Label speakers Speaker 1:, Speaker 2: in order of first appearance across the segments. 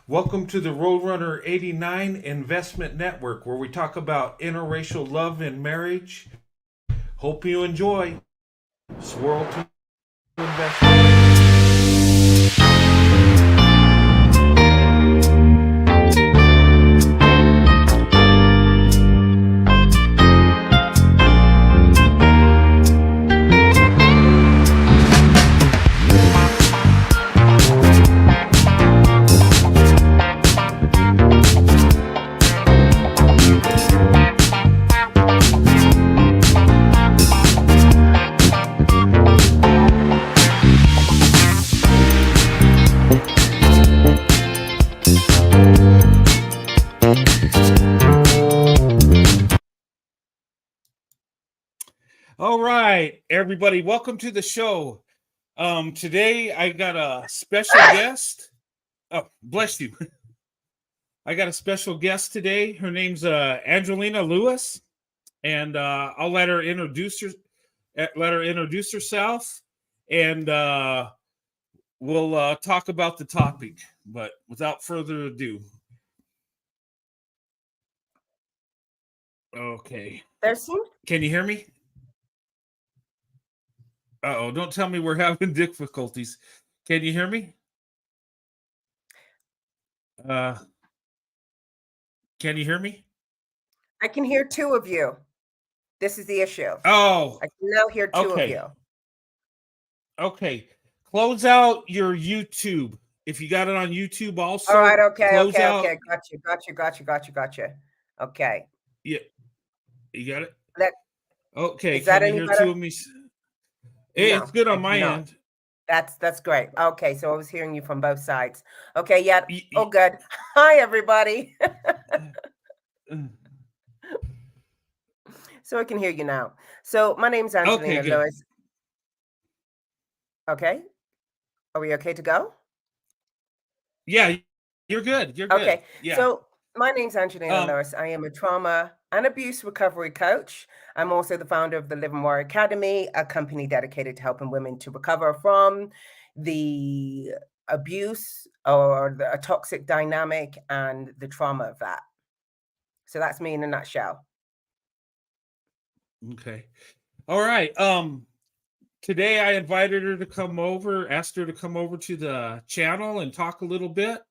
Speaker 1: Welcome to the Roadrunner 89 Investment Network, where we talk about interracial love and marriage. Hope you enjoy. Swirl to investment. All right, everybody, welcome to the show. Today I got a special guest. Oh, bless you. I got a special guest today. Her name's Angelina Lewis, and I'll let her introduce herself, and we'll talk about the topic. But without further ado, okay. Can you hear me? Uh-oh, don't tell me we're having difficulties. Can you hear me? Uh, can you hear me?
Speaker 2: I can hear two of you. This is the issue.
Speaker 1: Oh,
Speaker 2: I can now hear two of
Speaker 1: okay.
Speaker 2: you.
Speaker 1: Okay. Close out your YouTube. If you got it on YouTube also.
Speaker 2: All right, okay.
Speaker 1: Close out.
Speaker 2: Got you. Okay.
Speaker 1: Yeah. You got it?
Speaker 2: Okay.
Speaker 1: Can you hear two of me? It's good on my end.
Speaker 2: That's great. Okay, so I was hearing you from both sides. Okay, yeah. Oh, good. Hi, everybody. So I can hear you now. So my name's Angelina Lewis. Okay. Are we okay to go?
Speaker 1: Yeah, you're good. You're good.
Speaker 2: Okay.
Speaker 1: Yeah.
Speaker 2: So my name's Angelina Lewis. I am a trauma and abuse recovery coach. I'm also the founder of the Live and More Academy, a company dedicated to helping women to recover from the abuse or a toxic dynamic and the trauma of that. So that's me in a nutshell.
Speaker 1: Okay. All right. Today I invited her to come over, asked her to come over to the channel and talk a little bit.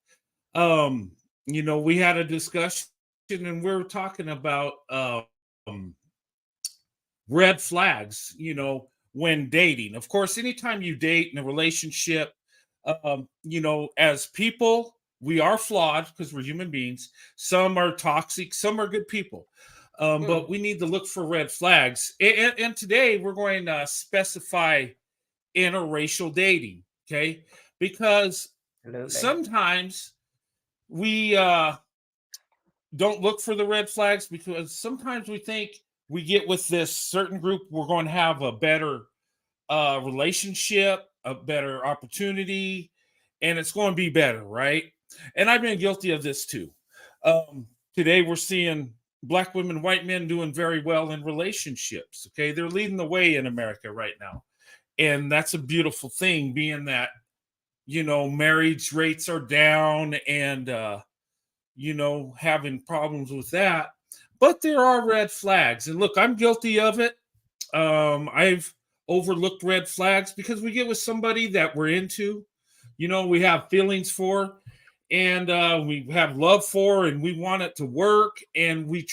Speaker 1: We had a discussion and we were talking about red flags, when dating. Of course, anytime you date in a relationship, as people, we are flawed because we're human beings. Some are toxic, some are good people. But we need to look for red flags. And today we're going to specify interracial dating, okay? Because sometimes we don't look for the red flags because sometimes we think we get with this certain group, we're going to have a better relationship, a better opportunity, and it's going to be better, right? And I've been guilty of this too. Today we're seeing Black women, white men doing very well in relationships. Okay, they're leading the way in America right now, and that's a beautiful thing. Being that marriage rates are down, and having problems with that, but there are red flags. And look, I'm guilty of it. I've overlooked red flags because we get with somebody that we're into, we have feelings for, and we have love for, and we want it to work, and we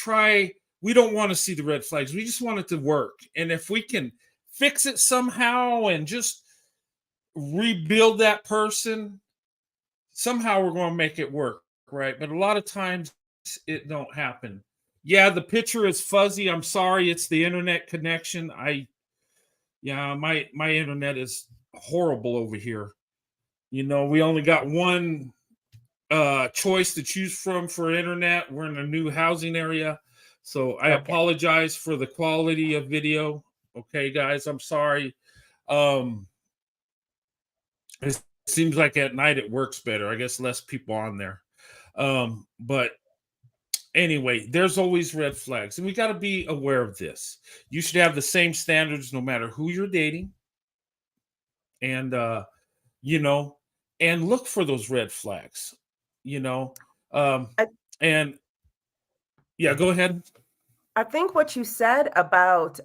Speaker 1: don't want to see the red flags. We just want it to work. And if we can fix it somehow and just rebuild that person, somehow we're going to make it work, right? But a lot of times it don't happen. Yeah, the picture is fuzzy. I'm sorry, it's the internet connection. My internet is horrible over here. We only got one choice to choose from for internet. We're in a new housing area, so I apologize for the quality of video. Okay, guys, I'm sorry. It seems like at night it works better. I guess less people on there. But anyway, there's always red flags, and we got to be aware of this. You should have the same standards no matter who you're dating, and and look for those red flags. you know. Um,
Speaker 2: I,
Speaker 1: and yeah, go ahead.
Speaker 2: I think what you said about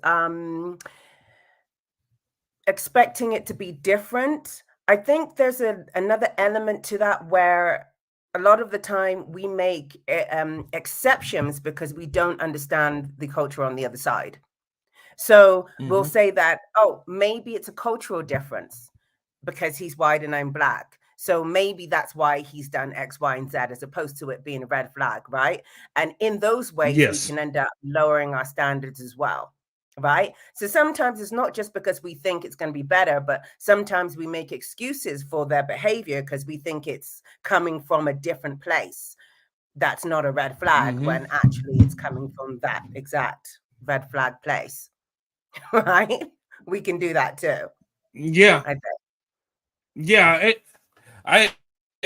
Speaker 2: expecting it to be different, I think there's another element to that where a lot of the time we make exceptions because we don't understand the culture on the other side. So we'll
Speaker 1: Mm-hmm.
Speaker 2: say that, oh, maybe it's a cultural difference because he's white and I'm black. So maybe that's why he's done X, Y, and Z, as opposed to it being a red flag, right? And in those ways, we
Speaker 1: Yes.
Speaker 2: can end up lowering our standards as well, right? So sometimes it's not just because we think it's going to be better, but sometimes we make excuses for their behavior because we think it's coming from a different place. That's not a red flag
Speaker 1: Mm-hmm.
Speaker 2: when actually it's coming from that exact red flag place. Right? We can do that too,
Speaker 1: Yeah.
Speaker 2: I think.
Speaker 1: Yeah. I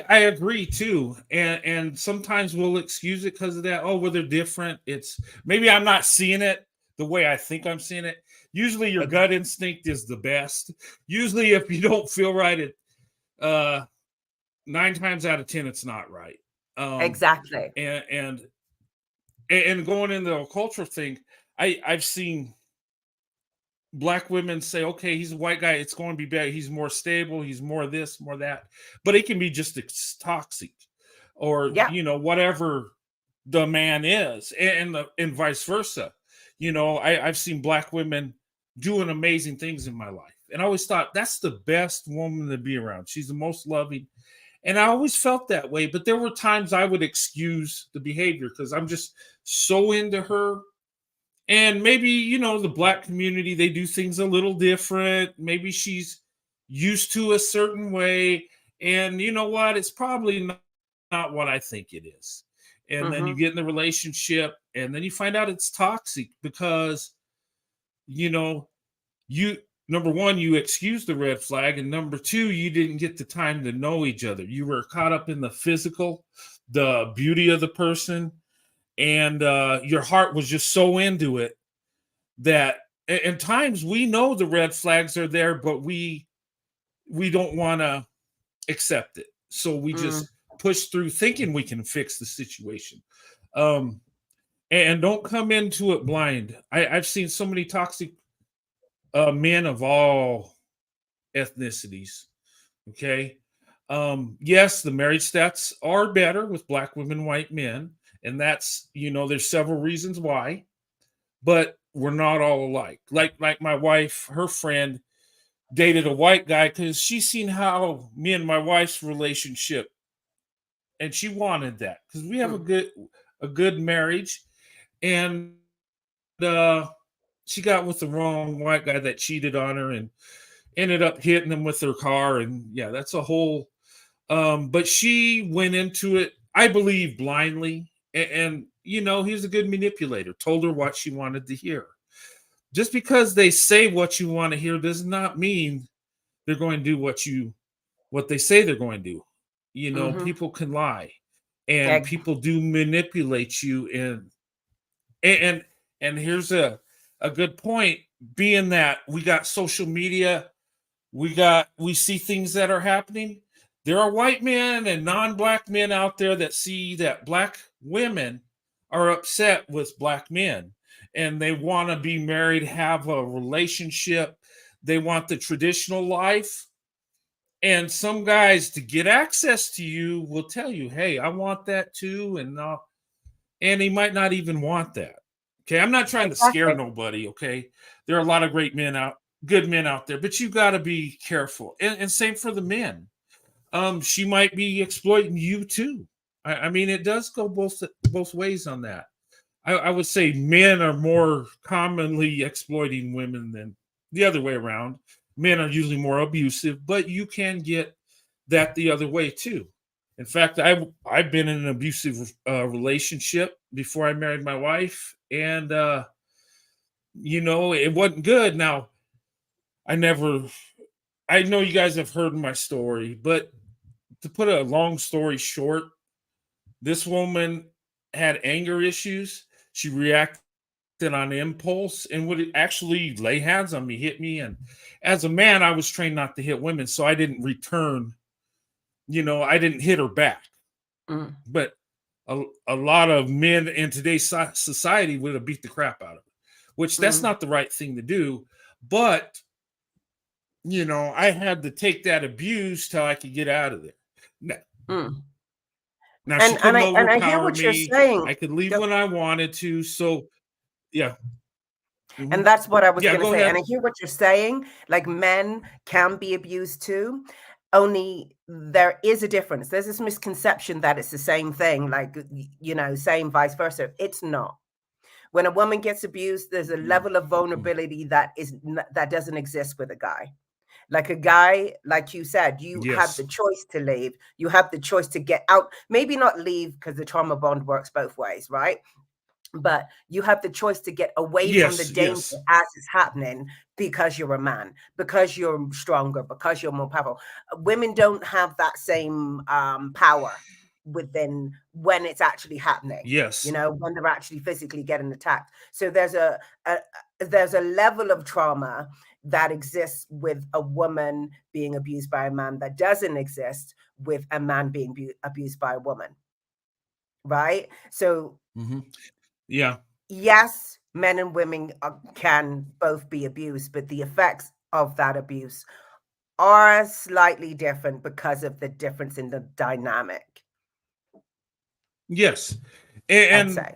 Speaker 1: I agree too, and sometimes we'll excuse it because of that. Oh, well, they're different. It's maybe I'm not seeing it the way I think I'm seeing it. Usually, your
Speaker 2: Ex-
Speaker 1: gut instinct is the best. Usually, if you don't feel right, it uh, 9 times out of 10, it's not right. Um,
Speaker 2: exactly.
Speaker 1: and and and going into a cultural thing, I've seen black women say, okay, he's a white guy, it's going to be better. He's more stable, he's more this, more that. But it can be just toxic or,
Speaker 2: Yeah.
Speaker 1: whatever the man is, and vice versa. I've seen black women doing amazing things in my life. And I always thought that's the best woman to be around. She's the most loving. And I always felt that way. But there were times I would excuse the behavior because I'm just so into her, and maybe the black community, they do things a little different. Maybe she's used to a certain way, and you know what, it's probably not what I think it is. And then you
Speaker 2: Hmm.
Speaker 1: get in the relationship and then you find out it's toxic because you know you number one, you excuse the red flag, and number two, you didn't get the time to know each other. You were caught up in the physical, the beauty of the person, and your heart was just so into it that at times we know the red flags are there, but we don't want to accept it, so we
Speaker 2: Mm.
Speaker 1: just push through thinking we can fix the situation. um and don't come into it blind. I've seen so many toxic men of all ethnicities. Okay. Yes, the marriage stats are better with black women, white men, and that's, there's several reasons why, but we're not all alike. Like my wife, her friend dated a white guy because she's seen how me and my wife's relationship, and she wanted that because we have
Speaker 2: Mm.
Speaker 1: a good marriage, and uh she got with the wrong white guy that cheated on her and ended up hitting him with her car, and yeah, that's a whole but she went into it, I believe, blindly, and he's a good manipulator, told her what she wanted to hear. Just because they say what you want to hear does not mean they're going to do what they say they're going to do.
Speaker 2: Hmm.
Speaker 1: People can lie, and
Speaker 2: Ex-
Speaker 1: people do manipulate you, and and here's a good point, being that we got social media, we see things that are happening. There are white men and non-black men out there that see that black women are upset with black men, and they want to be married, have a relationship, they want the traditional life. And some guys, to get access to you, will tell you, hey, I want that too, and he might not even want that. Okay, I'm not trying to scare
Speaker 2: exactly.
Speaker 1: nobody. Okay, there are a lot of good men out there, but you got to be careful. And same for the men. She might be exploiting you too. I mean, it does go both ways on that. I would say men are more commonly exploiting women than the other way around. Men are usually more abusive, but you can get that the other way too. In fact, I've been in an abusive relationship before I married my wife, and it wasn't good. Now, I never. I know you guys have heard my story, but to put a long story short, this woman had anger issues. She reacted on impulse and would actually lay hands on me, hit me. And as a man, I was trained not to hit women, so I didn't return. I didn't hit her back.
Speaker 2: Mm,
Speaker 1: But a lot of men in today's society would have beat the crap out of it, which that's
Speaker 2: mm,
Speaker 1: not the right thing to do. But I had to take that abuse till I could get out of there. Now,
Speaker 2: mm.
Speaker 1: now she
Speaker 2: And
Speaker 1: couldn't
Speaker 2: I hear
Speaker 1: overpower
Speaker 2: what you're
Speaker 1: me.
Speaker 2: saying.
Speaker 1: I could leave
Speaker 2: Go-
Speaker 1: when I wanted to. So yeah,
Speaker 2: And
Speaker 1: hmm
Speaker 2: that's what I was
Speaker 1: yeah.
Speaker 2: going to
Speaker 1: Go
Speaker 2: say. And
Speaker 1: ahead.
Speaker 2: I hear what you're saying. Like men can be abused too. Only there is a difference. There's this misconception that it's the same thing, like, same vice versa. It's not. When a woman gets abused, there's a level of vulnerability that doesn't exist with a guy. Like a guy, like you said, you have the
Speaker 1: Yes,
Speaker 2: choice to leave. You have the choice to get out. Maybe not leave because the trauma bond works both ways, right? But you have the choice to get away from the
Speaker 1: yes,
Speaker 2: danger
Speaker 1: yes,
Speaker 2: as it's happening because you're a man, because you're stronger, because you're more powerful. Women don't have that same power within when it's actually happening,
Speaker 1: yes,
Speaker 2: when they're actually physically getting attacked. So there's a level of trauma that exists with a woman being abused by a man that doesn't exist with a man being abused by a woman, right? So
Speaker 1: hmm yeah,
Speaker 2: yes, men and women can both be abused, but the effects of that abuse are slightly different because of the difference in the dynamic,
Speaker 1: yes,
Speaker 2: I'd
Speaker 1: and
Speaker 2: say.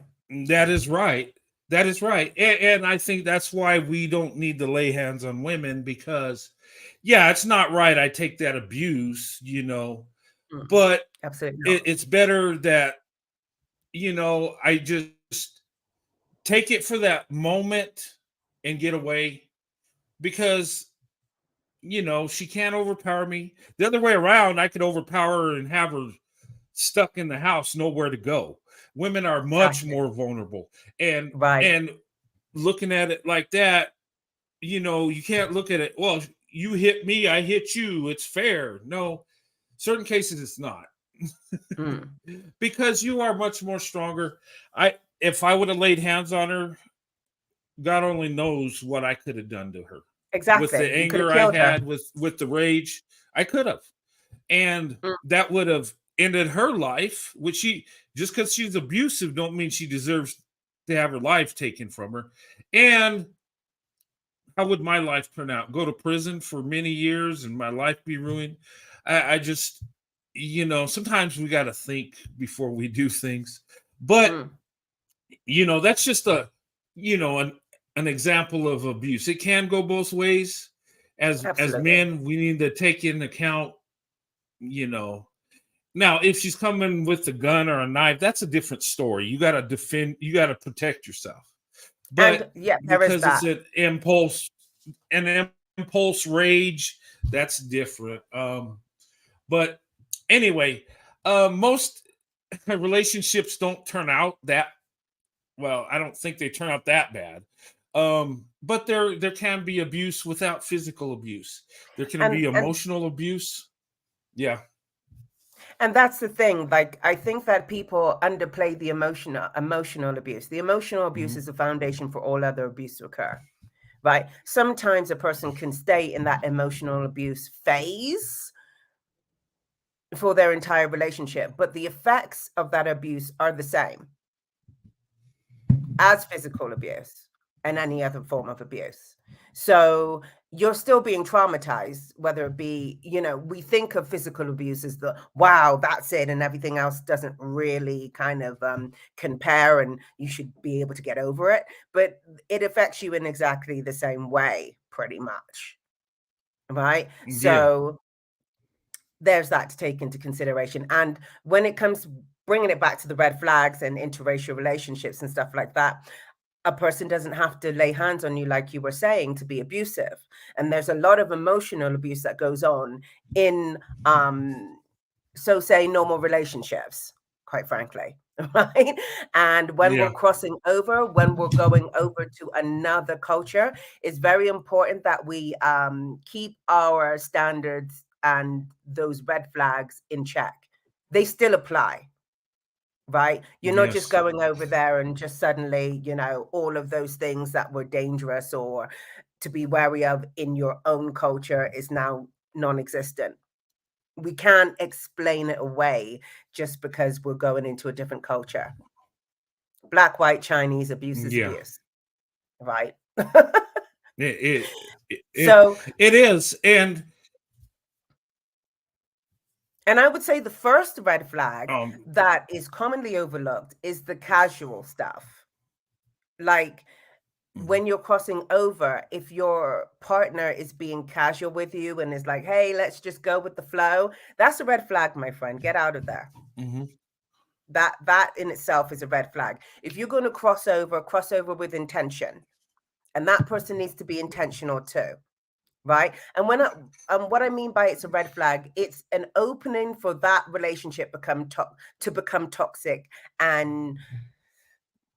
Speaker 1: that is right. That is right, and I think that's why we don't need to lay hands on women because, yeah, it's not right. I take that abuse,
Speaker 2: Mm,
Speaker 1: but
Speaker 2: absolutely not.
Speaker 1: it's better that I just take it for that moment and get away because she can't overpower me. The other way around, I could overpower her and have her stuck in the house, nowhere to go. Women are much
Speaker 2: Exactly.
Speaker 1: more vulnerable, and
Speaker 2: Right.
Speaker 1: and looking at it like that, you can't look at it. Well, you hit me, I hit you. It's fair. No, certain cases it's not
Speaker 2: Mm,
Speaker 1: because you are much more stronger. If I would have laid hands on her, God only knows what I could have done to her. With the
Speaker 2: exactly. You could have
Speaker 1: anger I
Speaker 2: killed her.
Speaker 1: had, with the rage, I could have. And
Speaker 2: Mm,
Speaker 1: that would have ended her life, which she just because she's abusive don't mean she deserves to have her life taken from her. And how would my life turn out? Go to prison for many years and my life be ruined? I just, sometimes we got to think before we do things. But
Speaker 2: mm,
Speaker 1: that's just an example of abuse. It can go both ways. As
Speaker 2: absolutely.
Speaker 1: men, we need to take into account, you know. Now, if she's coming with a gun or a knife, that's a different story. You got to defend. You got to protect yourself.
Speaker 2: And
Speaker 1: But
Speaker 2: yeah, there is
Speaker 1: because it's
Speaker 2: that.
Speaker 1: an impulse rage, that's different. But anyway, most relationships don't turn out that well. I don't think they turn out that bad. But there can be abuse without physical abuse. There can
Speaker 2: And
Speaker 1: be
Speaker 2: and
Speaker 1: emotional abuse. Yeah.
Speaker 2: and that's the thing. Like, I think that people underplay the emotional abuse. The emotional abuse
Speaker 1: Mhm.
Speaker 2: is the foundation for all other abuse to occur, right? Sometimes a person can stay in that emotional abuse phase for their entire relationship, but the effects of that abuse are the same as physical abuse and any other form of abuse. So you're still being traumatized, whether it be, we think of physical abuse as the wow, that's it, and everything else doesn't really kind of compare, and you should be able to get over it. But it affects you in exactly the same way, pretty much. Right.
Speaker 1: Yeah.
Speaker 2: So there's that to take into consideration. And when it comes bringing it back to the red flags and interracial relationships and stuff like that, a person doesn't have to lay hands on you, like you were saying, to be abusive. And there's a lot of emotional abuse that goes on in so say normal relationships, quite frankly. Right. And when we're
Speaker 1: Yeah.
Speaker 2: crossing over, when we're going over to another culture, it's very important that we keep our standards and those red flags in check. They still apply, right? You're not just
Speaker 1: Yes.
Speaker 2: going over there and just suddenly, all of those things that were dangerous or to be wary of in your own culture is now non existent. We can't explain it away just because we're going into a different culture. Black, white, Chinese, abuse is abuse, right?
Speaker 1: it
Speaker 2: So
Speaker 1: it is. And
Speaker 2: I would say the first red flag that is commonly overlooked is the casual stuff. Like when you're crossing over, if your partner is being casual with you and is like, hey, let's just go with the flow, that's a red flag, my friend. Get out of there. That in itself is a red flag. If you're going to cross over with intention, and that person needs to be intentional too, right? And what I mean by it's a red flag, it's an opening for that relationship to become toxic, and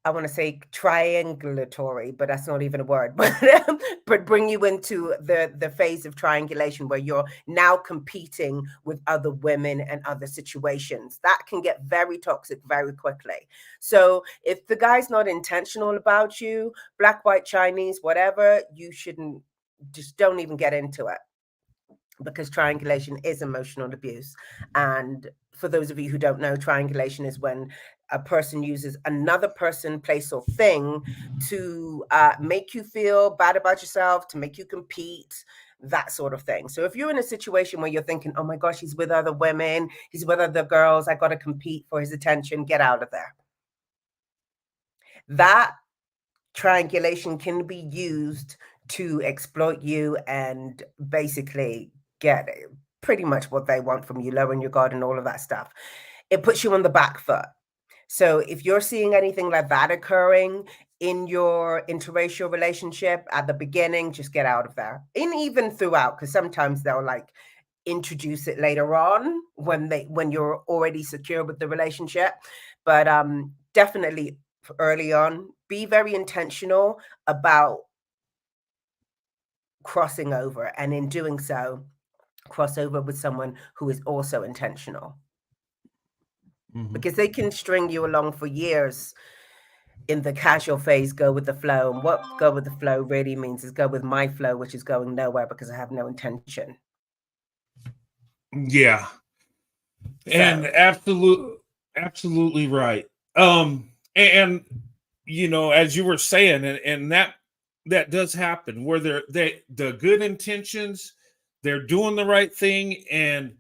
Speaker 2: I want to say triangulatory, but that's not even a word, but bring you into the phase of triangulation where you're now competing with other women and other situations. That can get very toxic very quickly. So if the guy's not intentional about you, black, white, Chinese, whatever, you shouldn't, just don't even get into it, because triangulation is emotional abuse. And for those of you who don't know, triangulation is when a person uses another person, place, or thing to make you feel bad about yourself, to make you compete, that sort of thing. So if you're in a situation where you're thinking, oh my gosh, he's with other women, he's with other girls, I got to compete for his attention, get out of there. That triangulation can be used to exploit you and basically get pretty much what they want from you, lowering your guard and all of that stuff. It puts you on the back foot. So if you're seeing anything like that occurring in your interracial relationship at the beginning, just get out of there. And even throughout, because sometimes they'll like introduce it later on when you're already secure with the relationship. But definitely early on, be very intentional about crossing over, and in doing so, cross over with someone who is also intentional, because they can string you along for years in the casual phase, go with the flow. And what go with the flow really means is go with my flow, which is going nowhere because I have no intention.
Speaker 1: Yeah. And absolutely right. And you know, as you were saying, and that does happen, where the good intentions, they're doing the right thing, and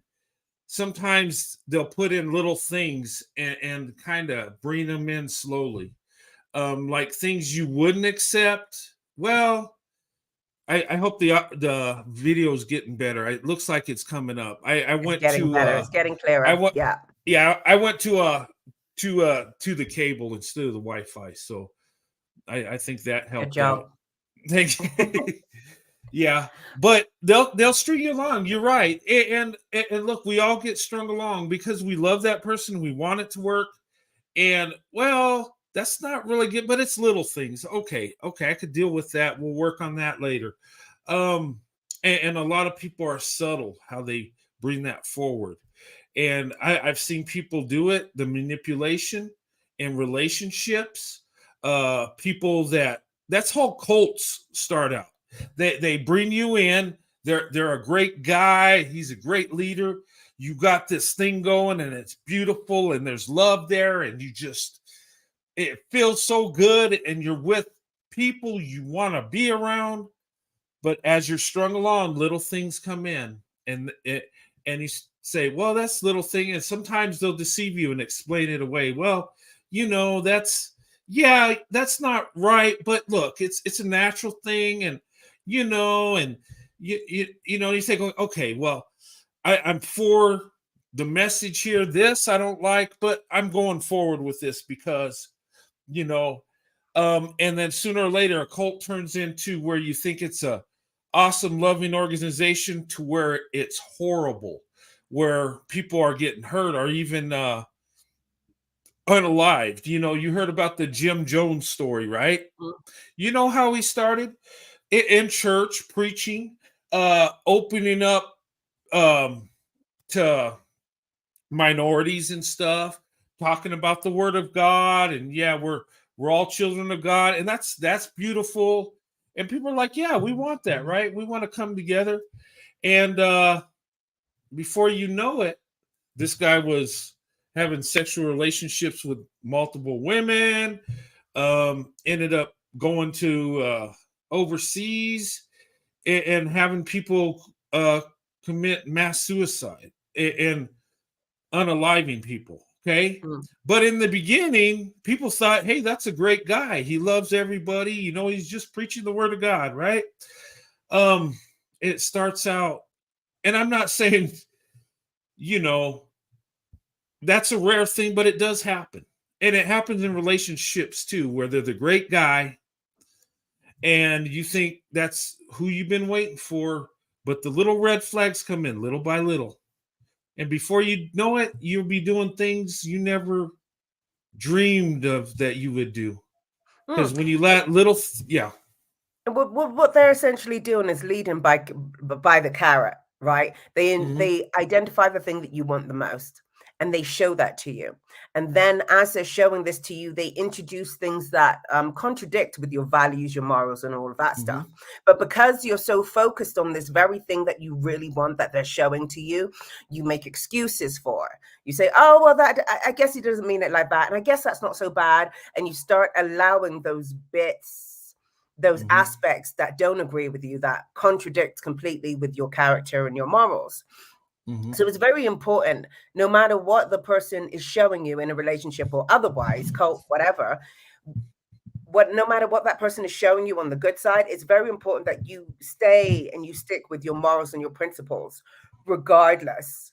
Speaker 1: sometimes they'll put in little things and kind of bring them in slowly, like things you wouldn't accept. Well, I hope the video is getting better. It looks like it's coming up. I went
Speaker 2: getting
Speaker 1: to
Speaker 2: better. It's getting clearer.
Speaker 1: I went to the cable instead of the Wi-Fi, so I think that helped out. Thank you. Yeah, but they'll string you along. You're right, and look, we all get strung along because we love that person. We want it to work, and well, that's not really good, but it's little things. Okay, I could deal with that. We'll work on that later. And a lot of people are subtle how they bring that forward, and I've seen people do it. The manipulation in relationships, people that's how cults start out. They bring you in. They're a great guy. He's a great leader. You got this thing going, and it's beautiful, and there's love there, and it feels so good, and you're with people you want to be around. But as you're strung along, little things come in, and you say, well, that's little thing. And sometimes they'll deceive you and explain it away. Well, that's not right. But look, it's a natural thing. And, and you think, okay, well, I'm for the message here. This I don't like, but I'm going forward with this because, and then sooner or later, a cult turns into where you think it's a awesome, loving organization to where it's horrible, where people are getting hurt or even unalived. You heard about the Jim Jones story, right? You know how he started in church preaching, opening up to minorities and stuff, talking about the word of God, and we're all children of God, and that's beautiful. And people are like, yeah, we want that, right? We want to come together. And before you know it, this guy was having sexual relationships with multiple women, ended up going to overseas and having people commit mass suicide and unaliving people. Okay. But in the beginning, people thought, hey, that's a great guy. He loves everybody. You know, he's just preaching the word of God, right? It starts out, and I'm not saying, you know, that's a rare thing, but it does happen. And it happens in relationships too, where they're the great guy and you think that's who you've been waiting for, but the little red flags come in little by little. And before you know it, you'll be doing things you never dreamed of that you would do. Because when you let little, yeah.
Speaker 2: What they're essentially doing is leading by the carrot, right? They identify the thing that you want the most, and they show that to you. And then as they're showing this to you, they introduce things that contradict with your values, your morals, and all of that stuff. But because you're so focused on this very thing that you really want that they're showing to you, you make excuses for. You say, oh, well, that I guess he doesn't mean it like that. And I guess that's not so bad. And you start allowing those bits, those aspects that don't agree with you, that contradict completely with your character and your morals. So it's very important, no matter what the person is showing you in a relationship or otherwise, cult, whatever, no matter what that person is showing you on the good side, it's very important that you stay and you stick with your morals and your principles, regardless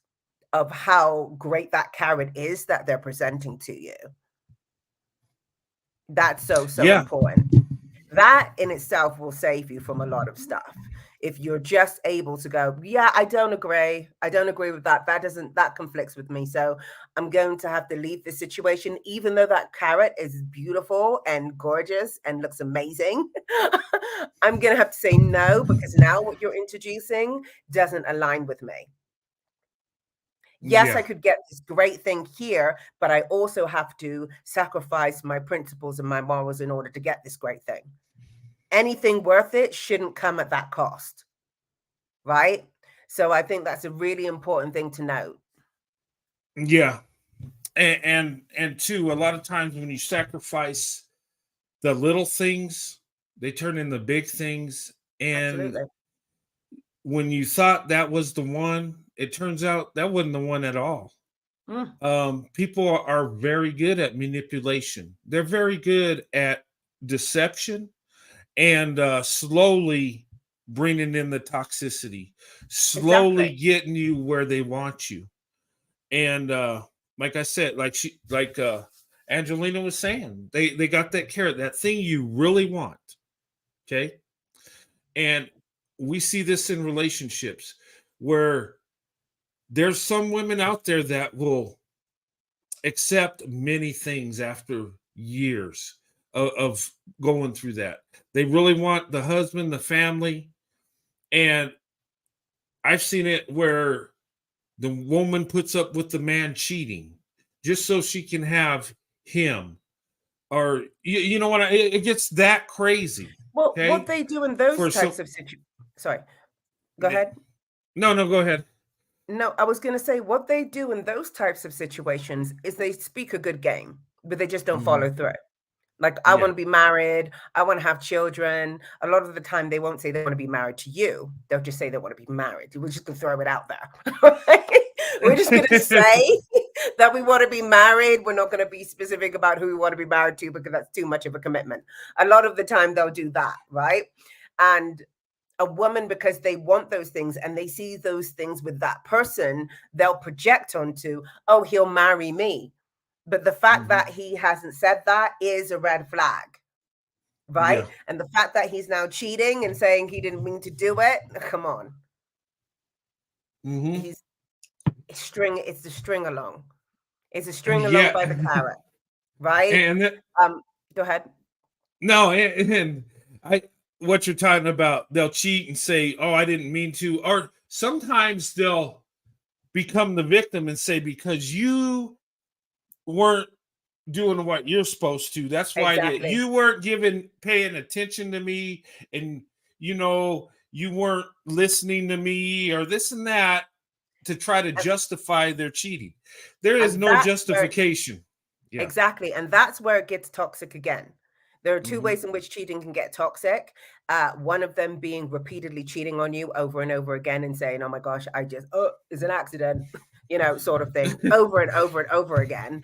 Speaker 2: of how great that carrot is that they're presenting to you. That's so important. That in itself will save you from a lot of stuff. If you're just able to go, yeah, I don't agree with that. That conflicts with me. So I'm going to have to leave this situation, even though that carrot is beautiful and gorgeous and looks amazing. I'm going to have to say no, because now what you're introducing doesn't align with me. Yes, I could get this great thing here, but I also have to sacrifice my principles and my morals in order to get this great thing. Anything worth it shouldn't come at that cost, right? So I think that's a really important thing to note.
Speaker 1: Yeah. And two, a lot of times when you sacrifice the little things, they turn into big things. And
Speaker 2: Absolutely.
Speaker 1: when you thought that was the one, it turns out that wasn't the one at all. People are very good at manipulation. They're very good at deception and slowly bringing in the toxicity, slowly getting you where they want you. And like I said, like Angelina was saying, they got that carrot, that thing you really want. Okay. And we see this in relationships where there's some women out there that will accept many things after years of going through that. They really want the husband, the family. And I've seen it where the woman puts up with the man cheating just so she can have him. Or, you know what? It gets that crazy.
Speaker 2: Well,
Speaker 1: okay?
Speaker 2: What they do in those types of situations. Sorry, go ahead.
Speaker 1: No, go ahead.
Speaker 2: No, I was going to say what they do in those types of situations is they speak a good game, but they just don't follow through. Like, I want to be married. I want to have children. A lot of the time, they won't say they want to be married to you. They'll just say they want to be married. We're just going to throw it out there. We're just going to say that we want to be married. We're not going to be specific about who we want to be married to, because that's too much of a commitment. A lot of the time, they'll do that, right? And a woman, because they want those things and they see those things with that person, they'll project onto, oh, he'll marry me. But the fact that he hasn't said that is a red flag, right? And the fact that he's now cheating and saying he didn't mean to do it, come on. It's the string along. It's a string along by the carrot, right?
Speaker 1: And
Speaker 2: go ahead.
Speaker 1: No, and what you're talking about, they'll cheat and say, oh, I didn't mean to. Or sometimes they'll become the victim and say, because you weren't doing what you're supposed to, that's why you weren't paying attention to me, and you weren't listening to me, or this and that. to try to justify their cheating. There is no justification.
Speaker 2: Exactly. And that's where it gets toxic again. There are two ways in which cheating can get toxic. One of them being repeatedly cheating on you over and over again and saying, oh my gosh, it's an accident, sort of thing, over and over and over again.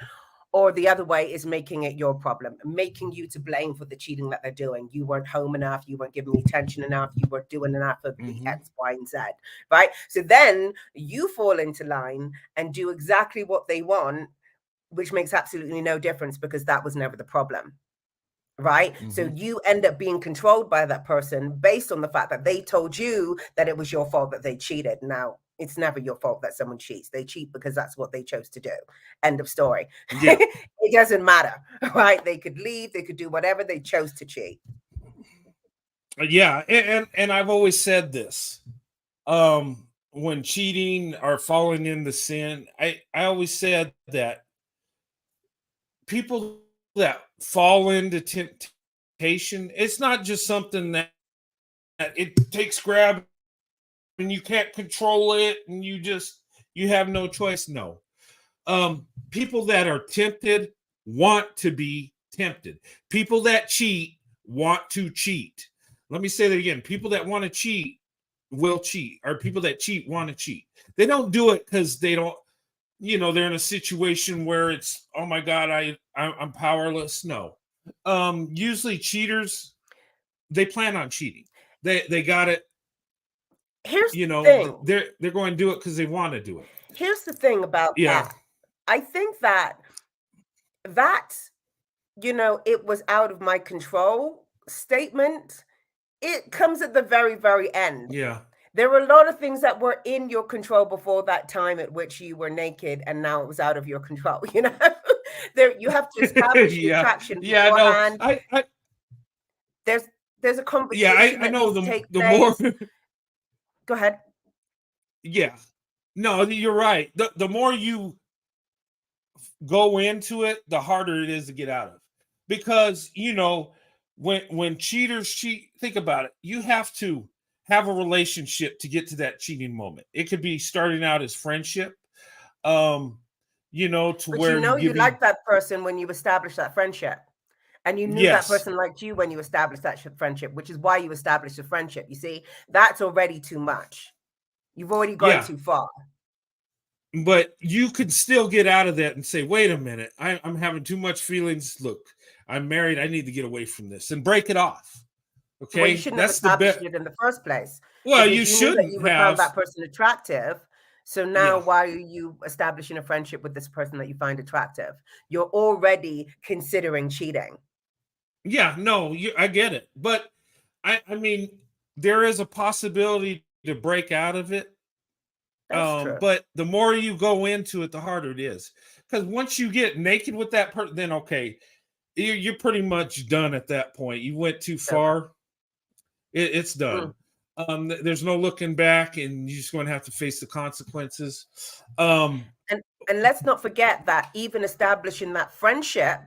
Speaker 2: Or the other way is making it your problem, making you to blame for the cheating that they're doing. You weren't home enough. You weren't giving me attention enough. You weren't doing enough of the X, Y, and Z, right? So then you fall into line and do exactly what they want, which makes absolutely no difference because that was never the problem. Right. So you end up being controlled by that person based on the fact that they told you that it was your fault that they cheated. Now, it's never your fault that someone cheats. They cheat because that's what they chose to do. End of story. Yeah. It doesn't matter. Right. They could leave. They could do whatever. They chose to cheat.
Speaker 1: Yeah. And I've always said this. When cheating or falling into sin, I always said that people that fall into temptation, it's not just something that it takes grab and you can't control it and you have no choice. No. People that are tempted want to be tempted. People that cheat want to cheat. Let me say that again. People that want to cheat will cheat, or people that cheat want to cheat. They don't do it because they don't, they're in a situation where it's, oh my God, I'm powerless. No. Usually cheaters, they plan on cheating. They got it.
Speaker 2: Here's the thing.
Speaker 1: They're going to do it because they want to do it.
Speaker 2: Here's the thing about that. I think that it was out of my control statement. It comes at the very, very end.
Speaker 1: Yeah.
Speaker 2: There were a lot of things that were in your control before that time at which you were naked, and now it was out of your control. There you have to establish the attraction beforehand.
Speaker 1: No,
Speaker 2: there's a conversation.
Speaker 1: Yeah, I know the more.
Speaker 2: Go ahead.
Speaker 1: Yeah, no, you're right. The more you go into it, the harder it is to get out of, because when cheaters cheat, think about it. You have to have a relationship to get to that cheating moment. It could be starting out as friendship, to where
Speaker 2: you like that person when you establish that friendship, and you knew that person liked you when you established that friendship, which is why you established a friendship. You see, that's already too much. You've already gone too far.
Speaker 1: But you could still get out of that and say, wait a minute, I'm having too much feelings. Look, I'm married. I need to get away from this and break it off. Okay,
Speaker 2: well, you shouldn't have established it in the first place.
Speaker 1: Well, you shouldn't
Speaker 2: you found that person attractive. So now, why are you establishing a friendship with this person that you find attractive? You're already considering cheating.
Speaker 1: Yeah, no, I get it, but I mean, there is a possibility to break out of it.
Speaker 2: That's true.
Speaker 1: But the more you go into it, the harder it is. Because once you get naked with that person, then okay, you're pretty much done at that point. You went too far. It's done. There's no looking back, and you're just going to have to face the consequences.
Speaker 2: And let's not forget that even establishing that friendship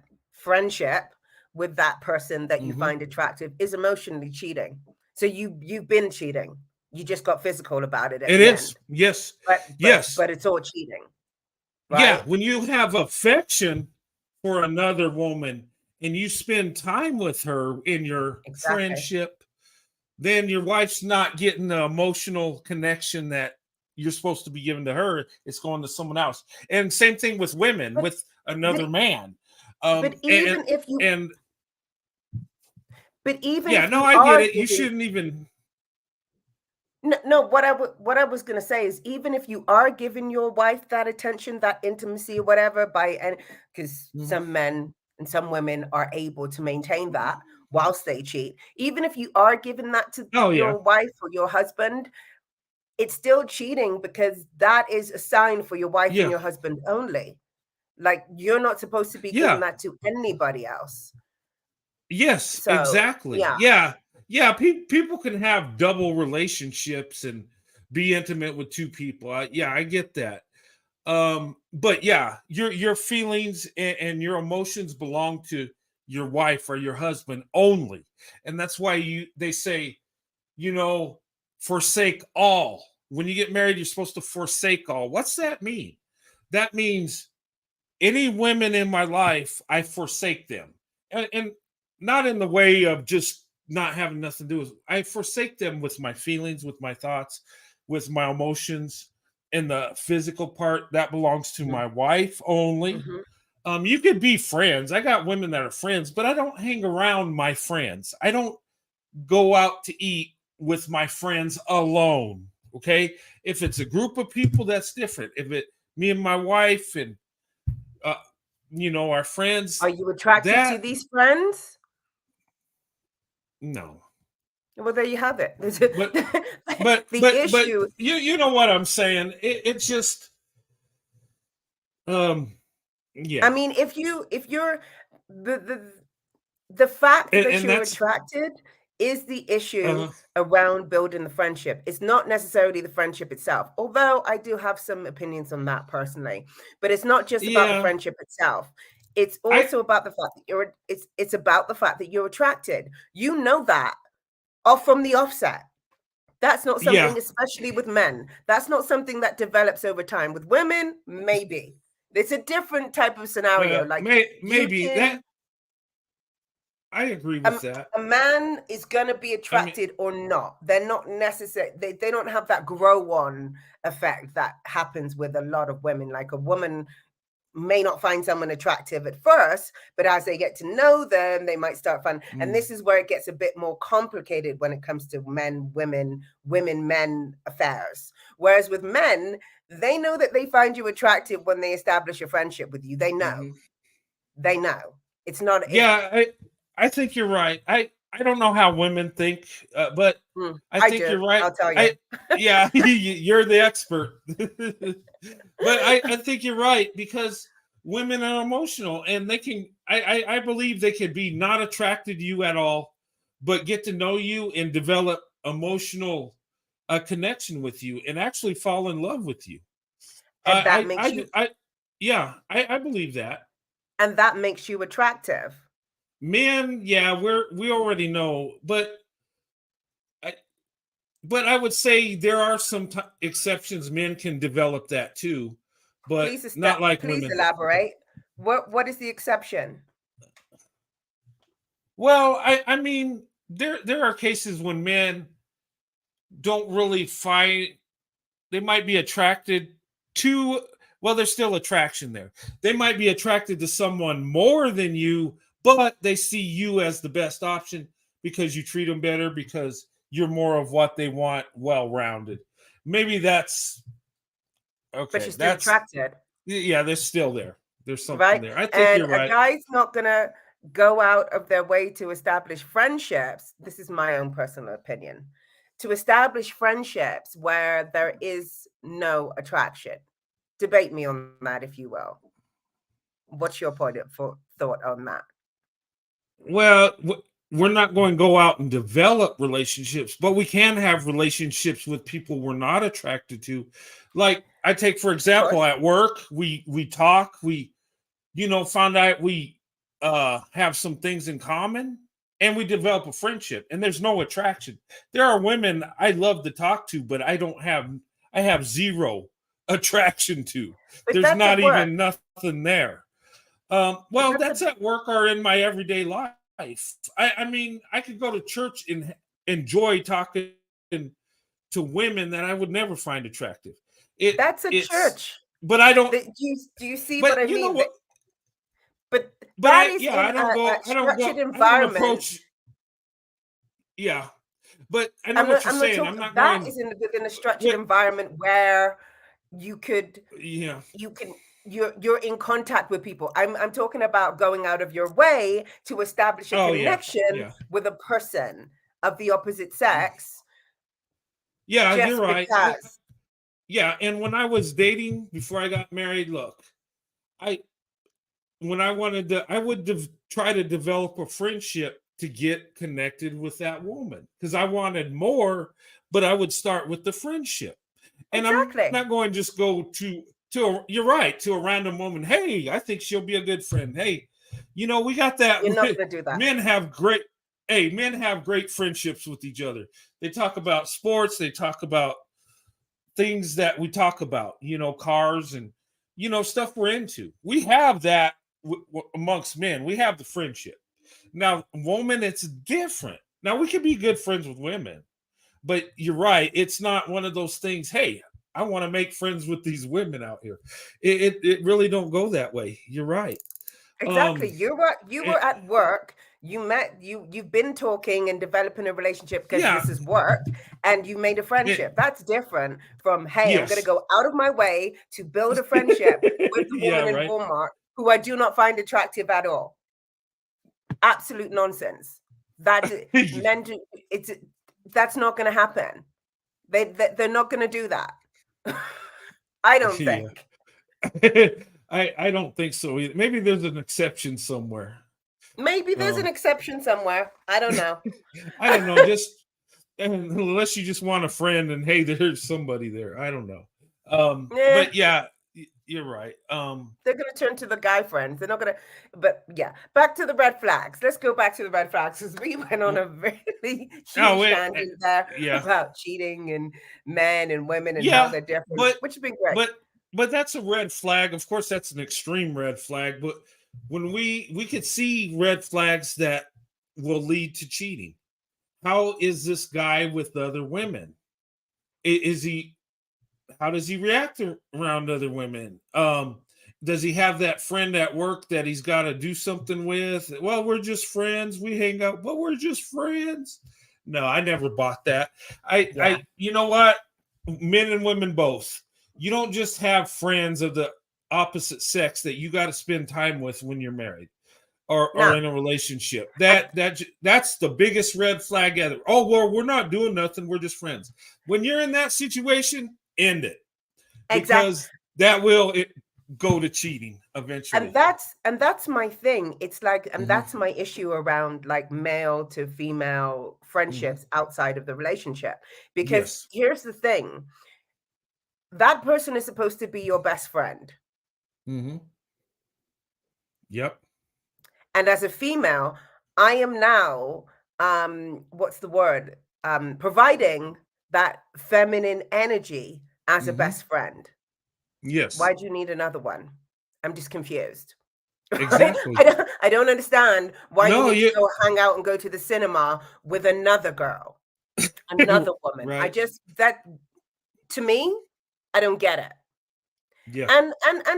Speaker 2: with that person that you find attractive is emotionally cheating. So you've been cheating. You just got physical about it.
Speaker 1: It is. Yes.
Speaker 2: But it's all cheating. Right?
Speaker 1: Yeah. When you have affection for another woman and you spend time with her in your friendship, then your wife's not getting the emotional connection that you're supposed to be giving to her. It's going to someone else. And same thing with women, with another man.
Speaker 2: But even if you I
Speaker 1: get it. You shouldn't even.
Speaker 2: No, what I was going to say is, even if you are giving your wife that attention, that intimacy or whatever, because some men and some women are able to maintain that whilst they cheat, even if you are giving that to your wife or your husband, it's still cheating, because that is a sign for your wife and your husband only. Like, you're not supposed to be giving that to anybody else.
Speaker 1: Yes, exactly. Yeah, people can have double relationships and be intimate with two people. I get that. But yeah, your feelings and your emotions belong to your wife or your husband only. And that's why they say, forsake all when you get married, you're supposed to forsake all. What's that mean? That means any women in my life, I forsake them. And not in the way of just not having nothing to do with, I forsake them with my feelings, with my thoughts, with my emotions, and the physical part that belongs to my wife only. You could be friends. I got women that are friends, but I don't hang around my friends. I don't go out to eat with my friends alone. Okay. If it's a group of people, that's different. If it me and my wife and our friends.
Speaker 2: Are you attracted to these friends?
Speaker 1: No.
Speaker 2: Well, there you have it.
Speaker 1: But
Speaker 2: issue.
Speaker 1: You know what I'm saying? It's just yeah.
Speaker 2: I mean, if you're the fact that you're attracted is the issue around building the friendship. It's not necessarily the friendship itself, although I do have some opinions on that personally. But it's not just about the friendship itself. It's also about the fact that it's about the fact that you're attracted. You know that off from the offset. That's not something, especially with men. That's not something that develops over time. With women, maybe. It's a different type of scenario. Like
Speaker 1: maybe that. I agree with that.
Speaker 2: A man is going to be attracted or not. They're not necessary. They don't have that grow on effect that happens with a lot of women. Like a woman may not find someone attractive at first, but as they get to know them, they might start finding. And this is where it gets a bit more complicated when it comes to men, women, men affairs. Whereas with men, they know that they find you attractive when they establish a friendship with you. They know. They know. It's not.
Speaker 1: I think you're right. I don't know how women think, but I think you're right.
Speaker 2: I'll tell you.
Speaker 1: You're the expert. But I think you're right, because women are emotional, and they can. I believe they could be not attracted to you at all, but get to know you and develop emotional connection with you, and actually fall in love with you.
Speaker 2: And that makes you.
Speaker 1: I believe that.
Speaker 2: And that makes you attractive.
Speaker 1: Men, we already know, but I would say there are some exceptions. Men can develop that too, but not like women.
Speaker 2: Please elaborate. What is the exception?
Speaker 1: Well, I mean, there are cases when men don't really find. They might be attracted to. Well, there's still attraction there. They might be attracted to someone more than you, but they see you as the best option because you treat them better, because you're more of what they want, well-rounded. Maybe that's okay.
Speaker 2: But you're still attracted.
Speaker 1: Yeah, they're still there. There's something there. I think you're right.
Speaker 2: A guy's not gonna go out of their way to establish friendships. This is my own personal opinion. To establish friendships where there is no attraction. Debate me on that, if you will. What's your point of thought on that?
Speaker 1: Well, we're not going to go out and develop relationships, but we can have relationships with people we're not attracted to. Like I take, for example, at work, we talk, we, find out we have some things in common, and we develop a friendship, and there's no attraction. There are women I love to talk to, but I have zero attraction to. But there's not even nothing there. Well, that's at work or in my everyday life. I mean, I could go to church and enjoy talking to women that I would never find attractive.
Speaker 2: That's a church.
Speaker 1: But I don't.
Speaker 2: Do you see what I mean? But
Speaker 1: that
Speaker 2: is
Speaker 1: I don't go.
Speaker 2: I don't environment.
Speaker 1: Approach. Yeah, but I know what you're saying. I'm not
Speaker 2: that
Speaker 1: going.
Speaker 2: Is within a structured environment where you could.
Speaker 1: Yeah.
Speaker 2: You can. You're in contact with people. I'm talking about going out of your way to establish a connection with a person of the opposite sex.
Speaker 1: Yeah, you're right. Yeah, and when I was dating before I got married, look, I would try to develop a friendship to get connected with that woman, because I wanted more, but I would start with the friendship. And
Speaker 2: exactly.
Speaker 1: I'm not going to just go you're right, to a random woman. Hey, I think she'll be a good friend. Hey, we got that.
Speaker 2: You're not going to do that.
Speaker 1: Men have great friendships with each other. They talk about sports. They talk about things that we talk about, cars and, stuff we're into. We have that amongst men. We have the friendship. Now, women, it's different. Now, we can be good friends with women, but you're right. It's not one of those things, hey, I want to make friends with these women out here. It really don't go that way. You're right.
Speaker 2: Exactly.
Speaker 1: Um,
Speaker 2: You
Speaker 1: it,
Speaker 2: were at work. You've been talking and developing a relationship because
Speaker 1: yeah,
Speaker 2: this is work, and you made a friendship. That's different from, hey, I'm going to
Speaker 1: yes.
Speaker 2: go out of my way to build a friendship with the
Speaker 1: Yeah,
Speaker 2: woman in
Speaker 1: right.
Speaker 2: Walmart who I do not find attractive at all. Absolute nonsense. That men do, it's that's not going to happen. They're not going to do that. I don't
Speaker 1: Yeah.
Speaker 2: think.
Speaker 1: I don't think so either. Maybe there's an exception somewhere.
Speaker 2: Maybe there's an
Speaker 1: Um,
Speaker 2: exception somewhere. I don't know.
Speaker 1: I don't know. Just unless you just want a friend and hey, there's somebody there. I don't know.
Speaker 2: Yeah,
Speaker 1: But yeah, you're right.
Speaker 2: they're going to turn to the guy friends. They're not going to, but yeah, back to the red flags. Let's go back to the red flags because we went on a really
Speaker 1: Oh,
Speaker 2: huge tangent there
Speaker 1: yeah,
Speaker 2: about cheating and men and women and how
Speaker 1: yeah,
Speaker 2: they're different,
Speaker 1: but
Speaker 2: which has been great.
Speaker 1: but but that's a red flag. Of course, that's an extreme red flag. But when we could see red flags that will lead to cheating. How is this guy with other women? Is he? How does he react around other women? Does he have that friend at work that he's got to do something with? Well, we're just friends. We hang out, but we're just friends. No, I never bought that.
Speaker 2: Yeah.
Speaker 1: You know what? Men and women both. You don't just have friends of the opposite sex that you got to spend time with when you're married or
Speaker 2: No.
Speaker 1: in a relationship. That's the biggest red flag ever. Oh, well, we're not doing nothing. We're just friends. When you're in that situation, end it
Speaker 2: Exactly.
Speaker 1: because that will go to cheating eventually.
Speaker 2: And that's my thing. It's like, and
Speaker 1: Mhm,
Speaker 2: that's my issue around like male to female
Speaker 1: mhm.
Speaker 2: friendships outside of the relationship. Because
Speaker 1: Yes.
Speaker 2: here's the thing, that person is supposed to be your best friend.
Speaker 1: Hmm. Yep.
Speaker 2: And as a female, I am now, what's the word? Providing that feminine energy as a
Speaker 1: Hmm.
Speaker 2: best friend.
Speaker 1: Yes.
Speaker 2: Why do you need another one? I'm just confused. Right?
Speaker 1: Exactly.
Speaker 2: I don't understand why you
Speaker 1: No,
Speaker 2: need to
Speaker 1: you
Speaker 2: go hang out and go to the cinema with another girl, another woman. I
Speaker 1: right.
Speaker 2: just, that, to me, I don't get it.
Speaker 1: Yeah.
Speaker 2: And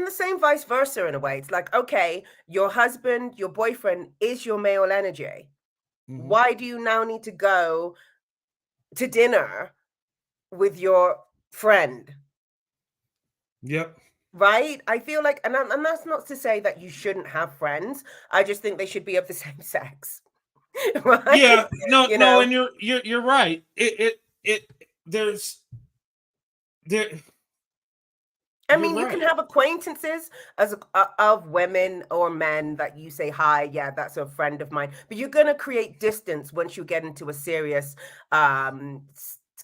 Speaker 2: the same vice versa in a way. It's like, okay, your husband, your boyfriend is your male energy.
Speaker 1: Hmm.
Speaker 2: Why do you now need to go to dinner with your friend?
Speaker 1: Yep.
Speaker 2: Right? I feel like, and that's not to say that you shouldn't have friends. I just think they should be of the same sex. Right?
Speaker 1: Yeah. No,
Speaker 2: You
Speaker 1: no,
Speaker 2: know,
Speaker 1: and you're right. There's there
Speaker 2: I
Speaker 1: you're
Speaker 2: mean, you can
Speaker 1: right.
Speaker 2: have acquaintances of women or men that you say hi. Yeah, that's a friend of mine. But you're going to create distance once you get into a serious,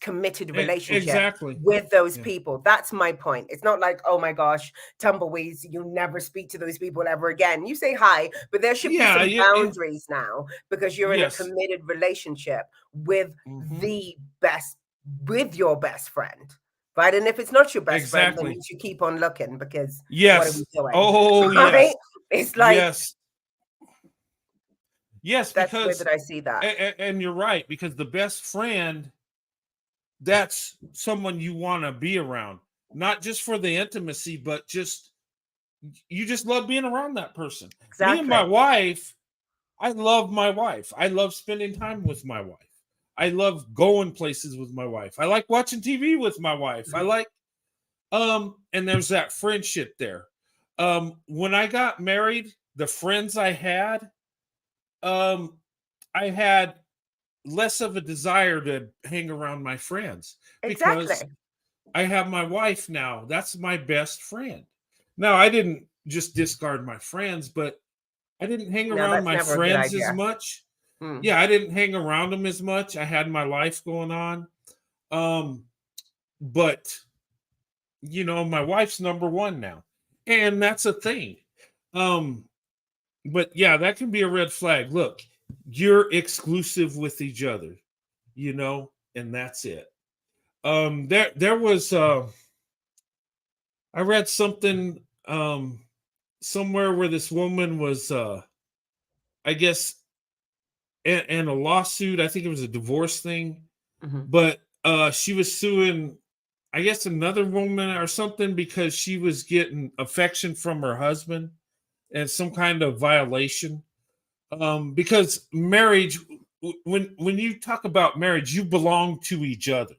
Speaker 2: committed relationship
Speaker 1: Exactly.
Speaker 2: with those
Speaker 1: Yeah.
Speaker 2: people. That's my point. It's not like, oh my gosh, tumbleweeds, you'll never speak to those people ever again. You say hi, but there should be
Speaker 1: Yeah,
Speaker 2: some boundaries now because you're in a
Speaker 1: yes.
Speaker 2: committed relationship with
Speaker 1: Hmm.
Speaker 2: the best, with your best friend. Right. And if it's not your best friend, then
Speaker 1: Exactly.
Speaker 2: you should keep on looking because what are we
Speaker 1: Yes.
Speaker 2: doing?
Speaker 1: Oh,
Speaker 2: Right.
Speaker 1: yes.
Speaker 2: It's like,
Speaker 1: Yes. Yes,
Speaker 2: that's the way
Speaker 1: because
Speaker 2: that I see that.
Speaker 1: and you're right, because the best friend, that's someone you want to be around, not just for the intimacy, but just you just love being around that person. Me and my
Speaker 2: Exactly.
Speaker 1: wife, I love my wife. I love spending time with my wife. I love going places with my wife. I like watching TV with my wife. I
Speaker 2: Mhm.
Speaker 1: like and there's that friendship there. When I got married, the friends um I had less of a desire to hang around my friends because
Speaker 2: Exactly.
Speaker 1: I have my wife now. That's my best friend. Now, I didn't just discard my friends, but I didn't hang
Speaker 2: No,
Speaker 1: around
Speaker 2: that's
Speaker 1: my
Speaker 2: never a good
Speaker 1: friends as
Speaker 2: idea.
Speaker 1: much.
Speaker 2: Mm.
Speaker 1: Yeah, I didn't hang around them as much. I had my life going on. Um, but my wife's number one now. And that's a thing. Um, but yeah, that can be a red flag. Look, you're exclusive with each other, and that's it. There was I read something somewhere where this woman was I guess in a lawsuit. I think it was a divorce thing, but she was suing, I guess, another woman or something because she was getting affection from her husband and some kind of violation. Because marriage, when you talk about marriage, you belong to each other.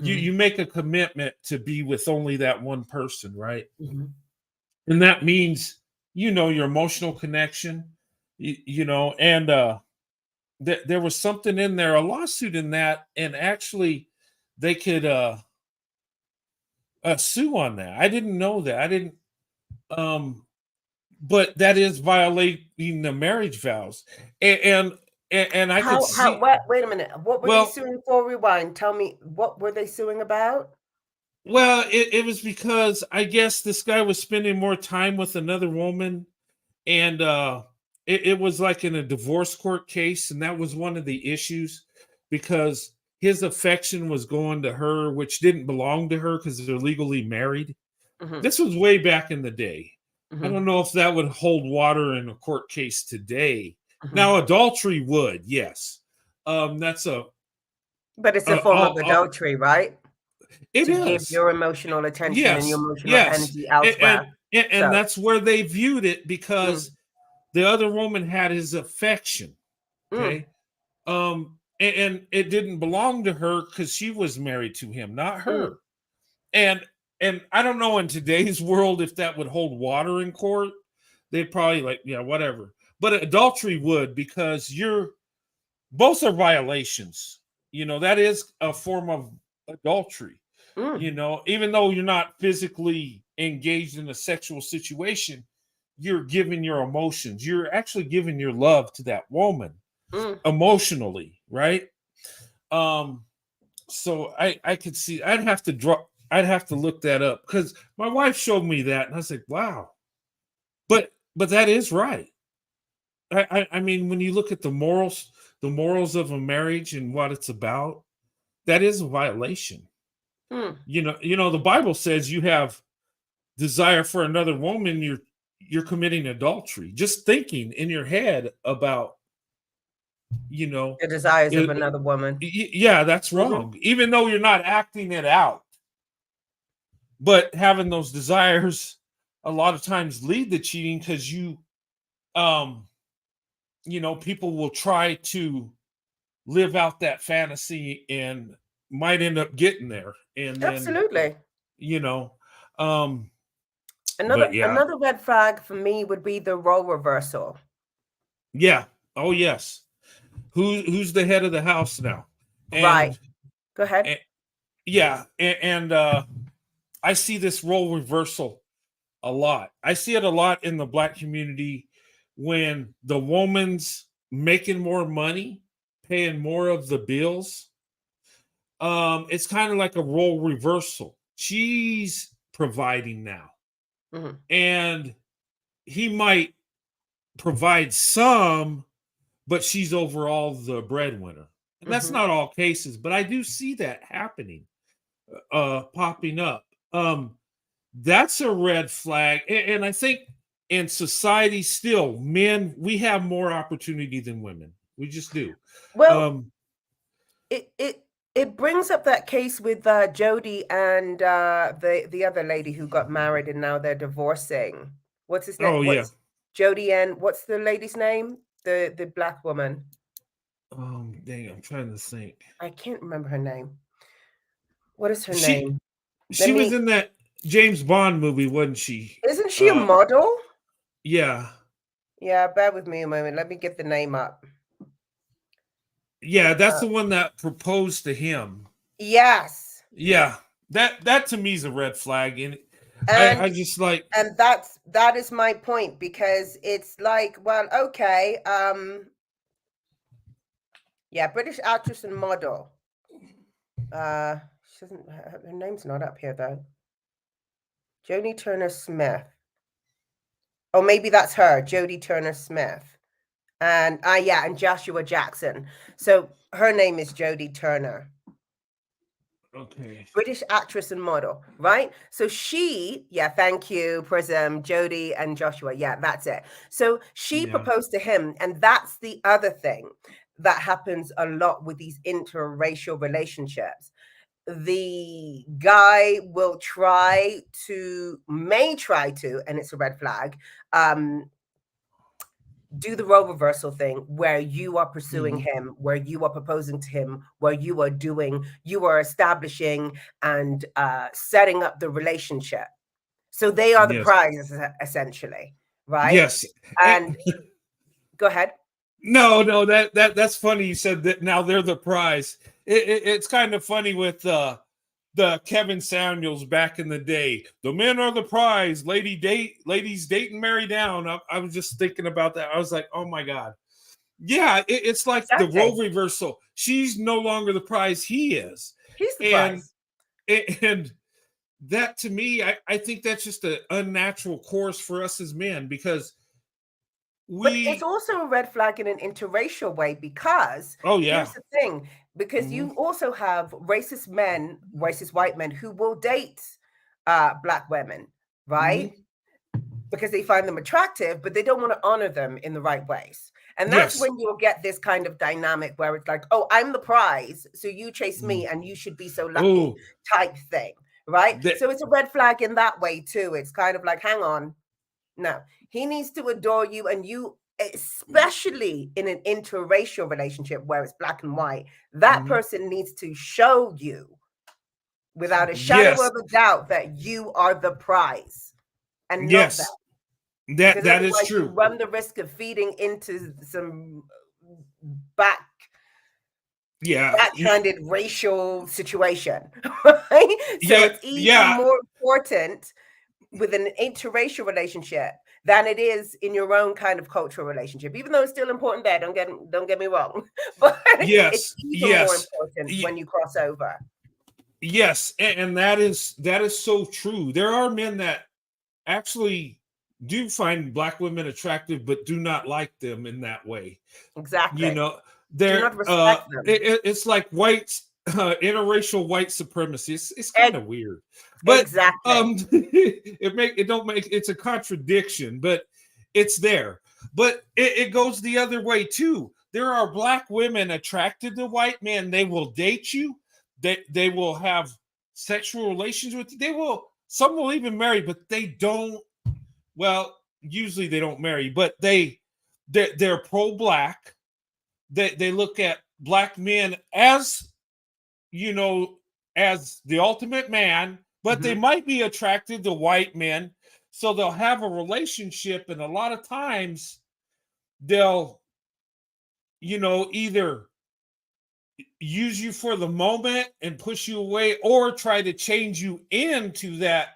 Speaker 1: You make a commitment to be with only that one person, right? And that means your emotional connection, and there was something in there, a lawsuit in that, and actually they could sue on that. I didn't know that. I didn't. But that is violating the marriage vows, and I could see.
Speaker 2: Wait a minute. What were they suing for? Rewind. Tell me, what were they suing about?
Speaker 1: Well, it was because I guess this guy was spending more time with another woman, and it was like in a divorce court case, and that was one of the issues because his affection was going to her, which didn't belong to her because they're legally married. This was way back in the day. I don't know if that would hold water in a court case today. Now, adultery would, yes. That's
Speaker 2: but it's a form of adultery, right?
Speaker 1: It
Speaker 2: to
Speaker 1: is.
Speaker 2: give your emotional attention and your emotional energy
Speaker 1: And,
Speaker 2: elsewhere.
Speaker 1: and that's where they viewed it because the other woman had his affection. Okay. And it didn't belong to her because she was married to him, not her. And I don't know in today's world if that would hold water in court. They'd probably like, yeah, whatever. But adultery would, because both are violations. That is a form of adultery. Even though you're not physically engaged in a sexual situation, you're giving your emotions. You're actually giving your love to that woman emotionally, right? So I could see. I'd have to look that up because my wife showed me that, and I was like, wow. But that is right. I mean, when you look at the morals of a marriage and what it's about, that is a violation. The Bible says you have desire for another woman, you're committing adultery. Just thinking in your head about
Speaker 2: the desires of another woman.
Speaker 1: Yeah, that's wrong. Even though you're not acting it out, but having those desires a lot of times lead to cheating because people will try to live out that fantasy and might end up getting there. And then,
Speaker 2: absolutely. Another red flag for me would be the role reversal.
Speaker 1: Yeah. Oh, yes. Who's the head of the house now?
Speaker 2: Right. Go ahead.
Speaker 1: And I see this role reversal a lot. I see it a lot in the Black community when the woman's making more money, paying more of the bills. It's kind of like a role reversal. She's providing now. And he might provide some, but she's overall the breadwinner. And that's not all cases, but I do see that happening, popping up. That's a red flag. And I think in society still, men, we have more opportunity than women. We just do.
Speaker 2: Well, it brings up that case with Jody and the other lady who got married and now they're divorcing. What's his name? Jody and what's the lady's name? The Black woman.
Speaker 1: Dang, I'm trying to think.
Speaker 2: I can't remember her name. What is her name?
Speaker 1: She was in that James Bond movie, wasn't she?
Speaker 2: Isn't she a model?
Speaker 1: Yeah.
Speaker 2: Yeah, bear with me a moment. Let me get the name up.
Speaker 1: Yeah, that's the one that proposed to him.
Speaker 2: Yes.
Speaker 1: Yeah. That to me is a red flag. And I just like,
Speaker 2: and that is my point, because it's like, well, okay, yeah, British actress and model. She doesn't, her name's not up here though. Jodie Turner-Smith. Oh, maybe that's her, Jodie Turner-Smith. And and Joshua Jackson. So her name is Jodie Turner.
Speaker 1: Okay.
Speaker 2: British actress and model, right? So she, yeah, thank you, Prism, Jody, and Joshua. Yeah, that's it. So she
Speaker 1: Yeah.
Speaker 2: proposed to him, and that's the other thing that happens a lot with these interracial relationships. The guy will may try to, and it's a red flag, do the role reversal thing where you are pursuing him, where you are proposing to him, where you are establishing and setting up the relationship. So they are the
Speaker 1: Yes.
Speaker 2: prize, essentially, right?
Speaker 1: Yes.
Speaker 2: And go ahead.
Speaker 1: No, that's funny. You said that now they're the prize. It's kind of funny with the Kevin Samuels back in the day. The men are the prize. Ladies date and marry down. I was just thinking about that. I was like, oh my god. Yeah, it's like the
Speaker 2: Exactly.
Speaker 1: role reversal. She's no longer the prize. He is,
Speaker 2: He's the
Speaker 1: and
Speaker 2: prize.
Speaker 1: and that to me, I think that's just an unnatural course for us as men because
Speaker 2: But it's
Speaker 1: we.
Speaker 2: also a red flag in an interracial way because
Speaker 1: Oh
Speaker 2: here's
Speaker 1: yeah.
Speaker 2: the thing, because
Speaker 1: Mhm.
Speaker 2: you also have racist men, racist white men who will date black women, right?
Speaker 1: Mhm.
Speaker 2: Because they find them attractive, but they don't want to honor them in the right ways. And that's
Speaker 1: Yes.
Speaker 2: when you'll get this kind of dynamic where it's like, oh, I'm the prize, so you chase me
Speaker 1: Mm.
Speaker 2: and you should be so lucky
Speaker 1: Oh,
Speaker 2: type thing, right?
Speaker 1: that.
Speaker 2: So it's a red flag in that way too. It's kind of like, hang on, no, he needs to adore you, and you, especially in an interracial relationship where it's black and white, that
Speaker 1: Mhm.
Speaker 2: person needs to show you without a shadow
Speaker 1: Yes.
Speaker 2: of a doubt that you are the prize and not that.
Speaker 1: Yes.
Speaker 2: Because
Speaker 1: That is
Speaker 2: otherwise, you
Speaker 1: true.
Speaker 2: run the risk of feeding into some back
Speaker 1: Yeah.
Speaker 2: backhanded racial situation, right? So
Speaker 1: Yeah.
Speaker 2: it's even
Speaker 1: Yeah.
Speaker 2: more important with an interracial relationship than it is in your own kind of cultural relationship, even though it's still important there. Don't get me wrong, but it's
Speaker 1: Yes.
Speaker 2: even more
Speaker 1: Yes.
Speaker 2: important when you cross over.
Speaker 1: Yes. And that is so true. There are men that actually do find black women attractive, but do not like them in that way. You
Speaker 2: Exactly.
Speaker 1: know,
Speaker 2: Do
Speaker 1: they're
Speaker 2: not respect them.
Speaker 1: it's like interracial white supremacy. It's kind
Speaker 2: Eg-
Speaker 1: of weird, but
Speaker 2: exactly.
Speaker 1: it don't make it's a contradiction, but it's there. But it goes the other way too. There are black women attracted to white men. They will date you. They will have sexual relations with you. They will. Some will even marry, but they don't. Well, usually they don't marry, but they're pro black. They look at black men as, you know, as the ultimate man, but they
Speaker 2: Mhm.
Speaker 1: might be attracted to white men, so they'll have a relationship, and a lot of times they'll, either use you for the moment and push you away, or try to change you into that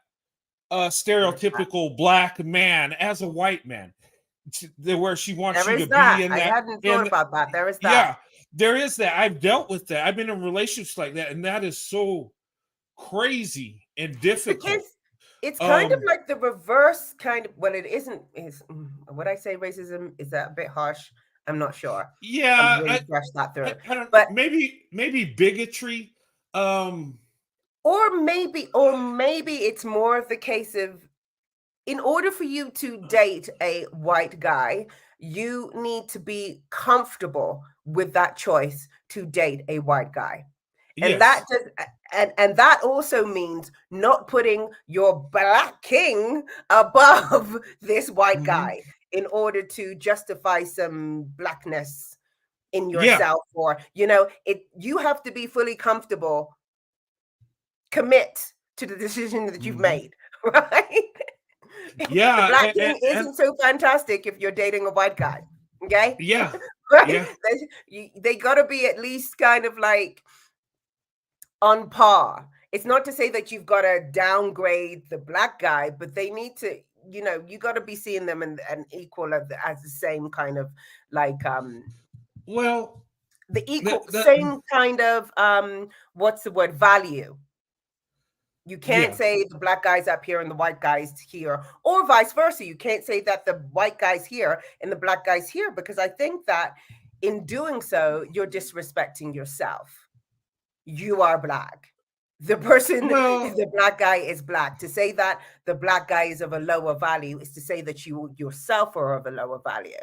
Speaker 1: stereotypical black man as a white man, where she wants
Speaker 2: There
Speaker 1: you
Speaker 2: is
Speaker 1: to be
Speaker 2: that.
Speaker 1: in
Speaker 2: I
Speaker 1: that.
Speaker 2: hadn't thought
Speaker 1: And
Speaker 2: about that. There is that.
Speaker 1: yeah, there is that. I've dealt with that. I've been in relationships like that, and that is so crazy and
Speaker 2: Because
Speaker 1: difficult.
Speaker 2: it's kind of
Speaker 1: Um,
Speaker 2: like the reverse kind of, well, it isn't, is would I say racism? Is that a bit harsh? I'm not sure. I'm
Speaker 1: yeah,
Speaker 2: really fresh that through.
Speaker 1: I don't.
Speaker 2: But
Speaker 1: Maybe bigotry. Um,
Speaker 2: or maybe it's more of the case of, in order for you to date a white guy, you need to be comfortable with that choice to date a white guy. And that
Speaker 1: yes.
Speaker 2: does, and that also means not putting your black king above this white
Speaker 1: Mhm.
Speaker 2: guy in order to justify some blackness in
Speaker 1: Yeah.
Speaker 2: yourself, or you have to be fully comfortable, commit to the decision that you've
Speaker 1: Mhm.
Speaker 2: made, right? The
Speaker 1: Yeah.
Speaker 2: black
Speaker 1: And,
Speaker 2: king isn't so fantastic if you're dating a white guy. Okay.
Speaker 1: yeah.
Speaker 2: Right.
Speaker 1: Yeah.
Speaker 2: They gotta be at least kind of like on par. It's not to say that you've got to downgrade the black guy, but they need to, you got to be seeing them in an equal as the same kind of like
Speaker 1: Well,
Speaker 2: the equal
Speaker 1: that
Speaker 2: same kind of what's the word, value. You can't
Speaker 1: yeah.
Speaker 2: say the black guy's up here and the white guy's here, or vice versa. You can't say that the white guy's here and the black guy's here, because I think that in doing so, you're disrespecting yourself. You are black. The person,
Speaker 1: Well,
Speaker 2: the black guy is black. To say that the black guy is of a lower value is to say that you yourself are of a lower value.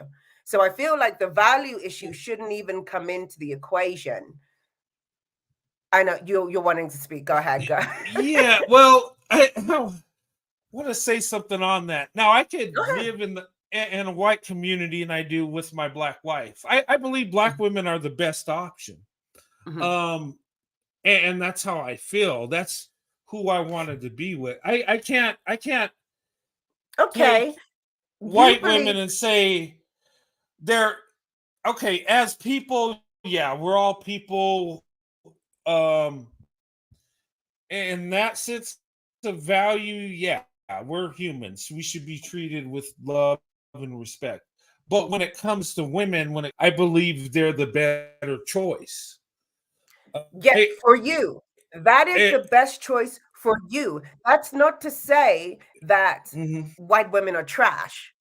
Speaker 2: So I feel like the value issue shouldn't even come into the equation. I know you're wanting to speak. Go ahead. Go.
Speaker 1: yeah. Well, I want to say something on that. Now, I could
Speaker 2: Go ahead.
Speaker 1: live in a white community, and I do with my black wife. I believe black women are the best option.
Speaker 2: Mhm.
Speaker 1: And that's how I feel. That's who I wanted to be with. I can't take
Speaker 2: Okay. You
Speaker 1: white
Speaker 2: believe
Speaker 1: women and say they're okay as people. Yeah, we're all people. Um, in that sense of value, yeah, we're humans. We should be treated with love and respect. But when it comes to women, I believe they're the better choice.
Speaker 2: yeah,
Speaker 1: Hey,
Speaker 2: for you. That is
Speaker 1: eh,
Speaker 2: the best choice for you. That's not to say that
Speaker 1: mhm.
Speaker 2: white women are trash.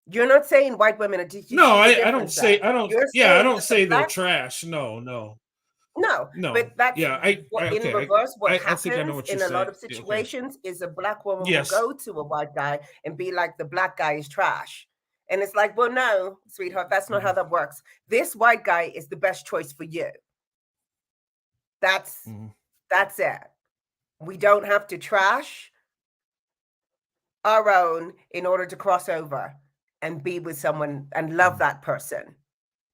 Speaker 2: You're not saying white women are. Did you
Speaker 1: No,
Speaker 2: see the
Speaker 1: I don't
Speaker 2: difference
Speaker 1: say
Speaker 2: there?
Speaker 1: I don't.
Speaker 2: You're
Speaker 1: Yeah, I
Speaker 2: saying
Speaker 1: don't
Speaker 2: that the
Speaker 1: say they're
Speaker 2: black.
Speaker 1: trash. No, no,
Speaker 2: No, but
Speaker 1: no.
Speaker 2: that's
Speaker 1: Yeah,
Speaker 2: what in
Speaker 1: okay.
Speaker 2: reverse, what
Speaker 1: I think I know
Speaker 2: happens
Speaker 1: what you're
Speaker 2: in a lot
Speaker 1: saying.
Speaker 2: of
Speaker 1: Okay.
Speaker 2: situations is a black woman will
Speaker 1: Yes.
Speaker 2: go to a white guy and be like, the black guy is trash. And it's like, well, no, sweetheart, that's not how
Speaker 1: Mhm,
Speaker 2: that works. This white guy is the best choice for you. That's
Speaker 1: mhm,
Speaker 2: that's it. We don't have to trash our own in order to cross over and be with someone and love
Speaker 1: mhm.
Speaker 2: that person.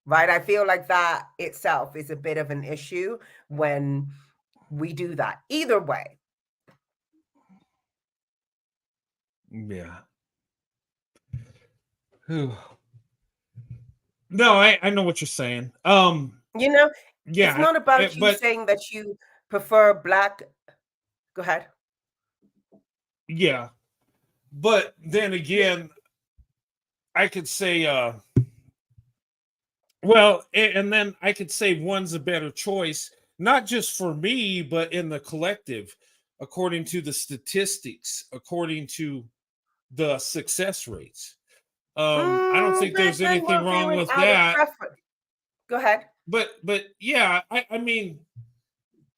Speaker 2: Right? I feel like that itself is a bit of an issue when we do that. Either way.
Speaker 1: Yeah. Whew. No, I know what you're saying.
Speaker 2: You know, it's
Speaker 1: Yeah,
Speaker 2: not about you
Speaker 1: but
Speaker 2: saying that you prefer black. Go ahead.
Speaker 1: yeah, but then again, I could say, well, and then I could say one's a better choice, not just for me, but in the collective, according to the statistics, according to the success rates. I don't think
Speaker 2: But
Speaker 1: there's
Speaker 2: then
Speaker 1: anything
Speaker 2: we're
Speaker 1: wrong
Speaker 2: veering
Speaker 1: with
Speaker 2: out of
Speaker 1: that.
Speaker 2: preference. Go ahead.
Speaker 1: But yeah, I mean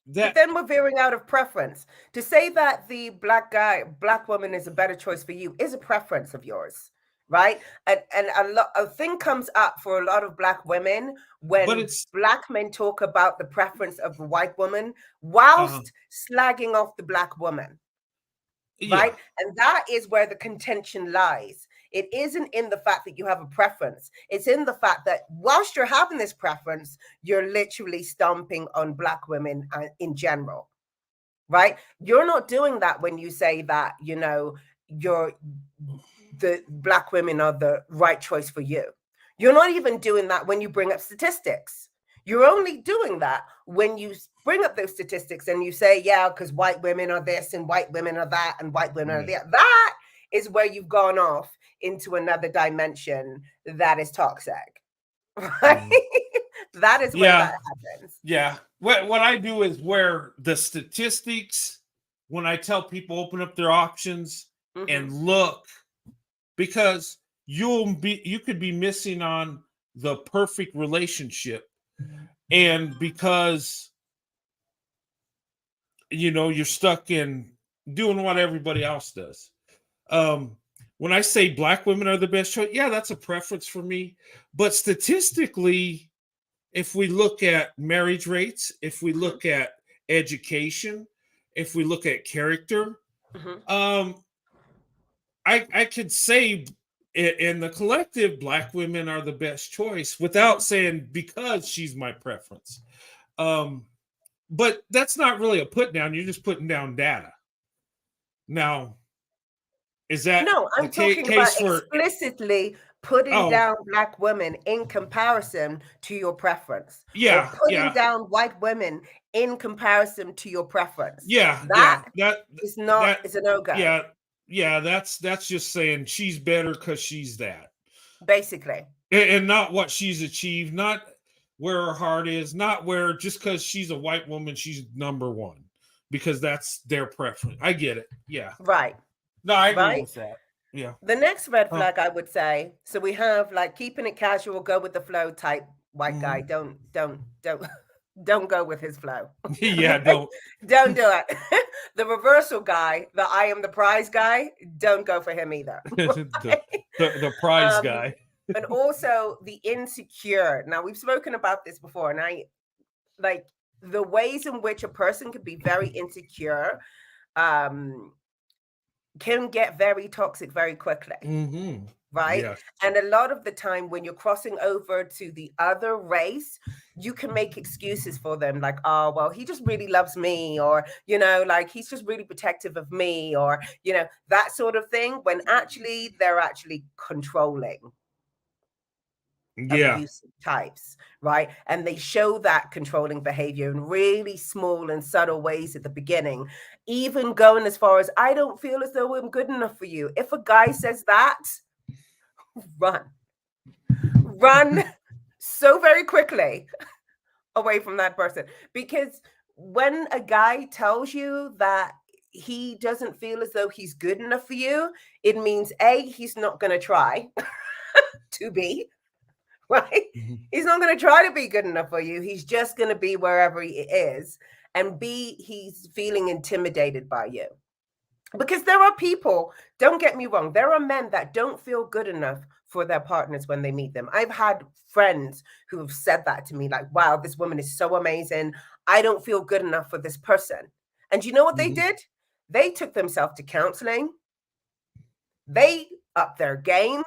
Speaker 2: But
Speaker 1: that.
Speaker 2: then we're veering out of preference. To say that the black woman is a better choice for you is a preference of yours, right? And a thing comes up for a lot of black women
Speaker 1: But
Speaker 2: when
Speaker 1: it's
Speaker 2: black men talk about the preference of the white woman
Speaker 1: uh
Speaker 2: whilst slagging off the black woman,
Speaker 1: yeah.
Speaker 2: right? And that is where the contention lies. It isn't in the fact that you have a preference. It's in the fact that whilst you're having this preference, you're literally stomping on black women in general, right? You're not doing that when you say that, you're the black women are the right choice for you. You're not even doing that when you bring up statistics. You're only doing that when you bring up those statistics and you say, yeah, because white women are this and white women are that and white women are
Speaker 1: Yeah.
Speaker 2: that. That is where you've gone off into another dimension that is toxic, right?
Speaker 1: Mhm.
Speaker 2: That is where
Speaker 1: Yeah.
Speaker 2: that happens.
Speaker 1: Yeah. What I do is where the statistics, when I tell people open up their options
Speaker 2: Mm-hmm.
Speaker 1: and look, because you could be missing on the perfect relationship, and because you're stuck in doing what everybody else does. Um, when I say black women are the best choice, yeah, that's a preference for me. But statistically, if we look at marriage rates, if we
Speaker 2: Mm-hmm.
Speaker 1: look at education, if we look at character,
Speaker 2: Mm-hmm.
Speaker 1: um, I could say in the collective, black women are the best choice without
Speaker 2: Mm-hmm.
Speaker 1: saying because she's my preference. Um, but that's not really a put down. You're just putting down data. Now, is that
Speaker 2: No,
Speaker 1: the
Speaker 2: I'm talking
Speaker 1: case
Speaker 2: about
Speaker 1: for?
Speaker 2: explicitly putting
Speaker 1: Oh,
Speaker 2: down black women in comparison to your preference, or
Speaker 1: yeah,
Speaker 2: putting
Speaker 1: yeah,
Speaker 2: down white women in comparison to your preference.
Speaker 1: yeah, yeah.
Speaker 2: That is not
Speaker 1: That
Speaker 2: is a no-go,
Speaker 1: yeah, yeah. That's just saying she's better because she's that,
Speaker 2: basically.
Speaker 1: and not what she's achieved, not where her heart is, not where just because she's a white woman she's number one, because that's their preference. I get it. Yeah.
Speaker 2: Right,
Speaker 1: No, I agree
Speaker 2: right.
Speaker 1: with that. Yeah.
Speaker 2: The next red
Speaker 1: Oh.
Speaker 2: flag I would say, so we have like keeping it casual, go with the flow type white guy.
Speaker 1: Mhm.
Speaker 2: Don't don't go with his flow.
Speaker 1: Yeah, don't.
Speaker 2: Don't do it. The reversal guy, the I am the prize guy, don't go for him either.
Speaker 1: the prize guy.
Speaker 2: And also the insecure. Now, we've spoken about this before, and I like the ways in which a person can be very insecure can get very toxic very quickly.
Speaker 1: Mm-hmm.
Speaker 2: Right.
Speaker 1: Yes.
Speaker 2: And a lot of the time when you're crossing over to the other race, you can make excuses for them, like, oh, well, he just really loves me, or, you know, like he's just really protective of me, or, you know, that sort of thing, when actually they're actually controlling
Speaker 1: Yeah.
Speaker 2: abusive types, right? And they show that controlling behavior in really small and subtle ways at the beginning, even going as far as, I don't feel as though I'm good enough for you. If a guy says that, run so very quickly away from that person. Because when a guy tells you that he doesn't feel as though he's good enough for you, it means A, he's not going to try to be, right?
Speaker 1: Mm-hmm.
Speaker 2: He's not going to try to be good enough for you. He's just going to be wherever he is. And B, he's feeling intimidated by you. Because there are people, don't get me wrong, there are men that don't feel good enough for their partners when they meet them. I've had friends who have said that to me, like, wow, this woman is so amazing. I don't feel good enough for this person. And you know what they did? They took themselves to counseling. They upped their game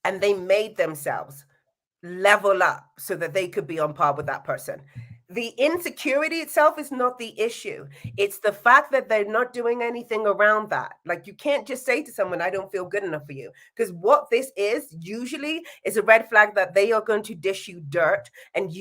Speaker 2: and they made themselves level up so that they could be on par with that person. The insecurity itself is not the issue. It's the fact that they're not doing anything around that. Like, you can't just say to someone, I don't feel good enough for you. Because what this is usually is a red flag that they are going to dish you dirt, and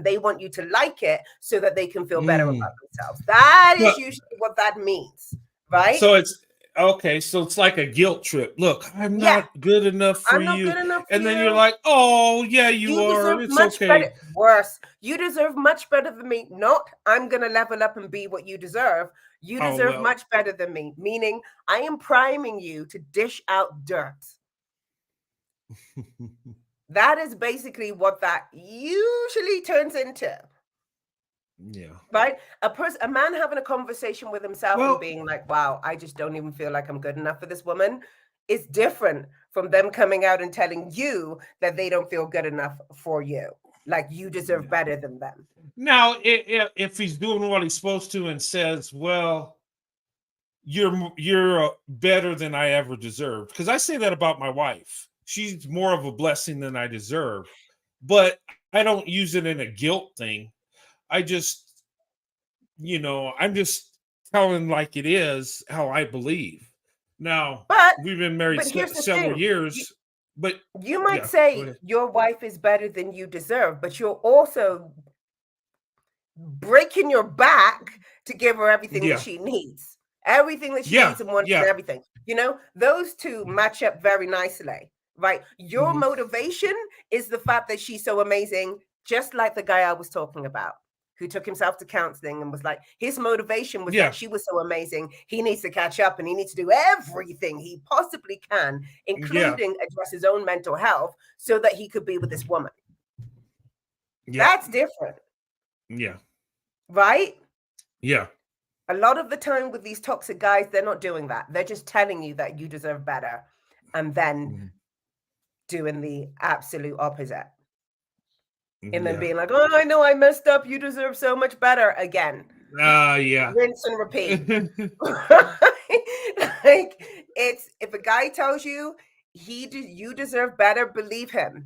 Speaker 2: they want you to like it so that they can feel better about themselves. That is usually what that means, right?
Speaker 1: So it's okay. So it's like a guilt trip. Look, I'm not good enough for you.
Speaker 2: Good enough for
Speaker 1: and then
Speaker 2: you.
Speaker 1: You're like, oh yeah, you are.
Speaker 2: Deserve
Speaker 1: it's
Speaker 2: much
Speaker 1: okay.
Speaker 2: Better. Worse. You deserve much better than me. Not, I'm gonna level up and be what you deserve. You deserve much better than me. Meaning, I am priming you to dish out dirt. That is basically what that usually turns into.
Speaker 1: Yeah.
Speaker 2: Right? A man having a conversation with himself and being like, wow, I just don't even feel like I'm good enough for this woman, is different from them coming out and telling you that they don't feel good enough for you. Like, you deserve better than them.
Speaker 1: Now, if he's doing what he's supposed to and says, well, you're better than I ever deserved. Because I say that about my wife. She's more of a blessing than I deserve. But I don't use it in a guilt thing. I just, I'm just telling like it is how I believe. Now, we've been married several years, but
Speaker 2: you might say your wife is better than you deserve, but you're also breaking your back to give her everything that she needs. Everything that she needs and wants and everything. Those two match up very nicely, right? Your motivation is the fact that she's so amazing, just like the guy I was talking about, who took himself to counseling and was like, his motivation was that she was so amazing, he needs to catch up and he needs to do everything he possibly can, including address his own mental health so that he could be with this woman. That's different.
Speaker 1: Yeah.
Speaker 2: Right?
Speaker 1: Yeah.
Speaker 2: A lot of the time with these toxic guys, they're not doing that. They're just telling you that you deserve better and then doing the absolute opposite. And then being like, oh, I know I messed up. You deserve so much better again. Rinse and repeat. Like, if a guy tells you you deserve better, believe him.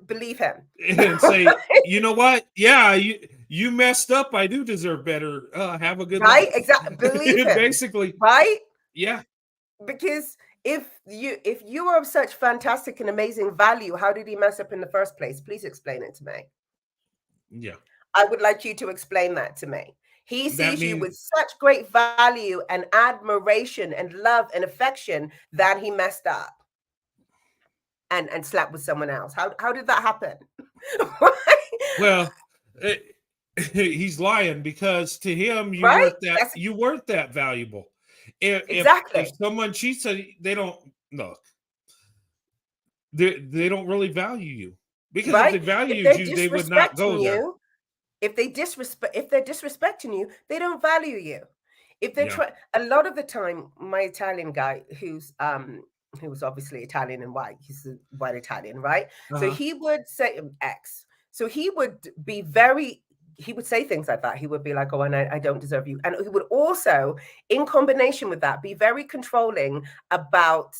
Speaker 2: Believe him.
Speaker 1: And say, you know what? Yeah, you messed up. I do deserve better. Have a good
Speaker 2: right?
Speaker 1: life.
Speaker 2: Exactly. Believe him.
Speaker 1: Basically.
Speaker 2: Right?
Speaker 1: Yeah.
Speaker 2: Because if you are of such fantastic and amazing value, how did he mess up in the first place? Please explain it to me.
Speaker 1: Yeah.
Speaker 2: I would like you to explain that to me. He sees you with such great value and admiration and love and affection that he messed up and slept with someone else. How did that happen?
Speaker 1: Well, he's lying, because to him you weren't that valuable. If someone cheats, they don't look. They don't really value you, because if they valued you, they would not go there.
Speaker 2: If they're disrespecting you, they don't value you. If they're
Speaker 1: Yeah.
Speaker 2: a lot of the time, my Italian guy, who's obviously Italian and white, he's a white Italian, right? So
Speaker 1: Uh-huh.
Speaker 2: he would say X. So he would say things like that. He would be like, "Oh, and I don't deserve you," and he would also, in combination with that, be very controlling about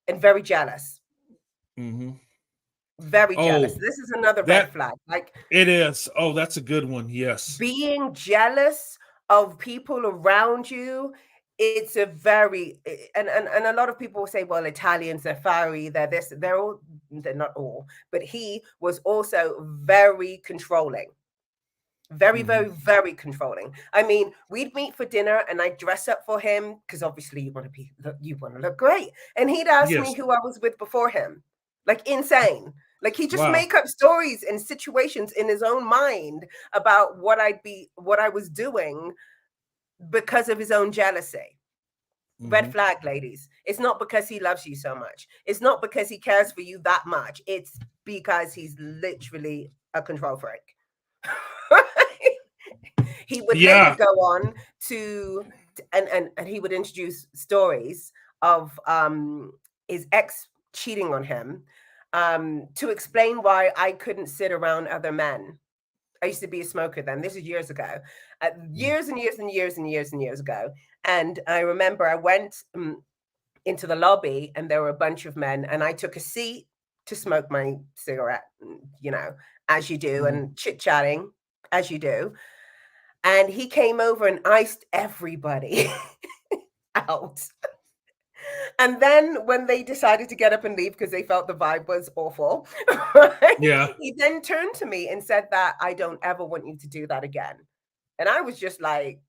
Speaker 2: and very jealous.
Speaker 1: Mm-hmm.
Speaker 2: Very jealous.
Speaker 1: Oh,
Speaker 2: This is another red
Speaker 1: that
Speaker 2: flag. Like,
Speaker 1: it is. Oh, that's a good one. Yes.
Speaker 2: being jealous of people around you, it's a very, and a lot of people will say, well, Italians, they're fiery, they're this, they're not all, but he was also very controlling. Very, very, very controlling. I mean, we'd meet for dinner and I'd dress up for him because obviously you want to look great. And he'd ask me
Speaker 1: Yes.
Speaker 2: who I was with before him. Like, insane. Like, he just
Speaker 1: Wow.
Speaker 2: make up stories and situations in his own mind about what I was doing because of his own jealousy. Red flag, ladies. It's not because he loves you so much. It's not because he cares for you that much. It's because he's literally a control freak. He would later go on to and he would introduce stories of his ex cheating on him, to explain why I couldn't sit around other men. I used to be a smoker then. This is years ago, years and years and years and years and years ago. And I remember I went into the lobby and there were a bunch of men, and I took a seat to smoke my cigarette, as you do, and chit-chatting as you do. And he came over and iced everybody out. And then when they decided to get up and leave because they felt the vibe was awful,
Speaker 1: Yeah.
Speaker 2: he then turned to me and said that I don't ever want you to do that again. And I was just like,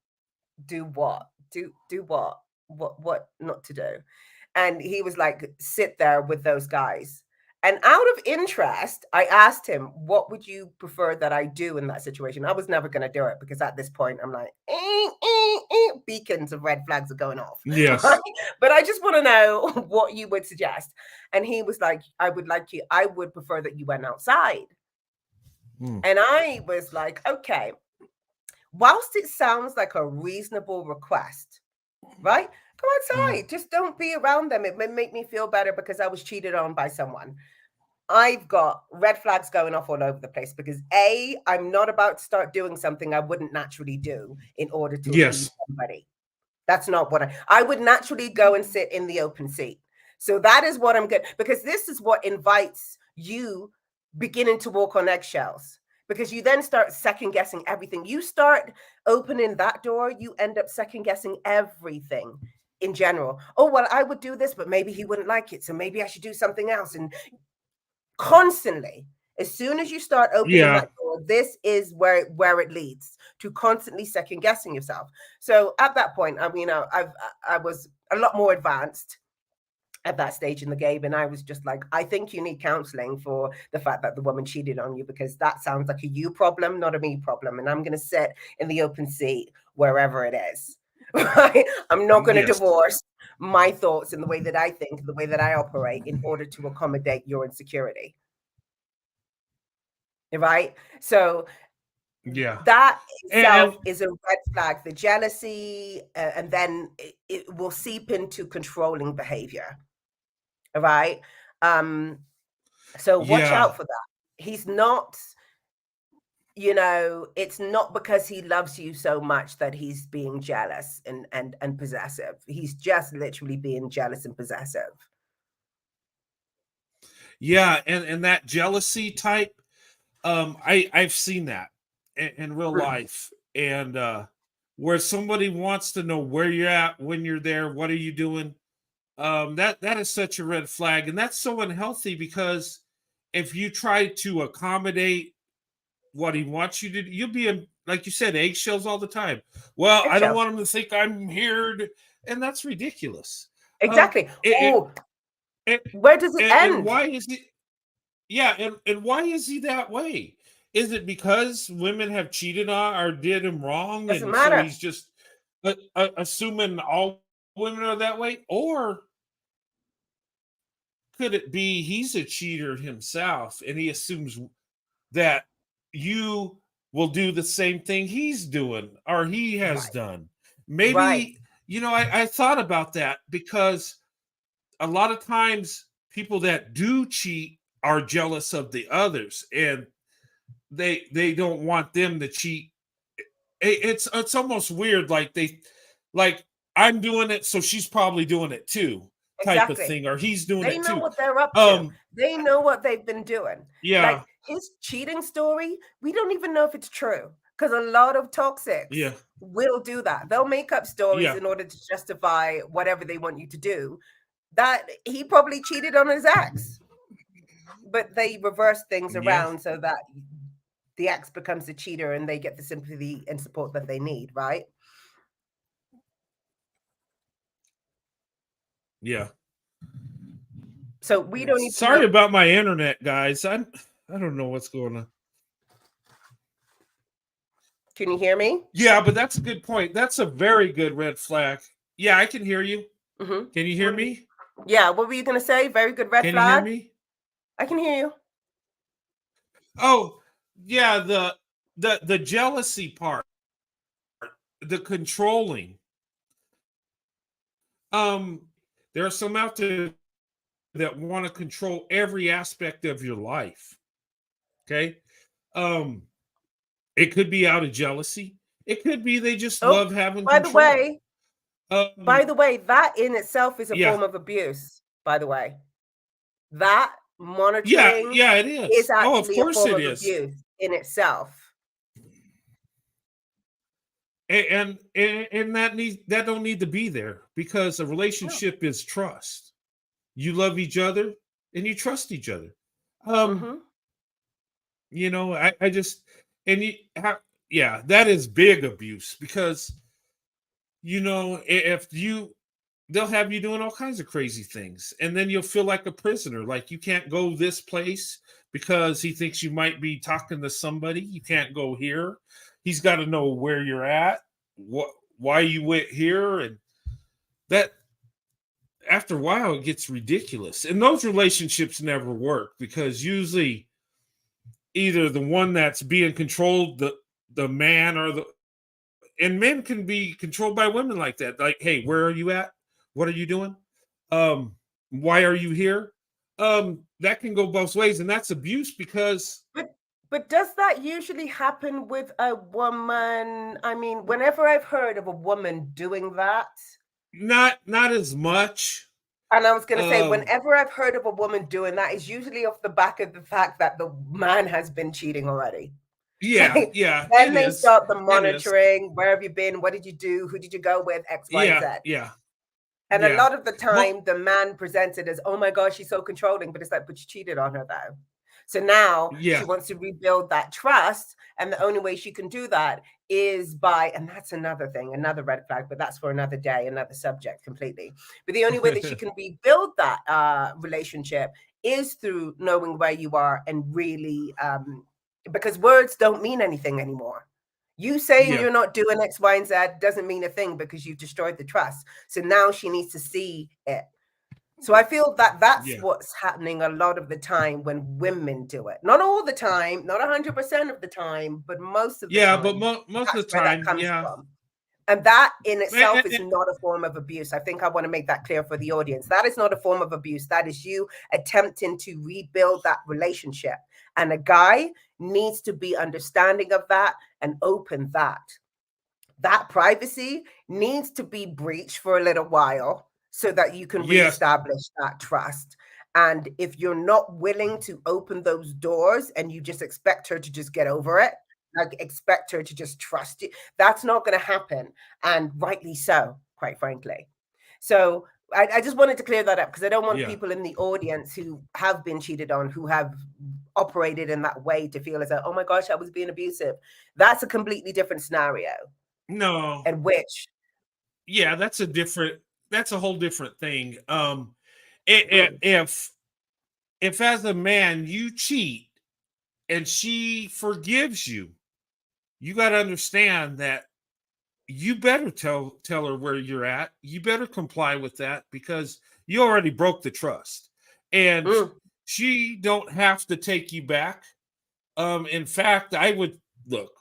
Speaker 2: do what? Do what? What not to do? And he was like, sit there with those guys. And out of interest, I asked him, what would you prefer that I do in that situation? I was never going to do it because at this point, I'm like, beacons of red flags are going off.
Speaker 1: Yes.
Speaker 2: Right? But I just want to know what you would suggest. And he was like, I would prefer that you went outside. And I was like, okay, whilst it sounds like a reasonable request, right? Go outside. Just don't be around them. It may make me feel better because I was cheated on by someone. I've got red flags going off all over the place because I'm not about to start doing something I wouldn't naturally do in order to appease somebody. That's not what I would naturally go and sit in the open seat. So that is what I'm good, because this is what invites you beginning to walk on eggshells, because you then start second guessing everything. You start opening that door, you end up second guessing everything in general. Oh, well, I would do this, but maybe he wouldn't like it. So maybe I should do something else. And constantly, as soon as you start opening that door, this is where it leads to constantly second guessing yourself. So at that point, I mean, I was a lot more advanced at that stage in the game, and I was just like, I think you need counseling for the fact that the woman cheated on you, because that sounds like a you problem, not a me problem, and I'm going to sit in the open seat wherever it is. Right? I'm not going to divorce my thoughts and the way that I think, the way that I operate, in order to accommodate your insecurity. Right? So that itself is a red flag. The jealousy, and then it will seep into controlling behavior. Right? So watch out for that. He's not, it's not because he loves you so much that he's being jealous and possessive. He's just literally being jealous and possessive.
Speaker 1: Yeah, and that jealousy type, I've seen that in real life, and where somebody wants to know where you're at when you're there, what are you doing? That is such a red flag, and that's so unhealthy, because if you try to accommodate what he wants you to do, you'll be in, like you said, eggshells all the time. Well, I don't want him to think I'm here, and that's ridiculous.
Speaker 2: Exactly. Where does it end?
Speaker 1: And why is he? Yeah, and why is he that way? Is it because women have cheated on or did him wrong,
Speaker 2: Doesn't
Speaker 1: and
Speaker 2: matter.
Speaker 1: so he's just assuming all women are that way? Or could it be he's a cheater himself and he assumes that you will do the same thing he's doing or he has
Speaker 2: Right.
Speaker 1: done.
Speaker 2: Right.
Speaker 1: Maybe, I thought about that because a lot of times people that do cheat are jealous of the others and they don't want them to cheat. It's almost weird, like I'm doing it, so she's probably doing it too, type of
Speaker 2: Exactly.
Speaker 1: thing, or he's doing
Speaker 2: They
Speaker 1: it
Speaker 2: know
Speaker 1: too.
Speaker 2: what they're up to.
Speaker 1: Um,
Speaker 2: They know what they've been doing. Like
Speaker 1: yeah,
Speaker 2: his cheating story, we don't even know if it's true because a lot of toxics
Speaker 1: yeah,
Speaker 2: will do that. They'll make up stories
Speaker 1: yeah,
Speaker 2: in order to justify whatever they want you to do. That he probably cheated on his ex, but they reverse things
Speaker 1: yeah,
Speaker 2: around so that the ex becomes the cheater and they get the sympathy and support that they need, right?
Speaker 1: yeah.
Speaker 2: So we don't even
Speaker 1: Sorry
Speaker 2: know.
Speaker 1: about my internet, guys. I don't know what's going on.
Speaker 2: Can you hear me?
Speaker 1: Yeah, but that's a good point. That's a very good red flag. Yeah, I can hear you.
Speaker 2: Mm-hmm.
Speaker 1: Can you hear me?
Speaker 2: Yeah, what were you going to say? Very good red
Speaker 1: Can you hear
Speaker 2: flag.
Speaker 1: me?
Speaker 2: I can hear you.
Speaker 1: Oh, yeah, the jealousy part, the controlling. There are some out there that want to control every aspect of your life. Okay. Um, it could be out of jealousy. It could be they just
Speaker 2: Oh,
Speaker 1: love having
Speaker 2: by the
Speaker 1: control.
Speaker 2: way,
Speaker 1: Um,
Speaker 2: that in itself is a
Speaker 1: yeah,
Speaker 2: form of abuse, by the way. That
Speaker 1: yeah,
Speaker 2: monitoring
Speaker 1: yeah, it
Speaker 2: is
Speaker 1: is. Oh, of
Speaker 2: actually a
Speaker 1: course
Speaker 2: form
Speaker 1: it
Speaker 2: of
Speaker 1: is.
Speaker 2: abuse in itself.
Speaker 1: And that don't need to be there because a
Speaker 2: No.
Speaker 1: relationship is trust. You love each other and you trust each other. Um,
Speaker 2: Mm-hmm.
Speaker 1: I just and yeah, that is big abuse because if they'll have you doing all kinds of crazy things and then you'll feel like a prisoner, like you can't go this place because he thinks you might be talking to somebody. You can't go here. He's got to know where you're at, why you went here, and that after a while it gets ridiculous. And those relationships never work because usually either the one that's being controlled, the man, or the and men can be controlled by women like that. Like, hey, where are you at? What are you doing? Um, why are you here? That can go both ways, and that's abuse because
Speaker 2: But does that usually happen with a woman? I mean, whenever I've heard of a woman doing that,
Speaker 1: not as much.
Speaker 2: and I was going to say,
Speaker 1: Um,
Speaker 2: whenever I've heard of a woman doing that, is usually off the back of the fact that the man has been cheating already. So
Speaker 1: yeah, yeah,
Speaker 2: then
Speaker 1: it
Speaker 2: they
Speaker 1: is.
Speaker 2: start the
Speaker 1: It is.
Speaker 2: monitoring. Where have you been? What did you do? Who did you go with? X, Y, and
Speaker 1: Yeah,
Speaker 2: Z.
Speaker 1: yeah,
Speaker 2: And a
Speaker 1: yeah.
Speaker 2: lot of the
Speaker 1: Mo-
Speaker 2: time, the man presents it as, oh my gosh, she's so controlling. But it's like, but you cheated on her though. So now she
Speaker 1: yeah,
Speaker 2: wants to rebuild that trust. And the only way she can do that is by, and that's another thing, another red flag, but that's for another day, another subject completely. But the only way that she can rebuild that relationship is through knowing where you are and really, because words don't mean anything anymore. You saying
Speaker 1: yeah,
Speaker 2: you're not doing X, Y, and Z doesn't mean a thing because you've destroyed the trust. So now she needs to see it. So I feel that that's
Speaker 1: yeah,
Speaker 2: what's happening a lot of the time when women do it. Not all the time, not 100% of the time, but most of the
Speaker 1: yeah. But
Speaker 2: time.
Speaker 1: most of
Speaker 2: That's
Speaker 1: the
Speaker 2: where that
Speaker 1: time,
Speaker 2: comes
Speaker 1: yeah.
Speaker 2: from. And that in
Speaker 1: Eh,
Speaker 2: itself
Speaker 1: eh,
Speaker 2: is
Speaker 1: eh,
Speaker 2: not a form of abuse. I think I want to make that clear for the audience. That is not a form of abuse. That is you attempting to rebuild that relationship. And a guy needs to be understanding of that and open that. That privacy needs to be breached for a little while so that you can
Speaker 1: yes,
Speaker 2: reestablish that trust. And if you're not willing to open those doors and you just expect her to just get over it, like expect her to just trust you, that's not going to happen. And rightly so, quite frankly. So I just wanted to clear that up because I don't want
Speaker 1: yeah.
Speaker 2: people in the audience who have been cheated on, who have operated in that way to feel as though, oh my gosh, I was being abusive. That's a completely different scenario
Speaker 1: No,
Speaker 2: and which
Speaker 1: yeah, that's a whole different thing.
Speaker 2: mm,
Speaker 1: If as a man you cheat and she forgives you, you got to understand that you better tell her where you're at. You better comply with that because you already broke the trust, and
Speaker 2: mm,
Speaker 1: she don't have to take you back. In fact, I would look.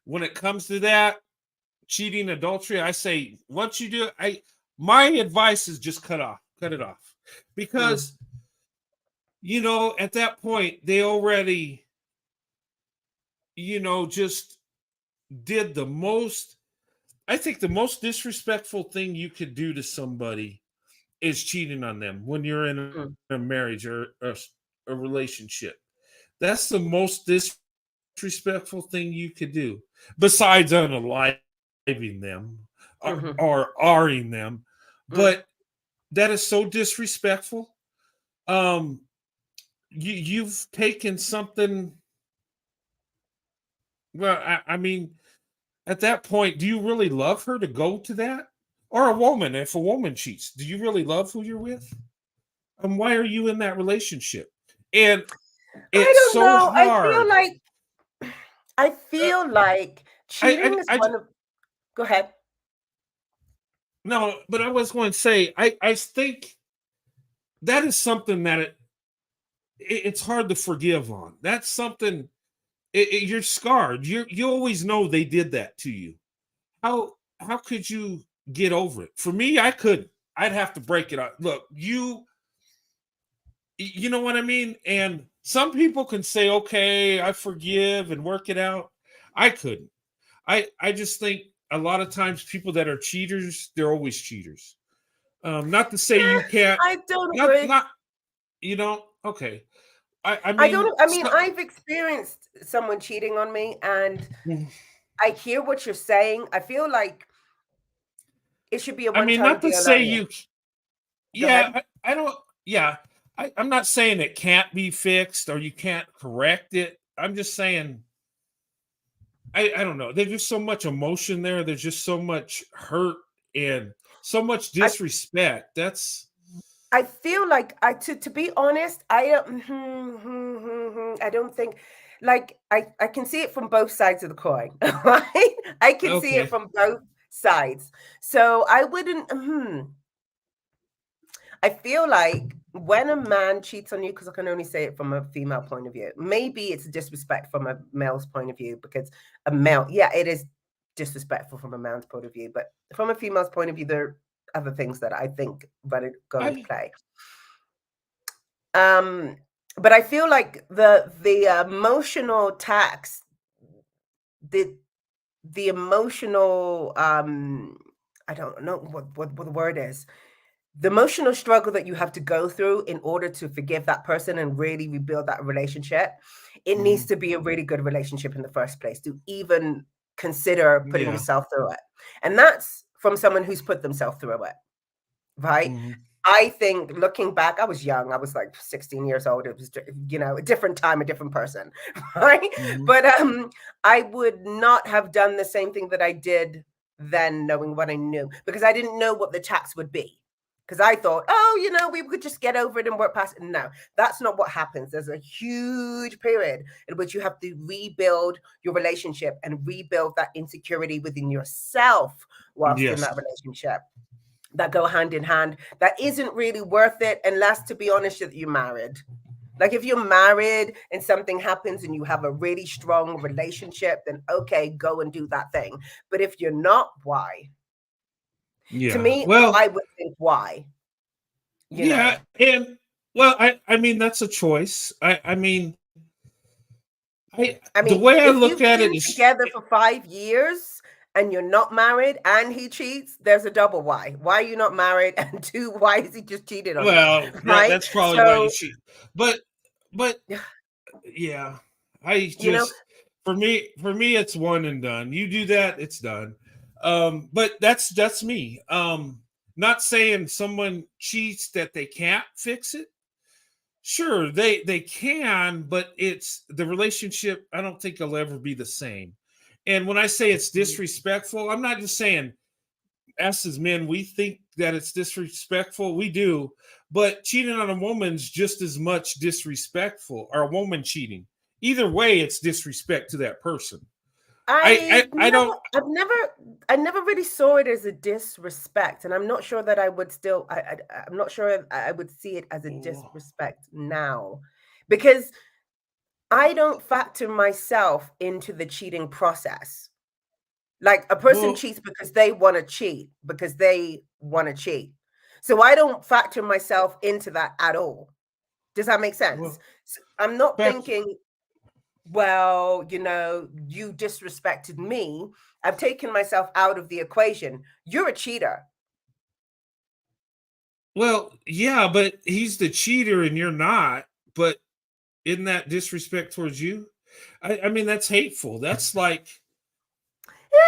Speaker 1: when it comes to that, cheating, adultery, I say once you do it, my advice is just cut it off. Because at that point they already, just did the most. I think the most disrespectful thing you could do to somebody is cheating on them when you're in a marriage or a relationship. That's the most disrespectful thing you could do, besides unaliving them or R-ing them. But that is so disrespectful. You've taken something. Well, I mean, at that point, do you really love her to go to that? Or a woman, if a woman cheats, do you really love who you're with? And why are you in that relationship? And
Speaker 2: I
Speaker 1: it's
Speaker 2: don't
Speaker 1: so
Speaker 2: know.
Speaker 1: hard.
Speaker 2: I feel like cheating is one of. Go ahead.
Speaker 1: No, but I was going to say, I think that is something that it's hard to forgive on. That's something you're scarred. You always know they did that to you. How could you get over it? For me, I couldn't. I'd have to break it up. Look, you know what I mean? And some people can say, okay, I forgive and work it out. I couldn't. I just think a lot of times people that are cheaters, they're always cheaters. Not to say you can't.
Speaker 2: I don't agree.
Speaker 1: Not okay. I
Speaker 2: don't. I mean, I've experienced someone cheating on me, and I hear what you're saying. I feel like it should be a one-time
Speaker 1: not to
Speaker 2: deal
Speaker 1: say
Speaker 2: only.
Speaker 1: you. Yeah, I don't. Yeah, I'm not saying it can't be fixed or you can't correct it. I'm just saying. I don't know. There's just so much emotion there. There's just so much hurt and so much disrespect.
Speaker 2: I feel like to be honest, I don't think I can see it from both sides of the coin, right? I can see it from both sides. So I wouldn't I feel like when a man cheats on you, because I can only say it from a female point of view, maybe it's disrespect from a male's point of view, because a male, yeah, it is disrespectful from a man's point of view, but from a female's point of view, there are other things that I think go into play. But I feel like the emotional tax, the emotional I don't know what the word is. The emotional struggle that you have to go through in order to forgive that person and really rebuild that relationship, it needs to be a really good relationship in the first place to even consider putting yourself through it. And that's from someone who's put themselves through it, right? I think looking back, I was young. I was like 16 years old. It was, a different time, a different person, right? But I would not have done the same thing that I did then, knowing what I knew, because I didn't know what the tax would be. Because I thought, we could just get over it and work past it. No, that's not what happens. There's a huge period in which you have to rebuild your relationship and rebuild that insecurity within yourself whilst in that relationship, that go hand in hand. That isn't really worth it unless, to be honest, that you're married. Like if you're married and something happens and you have a really strong relationship, then okay, go and do that thing. But if you're not, why?
Speaker 1: Yeah.
Speaker 2: To me,
Speaker 1: well,
Speaker 2: I would think why.
Speaker 1: And I mean that's a choice. I mean, the way I look at it is
Speaker 2: together for 5 years and you're not married and he cheats, there's a double why. Why are you not married? And two, why is he just cheated on you? Right?
Speaker 1: That's probably why you cheat. But yeah, I just for me it's one and done. You do that, it's done. But that's me. Not saying someone cheats that they can't fix it. Sure, they can, but it's the relationship. I don't think it'll ever be the same. And when I say it's disrespectful, I'm not just saying us as men, we think that it's disrespectful. We do, but cheating on a woman's just as much disrespectful, or a woman cheating. Either way, it's disrespect to that person. I
Speaker 2: never really saw it as a disrespect, and I'm not sure that I would still. I'm not sure I would see it as a disrespect now, because I don't factor myself into the cheating process. Like a person
Speaker 1: Well,
Speaker 2: cheats because they want to cheat, So I don't factor myself into that at all. Does that make sense?
Speaker 1: well,
Speaker 2: So I'm not
Speaker 1: back.
Speaker 2: thinking, well, you disrespected me. I've taken myself out of the equation. You're a cheater.
Speaker 1: Well, yeah, but he's the cheater and you're not. But isn't that disrespect towards you? I mean, that's hateful. That's like,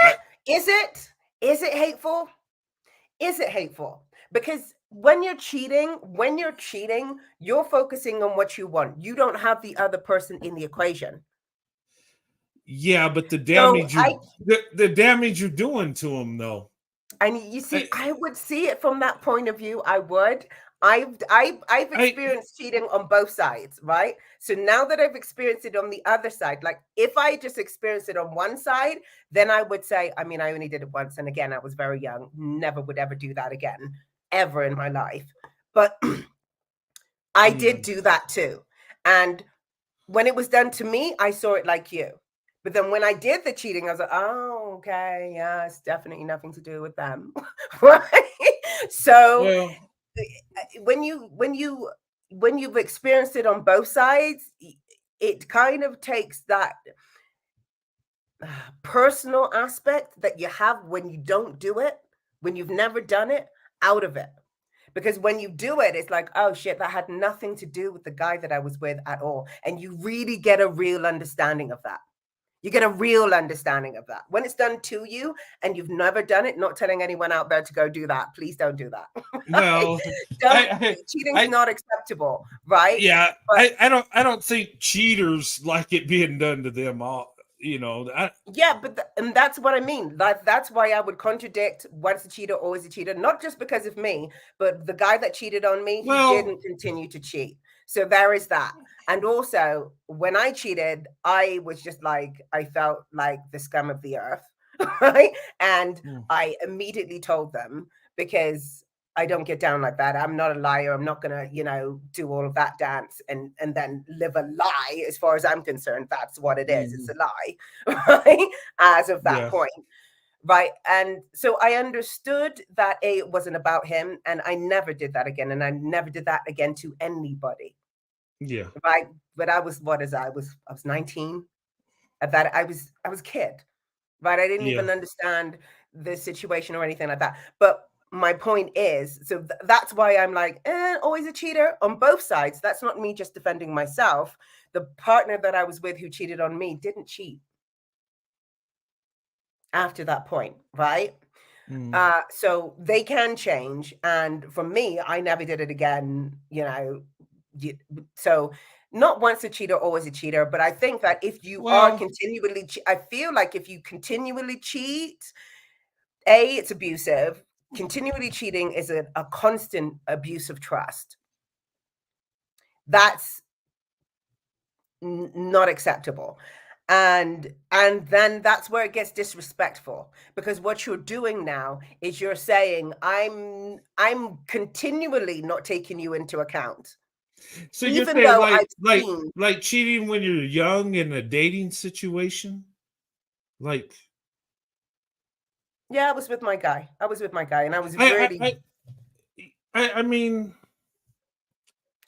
Speaker 1: I,
Speaker 2: Is it? Is it hateful? Is it hateful? Because when you're cheating, you're focusing on what you want. You don't have the other person in the equation.
Speaker 1: yeah, but the
Speaker 2: So
Speaker 1: damage the damage you're doing to him, though.
Speaker 2: you see,
Speaker 1: I,
Speaker 2: I would see it from that point of view. I would. I've
Speaker 1: I,
Speaker 2: experienced cheating on both sides, right? So now that I've experienced it on the other side, like if I just experienced it on one side, then I would say, I mean, I only did it once, and again, I was very young, never would ever do that again, ever in my life. But I did do that too. And when it was done to me, I saw it like you. But then when I did the cheating, I was like, oh, okay, yeah, it's definitely nothing to do with them. Right? So
Speaker 1: well,
Speaker 2: when you've experienced it on both sides, it kind of takes that personal aspect that you have when you don't do it, when you've never done it, out of it. Because when you do it, it's like, oh shit, that had nothing to do with the guy that I was with at all. And you really get a real understanding of that. You get a real understanding of that. When it's done to you and you've never done it, not telling anyone out there to go do that. Please don't do that.
Speaker 1: well,
Speaker 2: Cheating's
Speaker 1: I,
Speaker 2: not acceptable, right?
Speaker 1: yeah,
Speaker 2: But
Speaker 1: I don't think cheaters like it being done to them. All
Speaker 2: yeah, but and that's what I mean. Like that's why I would contradict once a cheater, always a cheater, not just because of me, but the guy that cheated on me, he
Speaker 1: well,
Speaker 2: didn't continue to cheat. So there is that. And also, when I cheated, I was just like, I felt like the scum of the earth, right? And
Speaker 1: mm,
Speaker 2: I immediately told them because I don't get down like that. I'm not a liar. I'm not gonna, do all of that dance and then live a lie. As far as I'm concerned, that's what it is. It's a lie, right? As of that
Speaker 1: yeah,
Speaker 2: point, right? And so I understood that it wasn't about him, and I never did that again, and I never did that again to anybody,
Speaker 1: yeah,
Speaker 2: right? But I was I was 19 at that. I was a kid, right? I didn't
Speaker 1: yeah.
Speaker 2: even understand the situation or anything like that. But my point is, so that's why I'm like, always a cheater on both sides. That's not me just defending myself. The partner that I was with who cheated on me didn't cheat after that point, right?
Speaker 1: Mm.
Speaker 2: So they can change. And for me, I never did it again, So not once a cheater, always a cheater. But I think that if you are
Speaker 1: Well,
Speaker 2: continually, I feel like if you continually cheat, it's abusive. Continually cheating is a constant abuse of trust. That's not acceptable. And then that's where it gets disrespectful, because what you're doing now is you're saying I'm continually not taking you into account,
Speaker 1: so you're
Speaker 2: even
Speaker 1: saying
Speaker 2: though I've seen.
Speaker 1: like cheating when you're young in a dating situation, like
Speaker 2: Yeah, I was with my guy, and I was
Speaker 1: I
Speaker 2: really,
Speaker 1: I I mean,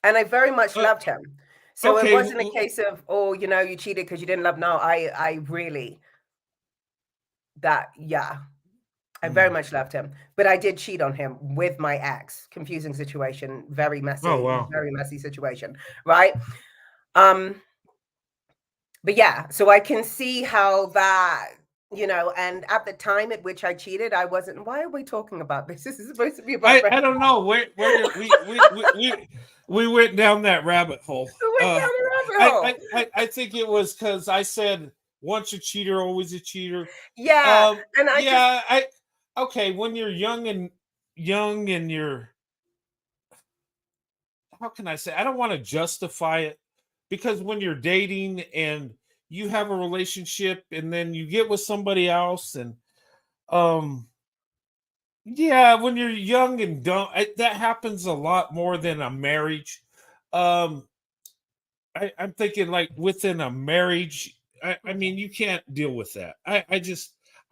Speaker 2: and I very much
Speaker 1: uh,
Speaker 2: loved him. So it
Speaker 1: okay,
Speaker 2: wasn't a case of, oh, you cheated because you didn't love. No, I really, yeah, I very
Speaker 1: mm.
Speaker 2: much loved him, but I did cheat on him with my ex. Confusing situation,
Speaker 1: Oh wow,
Speaker 2: very messy situation, right? Um, but yeah, so I can see how that, and at the time at which I cheated, I wasn't. Why are we talking about this? This is supposed to be about
Speaker 1: I don't know where did we went down that rabbit hole.
Speaker 2: we went down a rabbit hole.
Speaker 1: I think it was because I said once a cheater, always a cheater.
Speaker 2: Yeah, and I just
Speaker 1: Yeah, okay. When you're young and you're, how can I say? I don't want to justify it, because when you're dating and you have a relationship and then you get with somebody else and um yeah, when you're young and dumb, that happens a lot more than a marriage. Um, I'm thinking like within a marriage, I mean, you can't deal with that.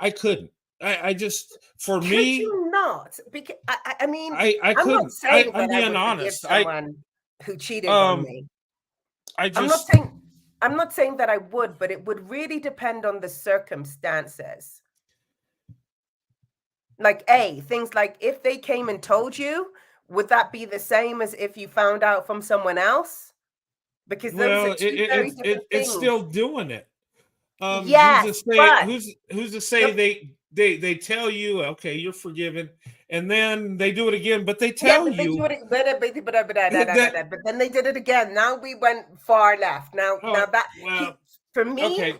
Speaker 1: I couldn't. I just, for
Speaker 2: Could
Speaker 1: me,
Speaker 2: you not? Because I mean,
Speaker 1: I
Speaker 2: I'm not
Speaker 1: couldn't.
Speaker 2: saying
Speaker 1: I'm
Speaker 2: that I
Speaker 1: being
Speaker 2: would forgive
Speaker 1: honest.
Speaker 2: someone who cheated on
Speaker 1: Um,
Speaker 2: me.
Speaker 1: I
Speaker 2: I'm not
Speaker 1: just,
Speaker 2: saying I'm not saying that I would, but it would really depend on the circumstances. Like things like if they came and told you, would that be the same as if you found out from someone else? Because those are
Speaker 1: well,
Speaker 2: two very different
Speaker 1: it's
Speaker 2: things.
Speaker 1: still doing it. Who's to
Speaker 2: Yes,
Speaker 1: say?
Speaker 2: but
Speaker 1: Who's to say they tell you, okay, you're forgiven, and then they do it again, but they
Speaker 2: yeah,
Speaker 1: tell
Speaker 2: but they do
Speaker 1: you
Speaker 2: it,
Speaker 1: that,
Speaker 2: but then they did it again. Now we went far left. Now
Speaker 1: oh,
Speaker 2: that
Speaker 1: well,
Speaker 2: for me,
Speaker 1: okay,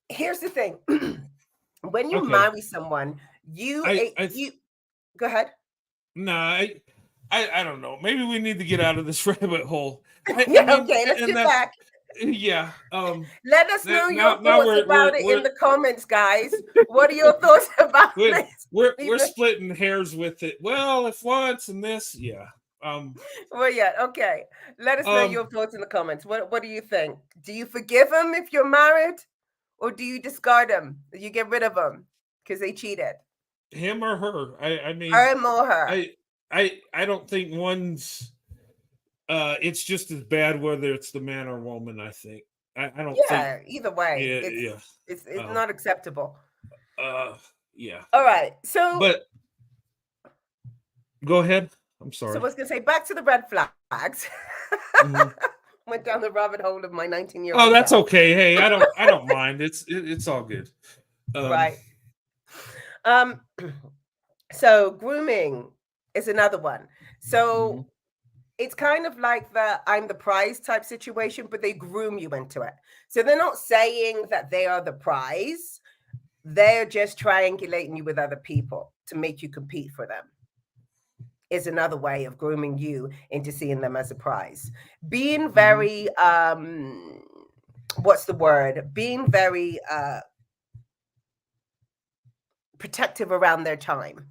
Speaker 2: here's the thing. When you
Speaker 1: okay.
Speaker 2: marry someone, you
Speaker 1: I
Speaker 2: go ahead.
Speaker 1: nah, I don't know. Maybe we need to get out of this rabbit hole. I
Speaker 2: Yeah,
Speaker 1: mean,
Speaker 2: okay, let's
Speaker 1: and
Speaker 2: get
Speaker 1: that's,
Speaker 2: back.
Speaker 1: yeah.
Speaker 2: Let us know your
Speaker 1: Now
Speaker 2: thoughts about it in the comments, guys. What are your thoughts about this?
Speaker 1: we're splitting hairs with it. Well, if once and this, yeah.
Speaker 2: Well, yeah, okay. Let us know
Speaker 1: Um,
Speaker 2: your thoughts in the comments. What do you think? Do you forgive them if you're married, or do you discard them? You get rid of them because they cheated?
Speaker 1: him or her. I mean,
Speaker 2: Her or her?
Speaker 1: I don't think one's. It's just as bad whether it's the man or woman. I think. I don't think.
Speaker 2: Yeah, either way,
Speaker 1: Yeah,
Speaker 2: it's
Speaker 1: yeah.
Speaker 2: it's it's
Speaker 1: Um,
Speaker 2: not acceptable.
Speaker 1: yeah.
Speaker 2: All right, so
Speaker 1: But go ahead. I'm
Speaker 2: I
Speaker 1: sorry.
Speaker 2: was gonna say back to the red flags.
Speaker 1: Mhm.
Speaker 2: Went down the rabbit hole of my 19-year-old
Speaker 1: Oh, that's
Speaker 2: self.
Speaker 1: okay. Hey, I don't mind. It's all good. Um,
Speaker 2: Right. Um, so grooming is another one.
Speaker 1: mhm.
Speaker 2: So it's kind of like the I'm the prize type situation, but they groom you into it. So they're not saying that they are the prize. They're just triangulating you with other people to make you compete for them. Is another way of grooming you into seeing them as a prize. Being
Speaker 1: Mhm.
Speaker 2: very what's the word? Being very protective around their time.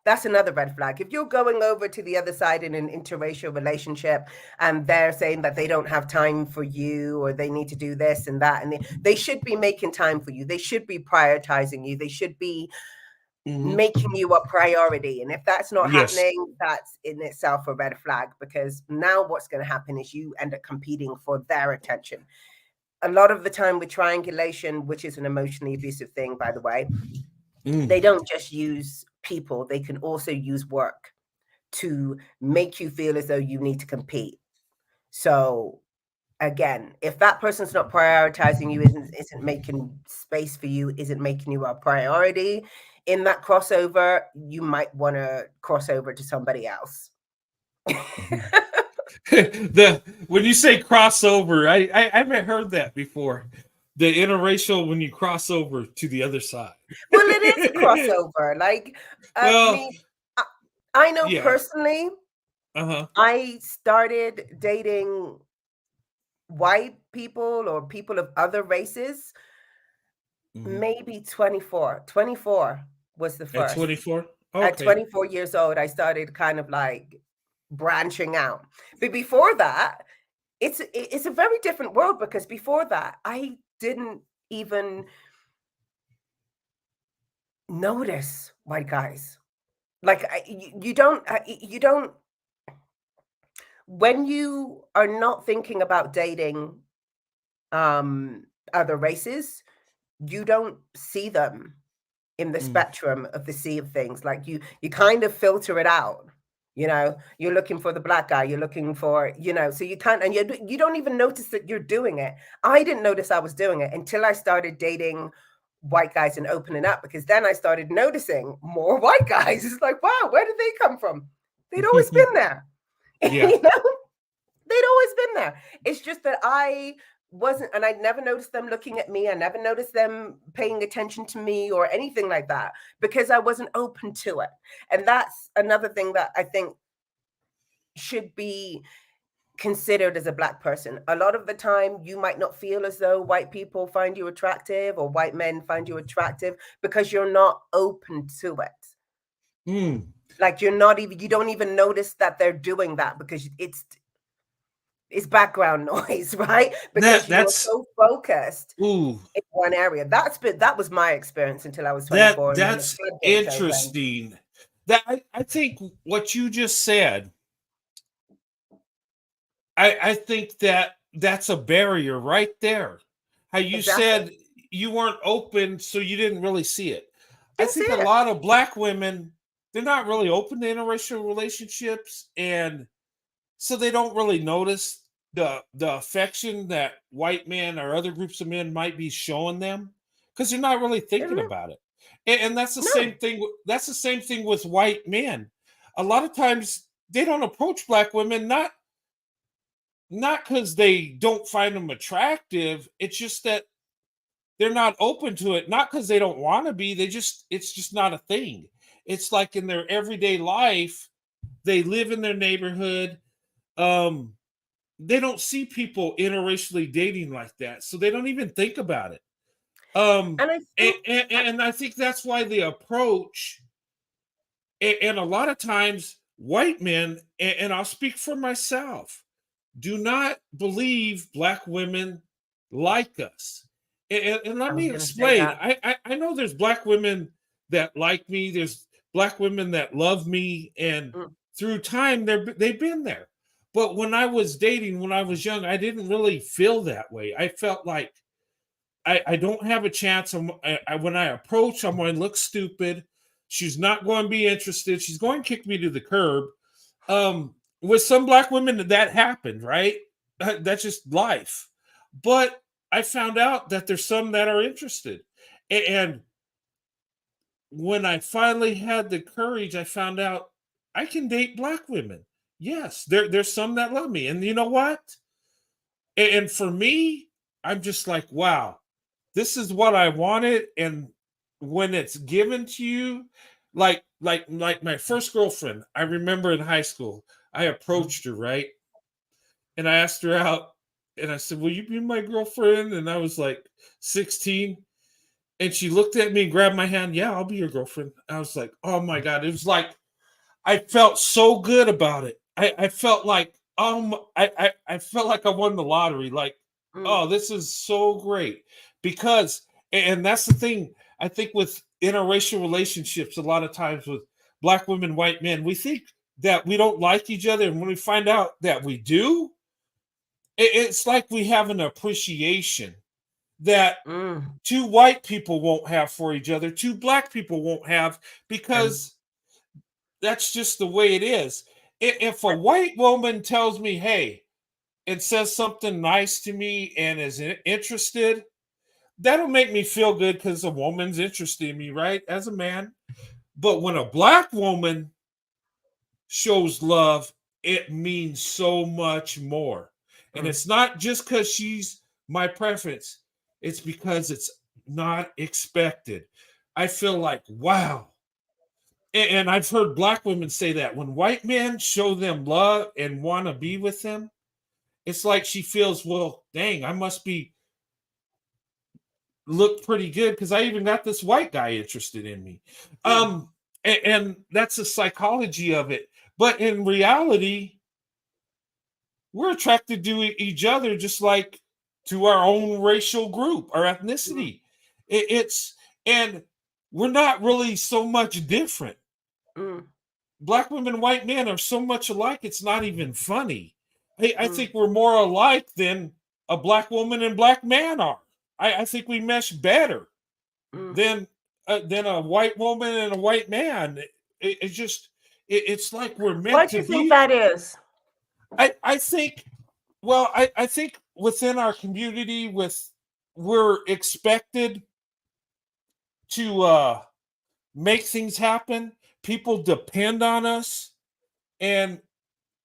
Speaker 2: That's another red flag. If you're going over to the other side in an interracial relationship and they're saying that they don't have time for you or they need to do this and that, and they should be making time for you. They should be prioritizing you. They should be
Speaker 1: Mhm.
Speaker 2: making you a priority. And if that's not
Speaker 1: Yes.
Speaker 2: happening, that's in itself a red flag, because now what's going to happen is you end up competing for their attention. A lot of the time with triangulation, which is an emotionally abusive thing, by the way,
Speaker 1: Mm.
Speaker 2: they don't just use people, they can also use work to make you feel as though you need to compete. So again, if that person's not prioritizing you, isn't making space for you, isn't making you a priority in that crossover, you might want to cross over to somebody else.
Speaker 1: When you say crossover, I haven't heard that before. The interracial when you cross over to the other side.
Speaker 2: Well, it is a crossover. Like, I
Speaker 1: Well,
Speaker 2: mean, I know
Speaker 1: yeah.
Speaker 2: personally,
Speaker 1: Uh-huh.
Speaker 2: I started dating white people or people of other races
Speaker 1: Mhm.
Speaker 2: maybe 24 was the
Speaker 1: At
Speaker 2: first.
Speaker 1: 24?
Speaker 2: At
Speaker 1: Okay.
Speaker 2: 24 years old, I started kind of like branching out. But before that, it's a very different world, because before that, I didn't even notice white guys. Like you don't when you are not thinking about dating um other races, you don't see them in the
Speaker 1: Mm.
Speaker 2: spectrum of the sea of things. Like you kind of filter it out. You're looking for the black guy, you're looking for, so you can't, and you don't even notice that you're doing it. I didn't notice I was doing it until I started dating white guys and opening up, because then I started noticing more white guys. It's like, wow, where did they come from? They'd always been there.
Speaker 1: Yeah.
Speaker 2: They'd always been there. It's just that I wasn't, and I never noticed them looking at me. I never noticed them paying attention to me or anything like that, because I wasn't open to it. And that's another thing that I think should be considered as a black person. A lot of the time, you might not feel as though white people find you attractive or white men find you attractive because you're not open to it.
Speaker 1: Mm.
Speaker 2: Like you don't even notice that they're doing that, because it's background noise, right? Because you are
Speaker 1: that's
Speaker 2: so focused
Speaker 1: ooh,
Speaker 2: in one area. That was my experience until I was 24, and then the
Speaker 1: that's
Speaker 2: floodgates opened.
Speaker 1: interesting. That I think what you just said, I think that that's a barrier right there. How you
Speaker 2: Exactly.
Speaker 1: said you weren't open, so you didn't really see it. I
Speaker 2: Didn't see
Speaker 1: think a
Speaker 2: it.
Speaker 1: lot of black women, they're not really open to interracial relationships, and so they don't really notice the affection that white men or other groups of men might be showing them because they're not really thinking
Speaker 2: Isn't it?
Speaker 1: about it. And that's the same
Speaker 2: No.
Speaker 1: thing. That's the same thing with white men. A lot of times they don't approach black women not because they don't find them attractive. It's just that they're not open to it, not because they don't want to be. It's just not a thing. It's like in their everyday life, they live in their neighborhood. Um, they don't see people interracially dating like that, so they don't even think about it.
Speaker 2: And I
Speaker 1: And,
Speaker 2: think
Speaker 1: and, and I think that's why the approach, and a lot of times, white men, and I'll speak for myself, do not believe black women like us. And
Speaker 2: I
Speaker 1: let
Speaker 2: was
Speaker 1: me
Speaker 2: going to say
Speaker 1: explain.
Speaker 2: that.
Speaker 1: I know there's black women that like me. There's black women that love me, and
Speaker 2: Mm,
Speaker 1: through time, they've been there. But when I was dating, when I was young, I didn't really feel that way. I felt like I don't have a chance. When I approach, I'm going to look stupid. She's not going to be interested. She's going to kick me to the curb. With some black women, that happened, right? That's just life. But I found out that there's some that are interested. And when I finally had the courage, I found out I can date black women. Yes, there's some that love me. And you know what? And for me, I'm just like, wow, this is what I wanted. And when it's given to you, like my first girlfriend, I remember in high school, I
Speaker 2: mm.
Speaker 1: approached her, right? And I asked her out and I said, will you be my girlfriend? And I was like 16. And she looked at me and grabbed my hand. Yeah, I'll be your girlfriend. I was like, oh my God. It was like I felt so good about it. I felt like I felt like I won the lottery. Like,
Speaker 2: Mm.
Speaker 1: oh, this is so great. Because and that's the thing, I think with interracial relationships, a lot of times with black women, white men, we think that we don't like each other. And when we find out that we do, it's like we have an appreciation that
Speaker 2: Mm.
Speaker 1: two white people won't have for each other, two black people won't have,
Speaker 2: And
Speaker 1: because that's just the way it is. If a white woman tells me, hey, and says something nice to me and is interested, that'll make me feel good because a woman's interested in me, right? As a man. But when a black woman shows love, it means so much more. And
Speaker 2: mm.
Speaker 1: it's not just because she's my preference, it's because it's not expected. I feel like, wow. And I've heard black women say that when white men show them love and want to be with them, it's like she feels, well, dang, I must be look pretty good because I even got this white guy interested in me.
Speaker 2: Mm.
Speaker 1: And that's the psychology of it. But in reality, we're attracted to each other just like to our own racial group or
Speaker 2: Mm.
Speaker 1: ethnicity. It's and we're not really so much different.
Speaker 2: Mm.
Speaker 1: Black women and white men are so much alike, it's not even funny. I
Speaker 2: Mm.
Speaker 1: think we're more alike than a black woman and black man are. I think we mesh better
Speaker 2: Mm.
Speaker 1: than a white woman and a white man. It's just it's like we're
Speaker 2: Why
Speaker 1: meant
Speaker 2: do
Speaker 1: to
Speaker 2: you think
Speaker 1: be.
Speaker 2: that is?
Speaker 1: I think, well, I think within our community, with we're expected to make things happen. People depend on us, and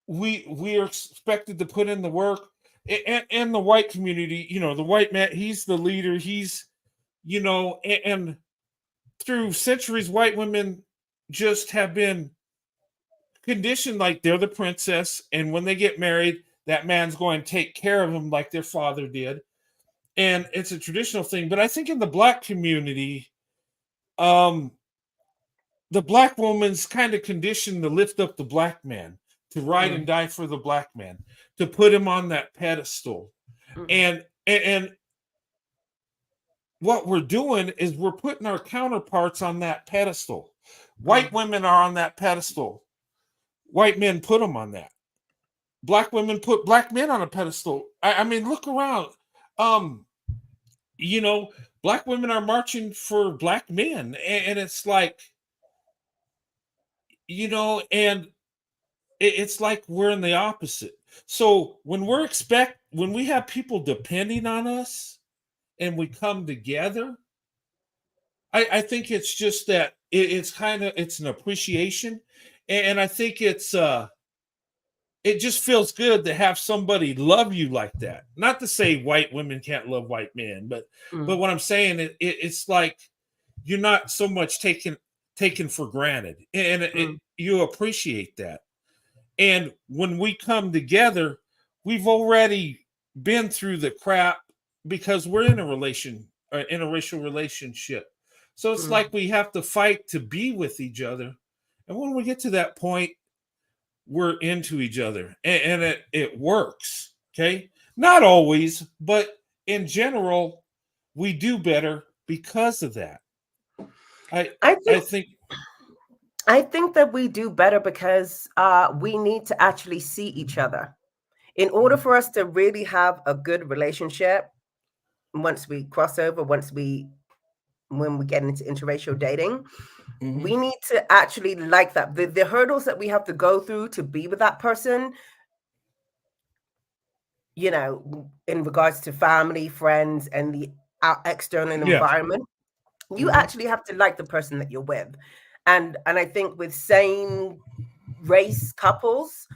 Speaker 1: we are expected to put in the work. And the white community, the white man, he's the leader. He's, and through centuries, white women just have been conditioned like they're the princess, and when they get married, that man's going to take care of them like their father did. And it's a traditional thing. But I think in the black community, um, the black woman's kind of conditioned to lift up the black man. to ride and die for the black man, to put him on that pedestal. And what we're doing is we're putting our counterparts on that pedestal. White women are on that pedestal. White men put them on that. Black women put black men on a pedestal. I mean, look around. You know, black women are marching for black men, and it's like, you know, and it's like we're in the opposite. So when we have people depending on us, and we come together, I think it's just that it's an appreciation, and I think it just feels good to have somebody love you like that. Not to say white women can't love white men, but what I'm saying, it's like you're not so much taken for granted, and you appreciate that. And when we come together, we've already been through the crap because we're in a interracial relationship. So it's like we have to fight to be with each other. And when we get to that point, we're into each other, and it works. Okay. Not always, but in general, we do better because of that. I
Speaker 2: think that we do better because we need to actually see each other. In order for us to really have a good relationship, once we cross over, when we get into interracial dating, we need to actually like that. The hurdles that we have to go through to be with that person, you know, in regards to family, friends, and the external environment, you actually have to like the person that you're with. And I think with same race couples,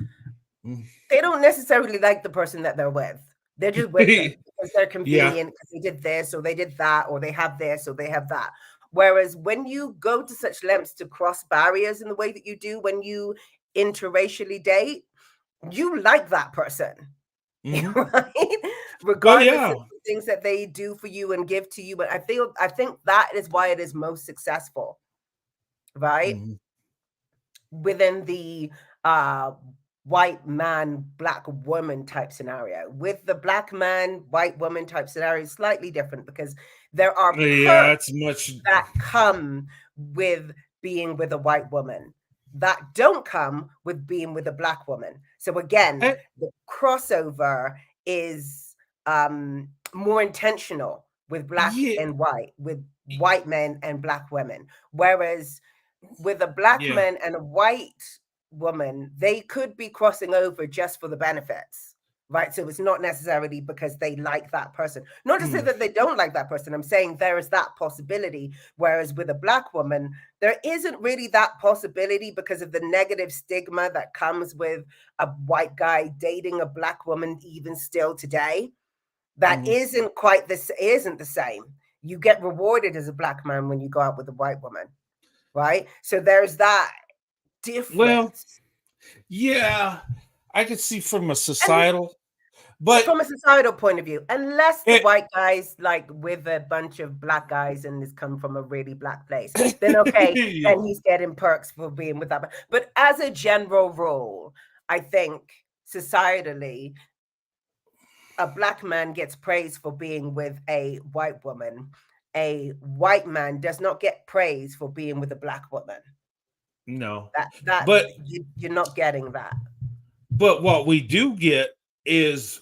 Speaker 2: they don't necessarily like the person that they're with. They're just with them because they're convenient, because they did this or they did that, or they have this or they have that. Whereas when you go to such lengths to cross barriers in the way that you do when you interracially date, you like that person, right? Regardless of the things that they do for you and give to you. But I think that is why it is most successful, right? Within the white man, black woman type scenario. With the black man, white woman type scenario, it's slightly different because there are perks that come with being with a white woman that don't come with being with a black woman. So again, the crossover is more intentional with black and white, with white men and black women. Whereas with a black man and a white woman, they could be crossing over just for the benefits, right? So it's not necessarily because they like that person. Not to say that they don't like that person. I'm saying there is that possibility. Whereas with a black woman, there isn't really that possibility because of the negative stigma that comes with a white guy dating a black woman, even still today. That isn't the same. You get rewarded as a black man when you go out with a white woman, right? So there's that difference.
Speaker 1: Well, yeah, I could see from a societal, but
Speaker 2: from a societal point of view, unless the white guy's like with a bunch of black guys and is come from a really black place, then okay, and he's getting perks for being with that. But as a general rule, I think societally, a black man gets praise for being with a white woman. A white man does not get praise for being with a black woman.
Speaker 1: No,
Speaker 2: but you're not getting that.
Speaker 1: But what we do get is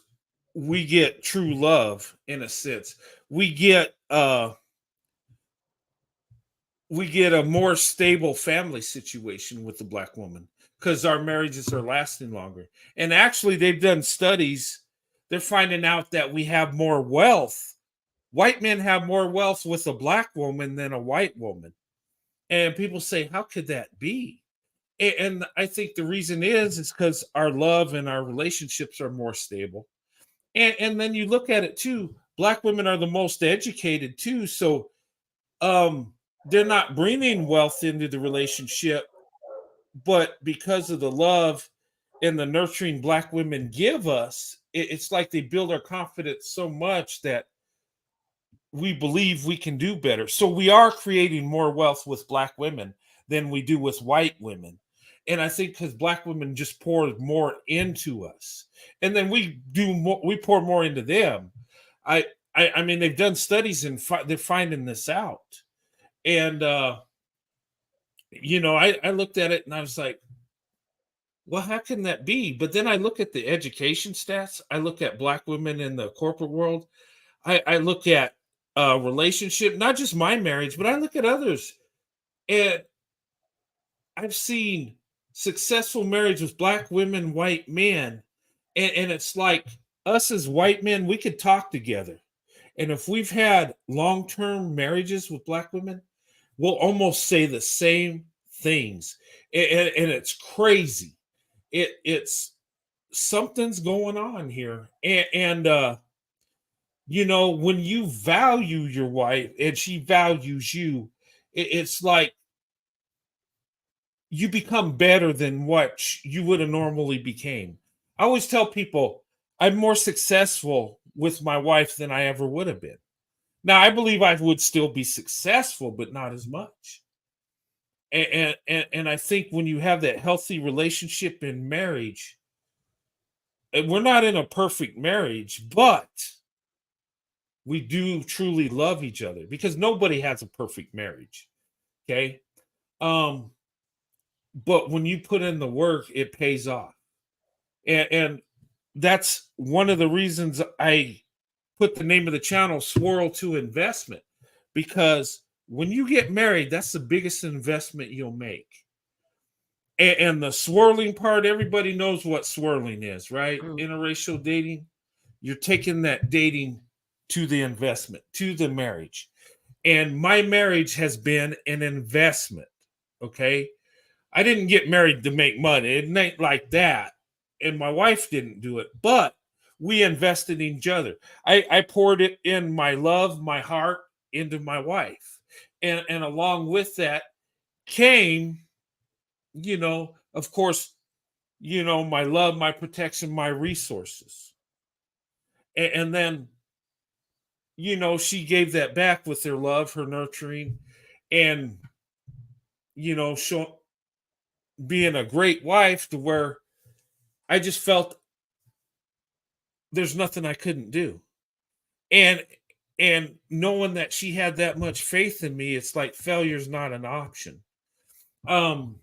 Speaker 1: we get true love in a sense. We get a more stable family situation with the black woman because our marriages are lasting longer. And actually, they've done studies. They're finding out that we have more wealth. White men have more wealth with a black woman than a white woman. And people say, how could that be? And I think the reason is because our love and our relationships are more stable. And then you look at it too, black women are the most educated too. So they're not bringing wealth into the relationship, but because of the love and the nurturing black women give us, it's like they build our confidence so much that we believe we can do better. So we are creating more wealth with black women than we do with white women. And I think because Black women just pour more into us, and then we do more, we pour more into them. I mean, they've done studies and they're finding this out. And I looked at it and I was like, well, how can that be? But then I look at the education stats. I look at Black women in the corporate world. I look at relationship, not just my marriage, but I look at others. And I've seen successful marriage with Black women, white men. And it's like us as white men, we could talk together. And if we've had long-term marriages with Black women, we'll almost say the same things. And it's crazy. It's something's going on here. And when you value your wife and she values you, it's like you become better than what you would have normally became. I always tell people I'm more successful with my wife than I ever would have been. Now I believe I would still be successful, but not as much. And I think when you have that healthy relationship in marriage, and we're not in a perfect marriage, but we do truly love each other because nobody has a perfect marriage. Okay. But when you put in the work, it pays off. And that's one of the reasons I put the name of the channel Swirl to Investment, because when you get married, that's the biggest investment you'll make. And the swirling part, everybody knows what swirling is, right? Interracial dating. You're taking that dating to the investment, to the marriage. And my marriage has been an investment. Okay. I didn't get married to make money. It ain't like that. And my wife didn't do it, but we invested in each other. I poured it in my love, my heart into my wife. And along with that came, of course, my love, my protection, my resources. And then, she gave that back with her love, her nurturing, and, being a great wife, to where I just felt there's nothing I couldn't do. And knowing that she had that much faith in me, it's like failure's not an option.
Speaker 2: I'm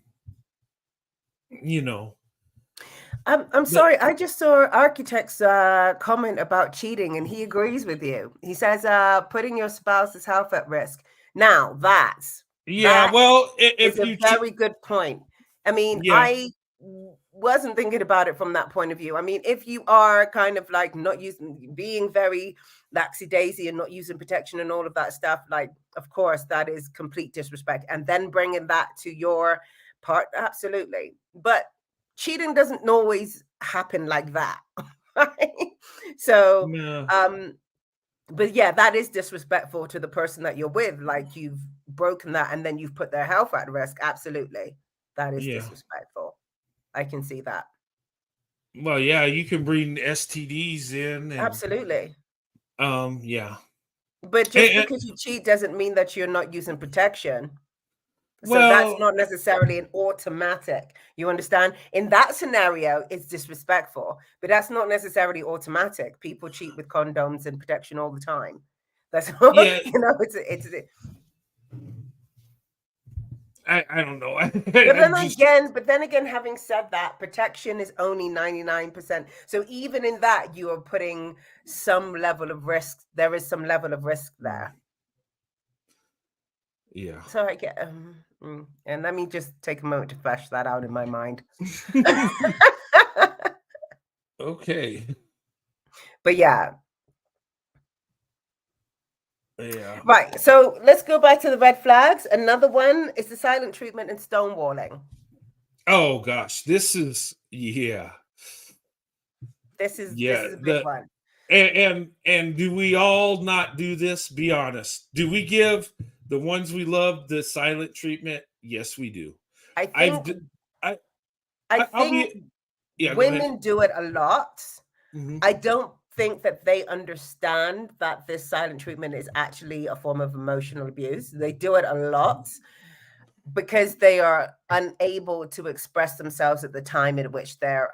Speaker 2: sorry, I just saw Architect's comment about cheating, and he agrees with you. He says putting your spouse's health at risk. Now that's
Speaker 1: well, if
Speaker 2: a
Speaker 1: you
Speaker 2: very good point. I mean, I wasn't thinking about it from that point of view. I mean, if you are kind of like being very laxy-daisy and not using protection and all of that stuff, like, of course, that is complete disrespect. And then bringing that to your part, absolutely. But cheating doesn't always happen like that. Right? So, but yeah, that is disrespectful to the person that you're with. Like, you've broken that and then you've put their health at risk. Absolutely. That is disrespectful. I can see that.
Speaker 1: Well, yeah, you can bring STDs in.
Speaker 2: Absolutely.
Speaker 1: Yeah.
Speaker 2: But just because you cheat doesn't mean that you're not using protection. So that's not necessarily an automatic. You understand? In that scenario, it's disrespectful, but that's not necessarily automatic. People cheat with condoms and protection all the time. That's all, it's
Speaker 1: I don't know.
Speaker 2: But then again, having said that, protection is only 99%. So even in that, you are putting some level of risk. There is some level of risk there.
Speaker 1: Yeah.
Speaker 2: So I get, and let me just take a moment to flesh that out in my mind.
Speaker 1: Okay.
Speaker 2: But yeah.
Speaker 1: Yeah.
Speaker 2: Right. So let's go back to the red flags. Another one is the silent treatment and stonewalling.
Speaker 1: Oh gosh, this is
Speaker 2: This is a big one.
Speaker 1: And do we all not do this? Be honest. Do we give the ones we love the silent treatment? Yes, we do.
Speaker 2: I think women do it a lot. Mm-hmm. I don't think that they understand that this silent treatment is actually a form of emotional abuse. They do it a lot. because they are unable to express themselves at the time at which they're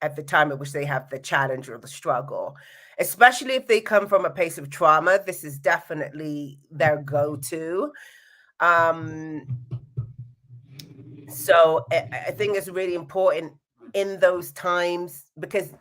Speaker 2: at the time at which they have the challenge or the struggle, especially if they come from a place of trauma. This is definitely their go-to. So I think it's really important in those times, because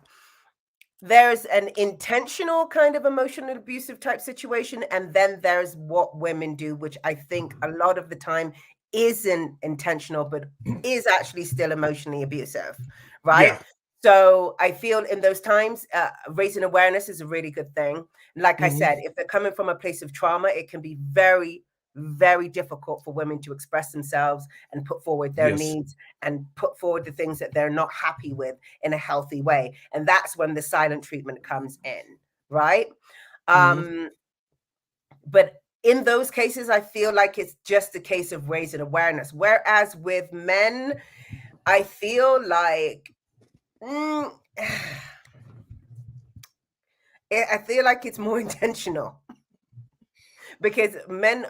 Speaker 2: there's an intentional kind of emotional abusive type situation, and then there's what women do, which I think a lot of the time isn't intentional, but is actually still emotionally abusive, right?
Speaker 1: Yeah.
Speaker 2: So I feel in those times, raising awareness is a really good thing. Like I said, if they're coming from a place of trauma, it can be very, very difficult for women to express themselves and put forward their
Speaker 1: Yes.
Speaker 2: needs and put forward the things that they're not happy with in a healthy way. And that's when the silent treatment comes in, right? But in those cases, I feel like it's just a case of raising awareness. Whereas with men, I feel like I feel like it's more intentional, because men,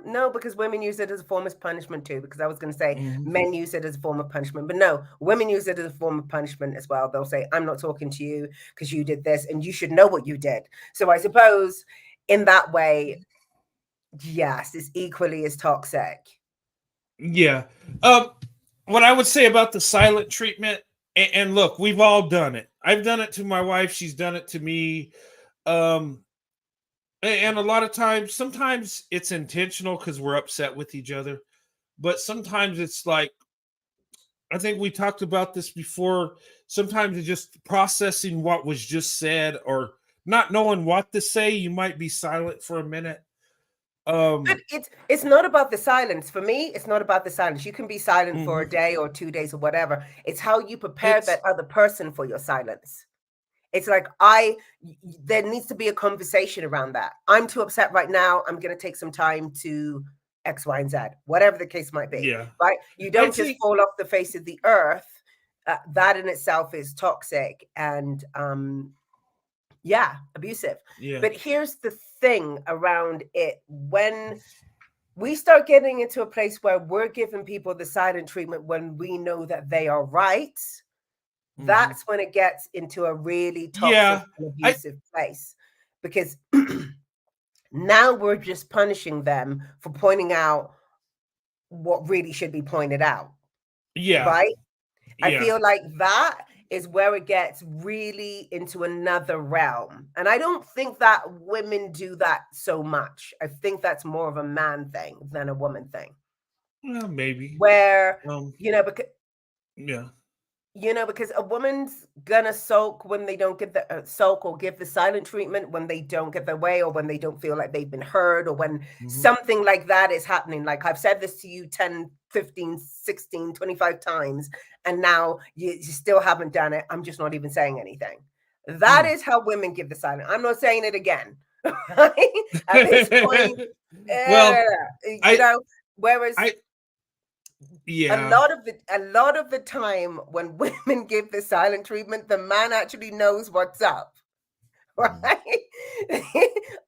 Speaker 2: no, because women use it as a form of punishment too. Because I was going to say men use it as a form of punishment, but no, women use it as a form of punishment as well. They'll say, "I'm not talking to you because you did this, and you should know what you did." So I suppose in that way, yes, it's equally as toxic.
Speaker 1: Yeah. What I would say about the silent treatment, and look, we've all done it. I've done it to my wife. She's done it to me. Um, and a lot of times, sometimes it's intentional because we're upset with each other. But sometimes it's like, I think we talked about this before. Sometimes it's just processing what was just said, or not knowing what to say. You might be silent for a minute.
Speaker 2: But it's not about the silence. For me, it's not about the silence. You can be silent for a day or 2 days or whatever. It's how you prepare that other person for your silence. It's like there needs to be a conversation around that. I'm too upset right now. I'm going to take some time to X, Y, and Z, whatever the case might be.
Speaker 1: Yeah.
Speaker 2: Right? You don't just fall off the face of the earth. That in itself is toxic and abusive.
Speaker 1: Yeah.
Speaker 2: But here's the thing around it: when we start getting into a place where we're giving people the silent treatment when we know that they are right, that's when it gets into a really toxic and abusive place. Because now we're just punishing them for pointing out what really should be pointed out.
Speaker 1: Yeah.
Speaker 2: Right?
Speaker 1: Yeah.
Speaker 2: I feel like that is where it gets really into another realm. And I don't think that women do that so much. I think that's more of a man thing than a woman thing.
Speaker 1: Well, maybe.
Speaker 2: Where,
Speaker 1: because
Speaker 2: because a woman's gonna sulk when they don't get the sulk, or give the silent treatment when they don't get their way, or when they don't feel like they've been heard, or when something like that is happening. Like, I've said this to you 10, 15, 16, 25 times, and now you still haven't done it. I'm just not even saying anything. That is how women give the silent. I'm not saying it again. At this point, whereas a lot of the time when women give the silent treatment, the man actually knows what's up, right?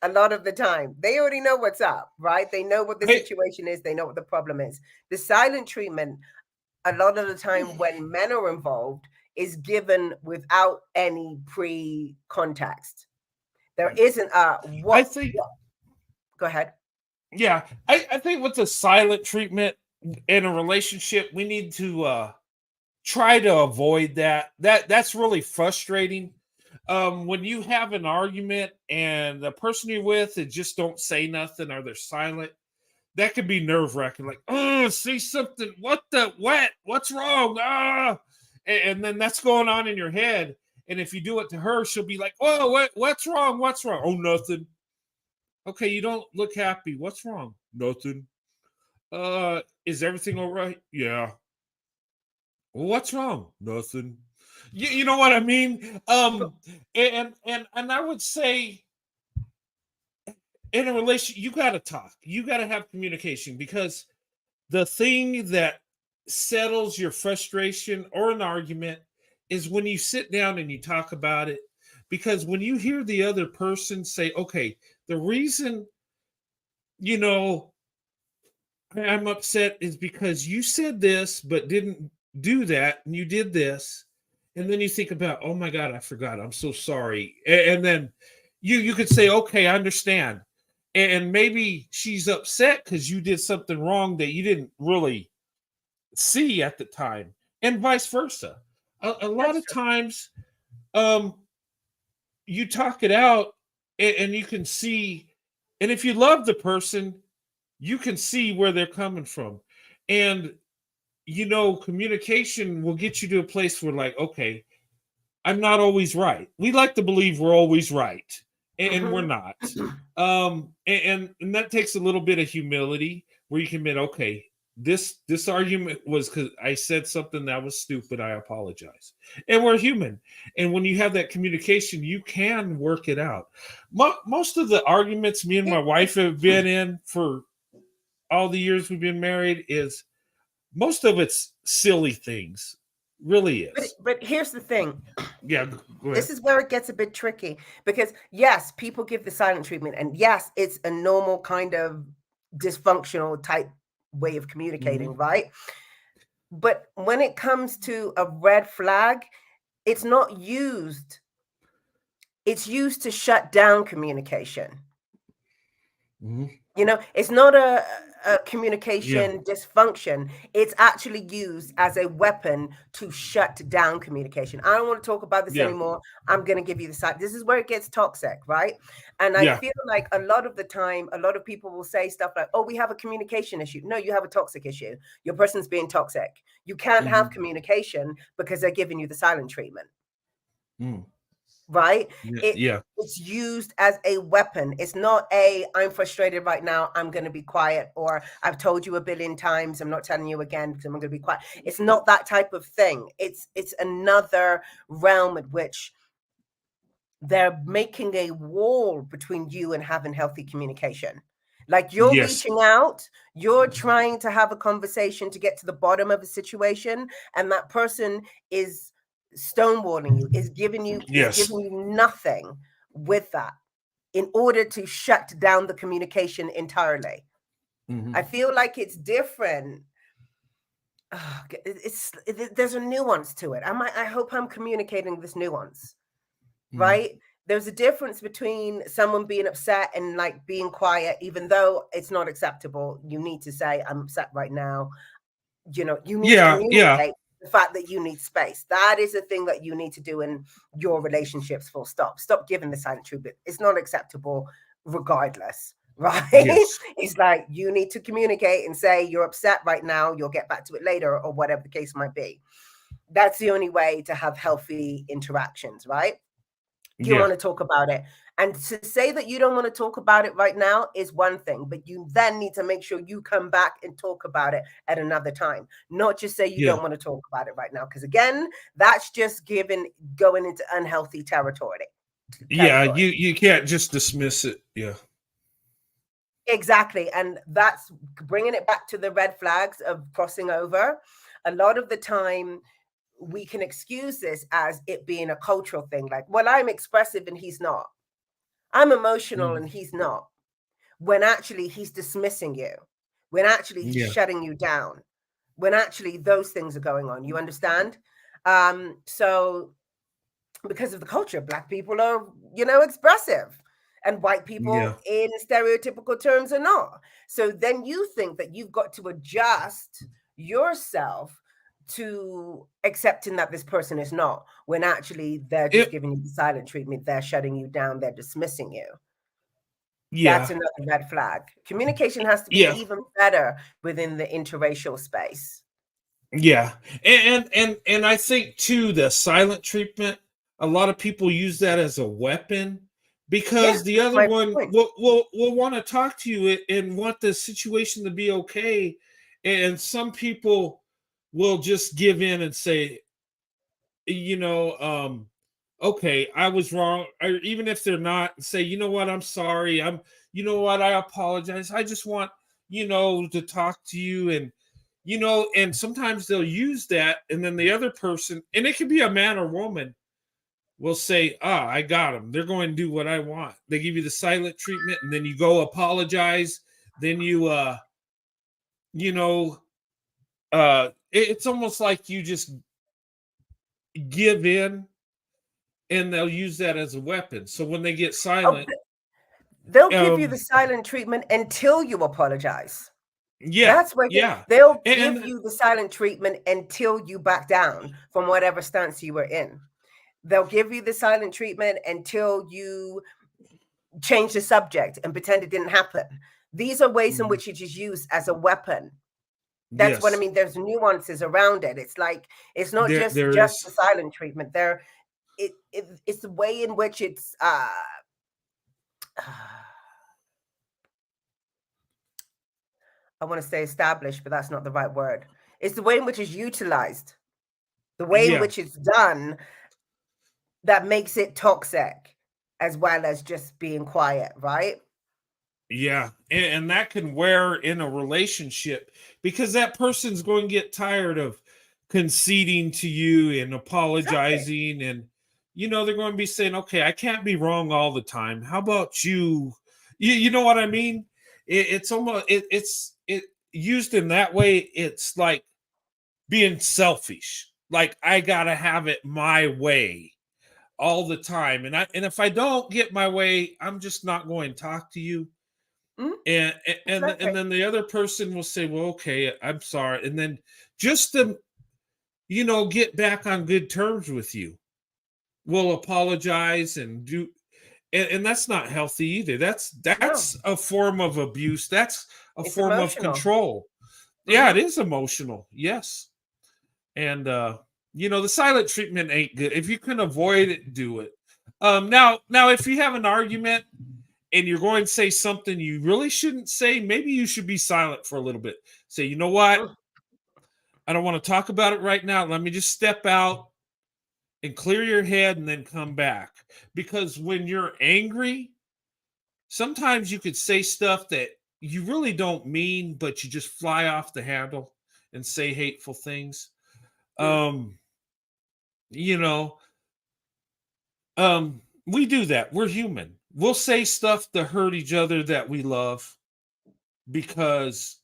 Speaker 2: A lot of the time they already know what's up, right? They know what the situation is, they know what the problem is. The silent treatment, a lot of the time when men are involved, is given without any pre-context. There isn't go ahead.
Speaker 1: Yeah, I think with the silent treatment in a relationship, we need to try to avoid that. That's really frustrating. When you have an argument and the person you're with, they just don't say nothing, or they're silent, that can be nerve-wracking. Like, oh, say something. What's wrong? And then that's going on in your head. And if you do it to her, she'll be like, oh, what's wrong? What's wrong? Oh, nothing. Okay, you don't look happy. What's wrong? Nothing. Is everything all right? Yeah. Well, what's wrong? Nothing. You know what I mean? And I would say in a relationship, you gotta talk. You gotta have communication, because the thing that settles your frustration or an argument is when you sit down and you talk about it. Because when you hear the other person say, okay, the reason, you know, I'm upset is because you said this but didn't do that, and you did this, and then you think about, oh my God, I forgot, I'm so sorry. And then you could say, okay, I understand. And maybe she's upset because you did something wrong that you didn't really see at the time, and vice versa. A lot
Speaker 2: That's
Speaker 1: of
Speaker 2: true.
Speaker 1: times, um you talk it out, and you can see, and if you love the person, you can see where they're coming from. And communication will get you to a place where, like, okay, I'm not always right. We like to believe we're always right, and we're
Speaker 2: Mhm.
Speaker 1: not. And that takes a little bit of humility, where you can admit, okay, this argument was because I said something that was stupid. I apologize. And we're human. And when you have that communication, you can work it out. Most of the arguments me and my wife have been in for all the years we've been married is most of it's silly things. Really is.
Speaker 2: But here's the thing.
Speaker 1: Yeah, go ahead.
Speaker 2: This is where it gets a bit tricky because yes, people give the silent treatment, and yes, it's a normal kind of dysfunctional type way of communicating,
Speaker 1: Mhm.
Speaker 2: right? But when it comes to a red flag, it's not used. It's used to shut down communication.
Speaker 1: Mhm.
Speaker 2: It's not a
Speaker 1: Yeah.
Speaker 2: communication dysfunction. It's actually used as a weapon to shut down communication. I don't want to talk about this
Speaker 1: Yeah.
Speaker 2: anymore. I'm going to give you the side. This is where it gets toxic, right? And I
Speaker 1: Yeah.
Speaker 2: feel like a lot of the time, a lot of people will say stuff like, oh, we have a communication issue. No, you have a toxic issue. Your person's being toxic. You can't have
Speaker 1: Mhm.
Speaker 2: communication because they're giving you the silent treatment.
Speaker 1: Mm.
Speaker 2: Right?
Speaker 1: Yeah.
Speaker 2: It
Speaker 1: Yeah.
Speaker 2: it's used as a weapon. It's not I'm frustrated right now, I'm going to be quiet, or I've told you a billion times, I'm not telling you again because I'm going to be quiet. It's not that type of thing. It's another realm at which they're making a wall between you and having healthy communication. Like you're
Speaker 1: Yes.
Speaker 2: reaching out, you're trying to have a conversation to get to the bottom of a situation, and that person is stonewalling you, is giving you
Speaker 1: Yes.
Speaker 2: nothing with that in order to shut down the communication entirely.
Speaker 1: Mhm.
Speaker 2: I feel like it's different. There's a nuance to it. I hope I'm communicating this nuance,
Speaker 1: Mhm.
Speaker 2: right? There's a difference between someone being upset and like being quiet, even though it's not acceptable. You need to say, I'm upset right now. You need to
Speaker 1: Yeah. Yeah.
Speaker 2: communicate the fact that you need space. That is a thing that you need to do in your relationships, full stop. Stop giving the silent treatment. It's not acceptable regardless, right?
Speaker 1: Yes.
Speaker 2: It's like you need to communicate and say you're upset right now, you'll get back to it later, or whatever the case might be. That's the only way to have healthy interactions, right? You
Speaker 1: Yeah.
Speaker 2: want to talk about it. And to say that you don't want to talk about it right now is one thing, but you then need to make sure you come back and talk about it at another time, not just say you
Speaker 1: Yeah.
Speaker 2: don't want to talk about it right now. Because again, that's just going into unhealthy territory.
Speaker 1: Yeah. You can't just dismiss it. Yeah.
Speaker 2: Exactly. And that's bringing it back to the red flags of crossing over. A lot of the time, we can excuse this as it being a cultural thing. Like, well, I'm expressive and he's not. I'm emotional
Speaker 1: Mhm.
Speaker 2: and he's not. When actually he's dismissing you, when actually he's
Speaker 1: Yeah.
Speaker 2: shutting you down, when actually those things are going on. You understand? So because of the culture, Black people are, expressive, and white people
Speaker 1: Yeah.
Speaker 2: in stereotypical terms are not. So then you think that you've got to adjust yourself to accepting that this person is not, when actually they're just
Speaker 1: It.
Speaker 2: giving you the silent treatment, they're shutting you down, they're dismissing you. That's
Speaker 1: Yeah.
Speaker 2: another red flag. Communication has to be
Speaker 1: Yeah.
Speaker 2: even better within the interracial space.
Speaker 1: Yeah. And I think too, the silent treatment, a lot of people use that as a weapon,
Speaker 2: Yeah,
Speaker 1: because the
Speaker 2: that's
Speaker 1: other
Speaker 2: my
Speaker 1: one
Speaker 2: point.
Speaker 1: will want to talk to you and want the situation to be okay. And some people will just give in and say, you know, okay, I was wrong. Or even if they're not, say, you know what, I'm sorry. You know what, I apologize. I just want, to talk to you. And sometimes they'll use that. And then the other person, and it could be a man or woman, will say, I got them. They're going to do what I want. They give you the silent treatment, and then you go apologize. Then you, you know, it's almost like you just give in and they'll use that as a weapon. So when they get
Speaker 2: Oh,
Speaker 1: silent,
Speaker 2: they'll give you the silent treatment until you apologize.
Speaker 1: yeah,
Speaker 2: That's where
Speaker 1: yeah.
Speaker 2: they'll give
Speaker 1: And
Speaker 2: you the silent treatment until you back down from whatever stance you were in. They'll give you the silent treatment until you change the subject and pretend it didn't happen. These are ways in which it is used as a weapon. That's what I
Speaker 1: yes,
Speaker 2: mean. There's nuances around it. It's like it's not just
Speaker 1: there
Speaker 2: just
Speaker 1: is.
Speaker 2: the silent treatment. It's the way in which it's I want to say established, but that's not the right word. It's the way in which it's utilized, the way in
Speaker 1: Yeah,
Speaker 2: which it's done that makes it toxic, as well as just being quiet, right?
Speaker 1: yeah. And that can wear in a relationship because that person's going to get tired of conceding to you and
Speaker 2: Exactly.
Speaker 1: apologizing. And, they're going to be saying, okay, I can't be wrong all the time. How about you? You know what I mean? It's almost, it used in that way. It's like being selfish. Like I got to have it my way all the time. And if I don't get my way, I'm just not going to talk to you.
Speaker 2: Mm,
Speaker 1: And
Speaker 2: exactly.
Speaker 1: then the other person will say, well, okay, I'm sorry. And then just to, get back on good terms with you, will apologize and do, and that's not healthy either.
Speaker 2: No,
Speaker 1: That's a form of abuse. That's a
Speaker 2: it's
Speaker 1: form of
Speaker 2: emotional.
Speaker 1: control. Yeah, it
Speaker 2: Hmm.
Speaker 1: is emotional. Yes. And the silent treatment ain't good. If you can avoid it, do it. Now if you have an argument and you're going to say something you really shouldn't say, maybe you should be silent for a little bit. Say, you know what?
Speaker 2: Mm,
Speaker 1: I don't want to talk about it right now. Let me just step out and clear your head and then come back. Because when you're angry, sometimes you could say stuff that you really don't mean, but you just fly off the handle and say hateful things.
Speaker 2: mm,
Speaker 1: Um, you know, we do that. We're human. We'll say stuff to hurt each other that we love because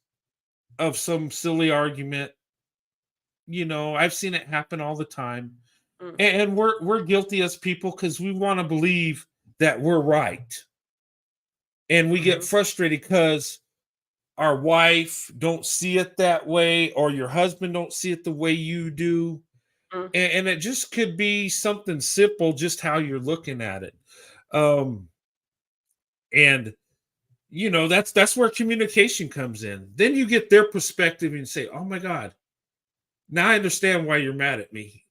Speaker 1: of some silly argument. I've seen it happen all the time.
Speaker 2: mm,
Speaker 1: And we're guilty as people because we want to believe that we're right. And we get
Speaker 2: mhm,
Speaker 1: frustrated because our wife don't see it that way, or your husband don't see it the way you do.
Speaker 2: mm.
Speaker 1: And it just could be something simple, just how you're looking at it. Um, and that's where communication comes in. Then you get their perspective and say, oh my God, now I understand why you're mad at me.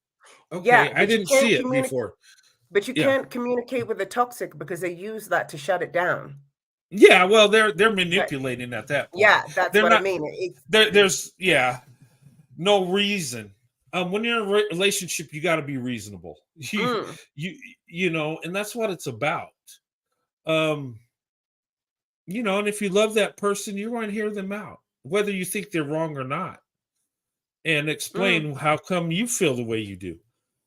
Speaker 2: Yeah,
Speaker 1: Okay, I
Speaker 2: but you
Speaker 1: didn't
Speaker 2: can't
Speaker 1: see it
Speaker 2: communicate.
Speaker 1: before.
Speaker 2: But you
Speaker 1: Yeah.
Speaker 2: can't communicate with the toxic because they use that to shut it down.
Speaker 1: Yeah, well, they're
Speaker 2: But
Speaker 1: manipulating at that point.
Speaker 2: yeah, that's
Speaker 1: They're
Speaker 2: what I
Speaker 1: not
Speaker 2: mean.
Speaker 1: there's yeah, no reason. When you're in a relationship, you got to be reasonable.
Speaker 2: Mm,
Speaker 1: And that's what it's about. Um, and if you love that person, you're going to hear them out, whether you think they're wrong or not, and
Speaker 2: mm,
Speaker 1: explain how come you feel the way you do.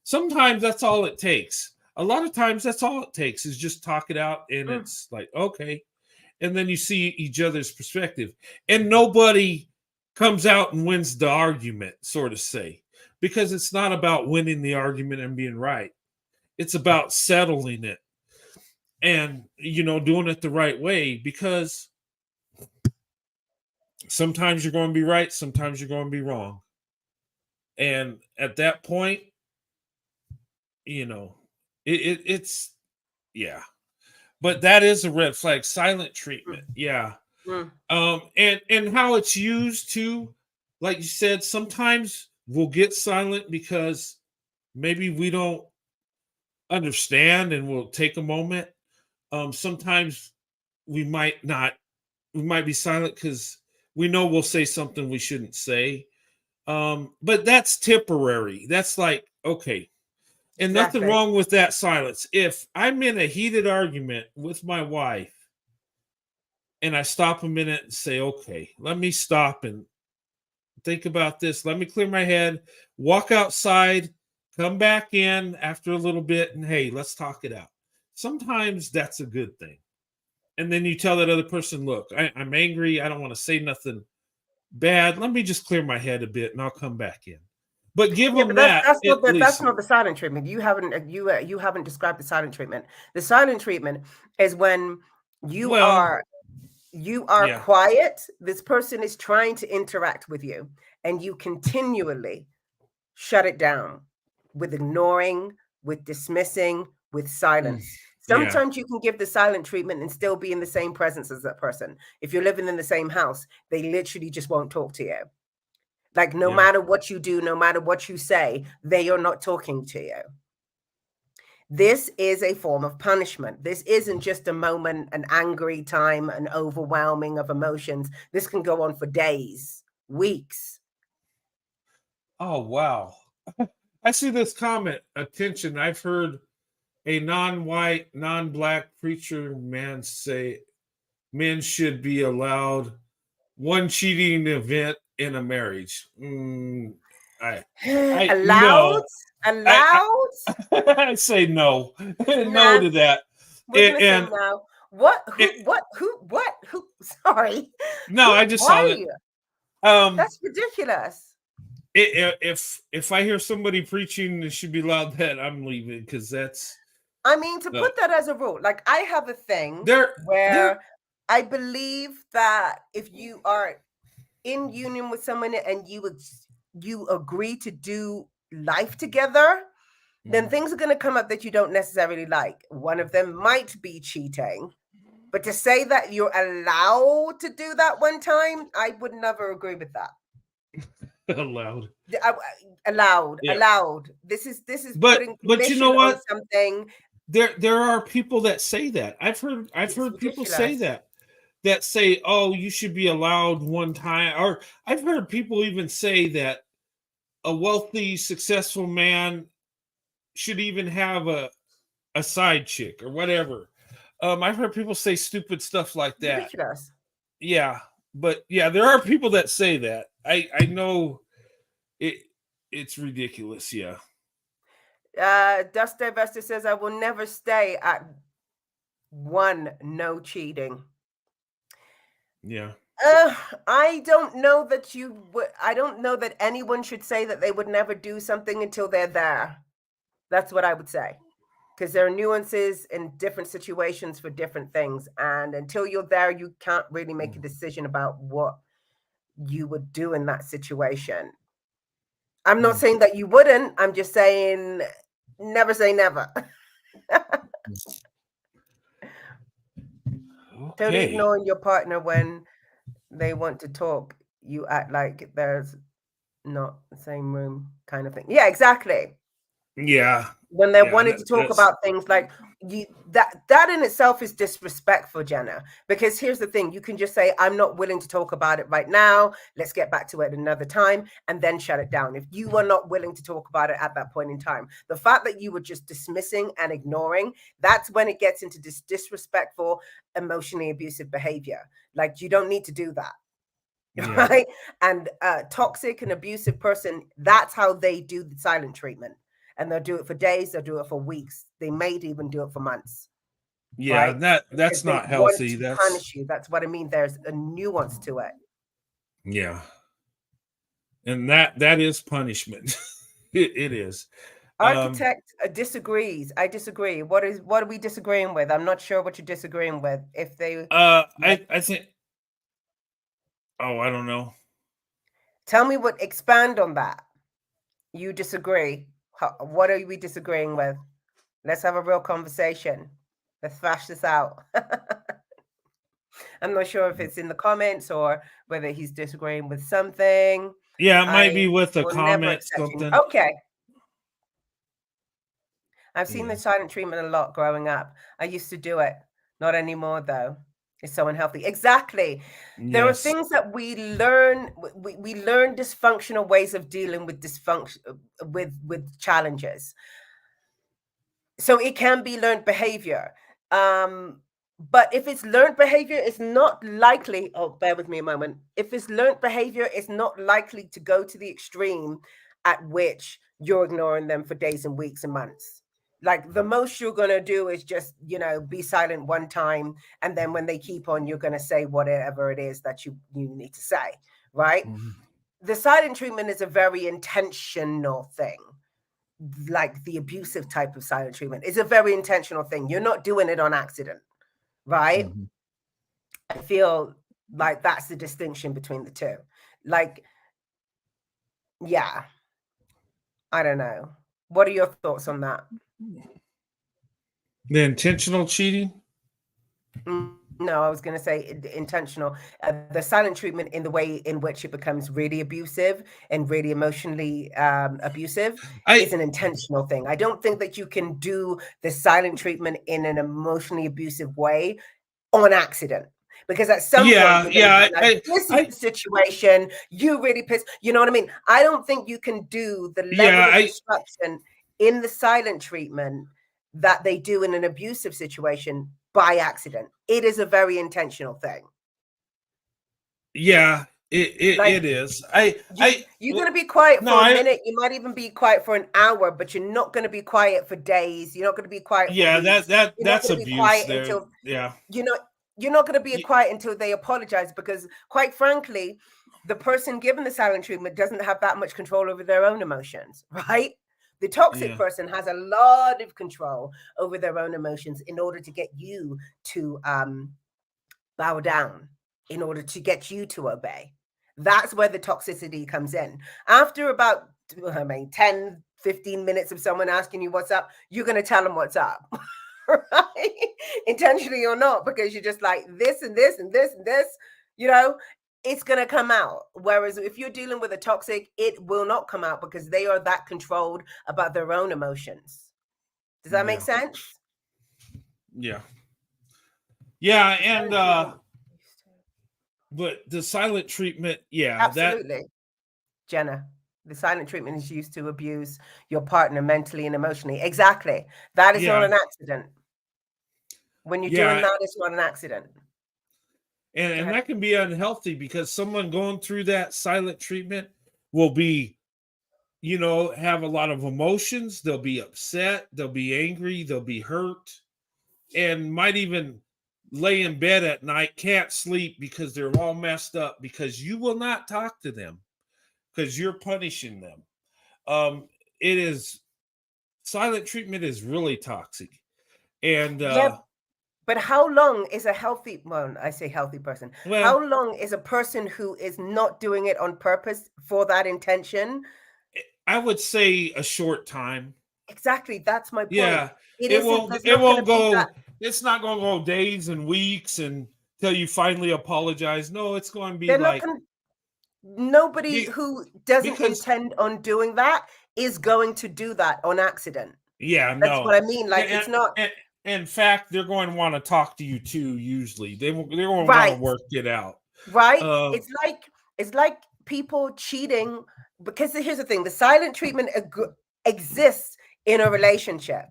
Speaker 1: Sometimes that's all it takes. A lot of times that's all it takes is just talk it out, and
Speaker 2: mm.
Speaker 1: it's like, okay, and then you see each other's perspective, and nobody comes out and wins the argument, sort of say, because it's not about winning the argument and being right. It's about settling it and doing it the right way, because sometimes you're going to be right, sometimes you're going to be wrong, and at that point, you know it's yeah. But that is a red flag. Silent treatment,
Speaker 2: Mm,
Speaker 1: yeah.
Speaker 2: mm,
Speaker 1: And how it's used too, like you said, sometimes we'll get silent because maybe we don't understand and we'll take a moment. Sometimes we might not, we might be silent because we know we'll say something we shouldn't say. But that's temporary. That's like, okay. And nothing
Speaker 2: exactly.
Speaker 1: wrong with that silence. If I'm in a heated argument with my wife and I stop a minute and say, okay, let me stop and think about this. Let me clear my head, walk outside, come back in after a little bit, and hey, let's talk it out. Sometimes that's a good thing. And then you tell that other person, look, I'm angry. I don't want to say nothing, bad. Let me just clear my head a bit, and I'll come back in. But give them
Speaker 2: but
Speaker 1: that.
Speaker 2: That's not the silent treatment. You haven't described the silent treatment. The silent treatment is when you are quiet. This person is trying to interact with you, and you continually shut it down with ignoring, with dismissing, with silence. Sometimes you can give the silent treatment and still be in the same presence as that person. If you're living in the same house, they literally just won't talk to you. Like, no matter what you do, no matter what you say, they are not talking to you. This is a form of punishment. This isn't just a moment, an angry time, an overwhelming of emotions. This can go on for days, weeks.
Speaker 1: Oh, wow. I see this comment. Attention, I've heard a non-white, non-black preacher man say men should be allowed one cheating event in a marriage.
Speaker 2: Allowed?
Speaker 1: I say no. No to that.
Speaker 2: We're gonna say no. What? Who? Sorry.
Speaker 1: No, I just saw that.
Speaker 2: That's ridiculous.
Speaker 1: If I hear somebody preaching it should be allowed that, I'm leaving, because that's.
Speaker 2: I mean, to put that as a rule, like, I have a thing where I believe that if you are in union with someone and you agree to do life together, then things are going to come up that you don't necessarily like. One of them might be cheating, but to say that you're allowed to do that one time, I would never agree with that.
Speaker 1: Allowed.
Speaker 2: This is
Speaker 1: but you know what?
Speaker 2: Something.
Speaker 1: There are people that say that. I've heard people say that say, oh, you should be allowed one time. Or I've heard people even say that a wealthy, successful man should even have a side chick or whatever. I've heard people say stupid stuff like that.
Speaker 2: Ridiculous.
Speaker 1: Yeah, but there are people that say that. I know it's ridiculous. Yeah.
Speaker 2: Dust Divester says, I will never stay at one no cheating.
Speaker 1: Yeah.
Speaker 2: I don't know that I don't know that anyone should say that they would never do something until they're there. That's what I would say. Because there are nuances in different situations for different things. And until you're there, you can't really make a decision about what you would do in that situation. I'm not saying that you wouldn't. I'm just saying never say never. Totally ignoring your partner when they want to talk. You act like there's not the same room kind of thing. Yeah, exactly.
Speaker 1: Yeah.
Speaker 2: When they're wanting to talk about things like that in itself is disrespectful, Jenna, because here's the thing. You can just say, I'm not willing to talk about it right now. Let's get back to it another time, and then shut it down. If you are not willing to talk about it at that point in time, the fact that you were just dismissing and ignoring, that's when it gets into this disrespectful, emotionally abusive behavior. Like, you don't need to do that. Yeah. Right? And a toxic and abusive person, that's how they do the silent treatment. And they'll do it for days, they'll do it for weeks. They may even do it for months.
Speaker 1: Yeah, right? That's not healthy. That's
Speaker 2: punish you. That's what I mean. There's a nuance to it.
Speaker 1: Yeah. And that is punishment. It is.
Speaker 2: Architect disagrees. I disagree. What are we disagreeing with? I'm not sure what you're disagreeing with. If they
Speaker 1: I think I don't know.
Speaker 2: Tell me expand on that. You disagree. What are we disagreeing with? Let's have a real conversation. Let's thrash this out. I'm not sure if it's in the comments or whether he's disagreeing with something.
Speaker 1: Yeah, it might be with a comment, something.
Speaker 2: Okay. I've seen the silent treatment a lot growing up. I used to do it. Not anymore, though. It's so unhealthy. Exactly. Yes. There are things that we learn. We learn dysfunctional ways of dealing with dysfunction, with challenges. So it can be learned behavior. But if it's learned behavior, it's not likely. Oh, bear with me a moment. If it's learned behavior, it's not likely to go to the extreme at which you're ignoring them for days and weeks and months. Like, the most you're going to do is just, be silent one time. And then when they keep on, you're going to say whatever it is that you need to say. right? The silent treatment is a very intentional thing. Like the abusive type of silent treatment is a very intentional thing. You're not doing it on accident, right? I feel like that's the distinction between the two. Like, yeah, I don't know. What are your thoughts on that?
Speaker 1: The intentional cheating?
Speaker 2: No, I was going to say intentional. The silent treatment in the way in which it becomes really abusive and really emotionally abusive is an intentional thing. I don't think that you can do the silent treatment in an emotionally abusive way on accident. Because at some point, this is the situation, you really pissed. You know what I mean? I don't think you can do the level of destruction in the silent treatment that they do in an abusive situation by accident. It is a very intentional thing.
Speaker 1: Yeah, it is.
Speaker 2: You're going to be quiet for a minute. You might even be quiet for an hour, but you're not going to be quiet for days. You're not going to be quiet for weeks.
Speaker 1: That's abuse there.
Speaker 2: Until,
Speaker 1: yeah.
Speaker 2: You're not going to be quiet until they apologize, because quite frankly, the person given the silent treatment doesn't have that much control over their own emotions, right? The toxic person has a lot of control over their own emotions in order to get you to bow down, in order to get you to obey. That's where the toxicity comes in. After about 10, 15 minutes of someone asking you what's up, you're going to tell them what's up. Right? Intentionally or not, because you're just like this and this and this and this, it's going to come out. Whereas if you're dealing with a toxic, it will not come out because they are that controlled about their own emotions. Does that make sense?
Speaker 1: Yeah. Yeah. And, but the silent treatment,
Speaker 2: absolutely. Jenna, the silent treatment is used to abuse your partner mentally and emotionally. Exactly. That is not an accident. When you're doing that, it's not an accident.
Speaker 1: And that can be unhealthy, because someone going through that silent treatment will be, have a lot of emotions. They'll be upset. They'll be angry. They'll be hurt, and might even lay in bed at night, can't sleep because they're all messed up, because you will not talk to them because you're punishing them. Silent treatment is really toxic. And
Speaker 2: but how long is a healthy, well, I say healthy person, how long is a person who is not doing it on purpose for that intention?
Speaker 1: I would say a short time.
Speaker 2: Exactly. That's my point.
Speaker 1: Yeah. It won't go, it's not going to go days and weeks until you finally apologize. No, it's going to be
Speaker 2: nobody who doesn't intend on doing that is going to do that on accident.
Speaker 1: Yeah,
Speaker 2: that's what I mean. Like, it's not.
Speaker 1: In fact, they're going to want to talk to you too. Usually, they're going to want to work it out.
Speaker 2: Right. It's like people cheating, because here's the thing: the silent treatment exists in a relationship.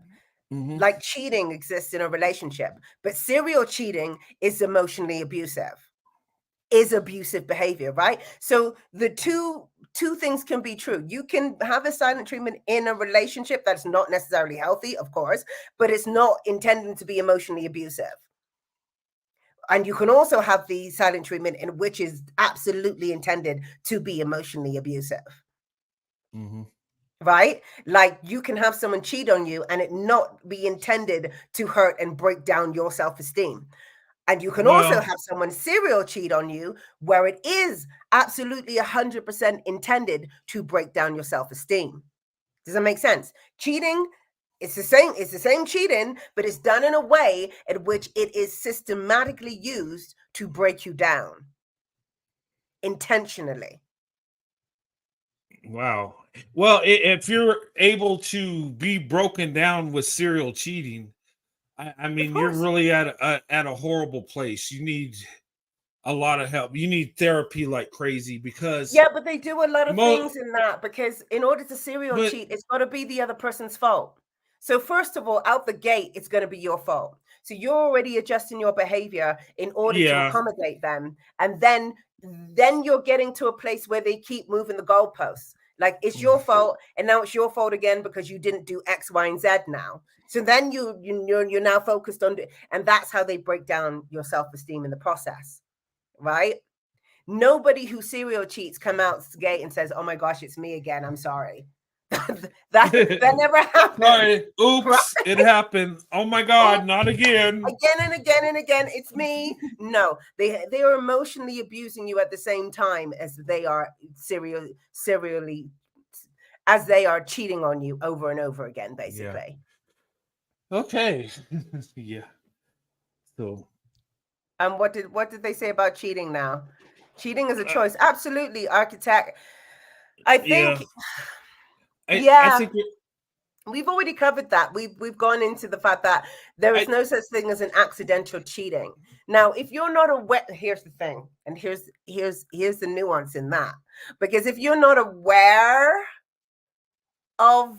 Speaker 2: Like cheating exists in a relationship, but serial cheating is emotionally abusive. Is abusive behavior, right? So the two things can be true. You can have a silent treatment in a relationship that's not necessarily healthy, of course, but it's not intended to be emotionally abusive. And you can also have the silent treatment in which is absolutely intended to be emotionally abusive. Right? Like, you can have someone cheat on you and it not be intended to hurt and break down your self-esteem. And you can also have someone serial cheat on you where it is absolutely 100% intended to break down your self-esteem. Does that make sense? Cheating, it's the same cheating, but it's done in a way in which it is systematically used to break you down intentionally.
Speaker 1: Wow. Well, if you're able to be broken down with serial cheating, I mean, you're really at a horrible place. You need a lot of help. You need therapy like crazy, because
Speaker 2: but they do a lot of things in that, because in order to serial cheat, it's got to be the other person's fault. So first of all, out the gate, it's going to be your fault. So you're already adjusting your behavior in order to accommodate them, and then you're getting to a place where they keep moving the goalposts. Like, it's your fault, and now it's your fault again because you didn't do X, Y, and Z now. So then you're now focused on, and that's how they break down your self-esteem in the process, right? Nobody who serial cheats come out the gate and says, "Oh my gosh, it's me again. I'm sorry." that never happened.
Speaker 1: Sorry. Oops, right? It happened. Oh my God, not again.
Speaker 2: Again and again and again. It's me. No, they are emotionally abusing you at the same time as they are serially as they are cheating on you over and over again, basically.
Speaker 1: Yeah. Okay. Yeah. So.
Speaker 2: What did they say about cheating now? Cheating is a choice. Absolutely, architect. I think.
Speaker 1: I think
Speaker 2: we've already covered that. We've gone into the fact that there is no such thing as an accidental cheating. Now, if you're not aware, here's the thing, and here's the nuance in that. Because if you're not aware of,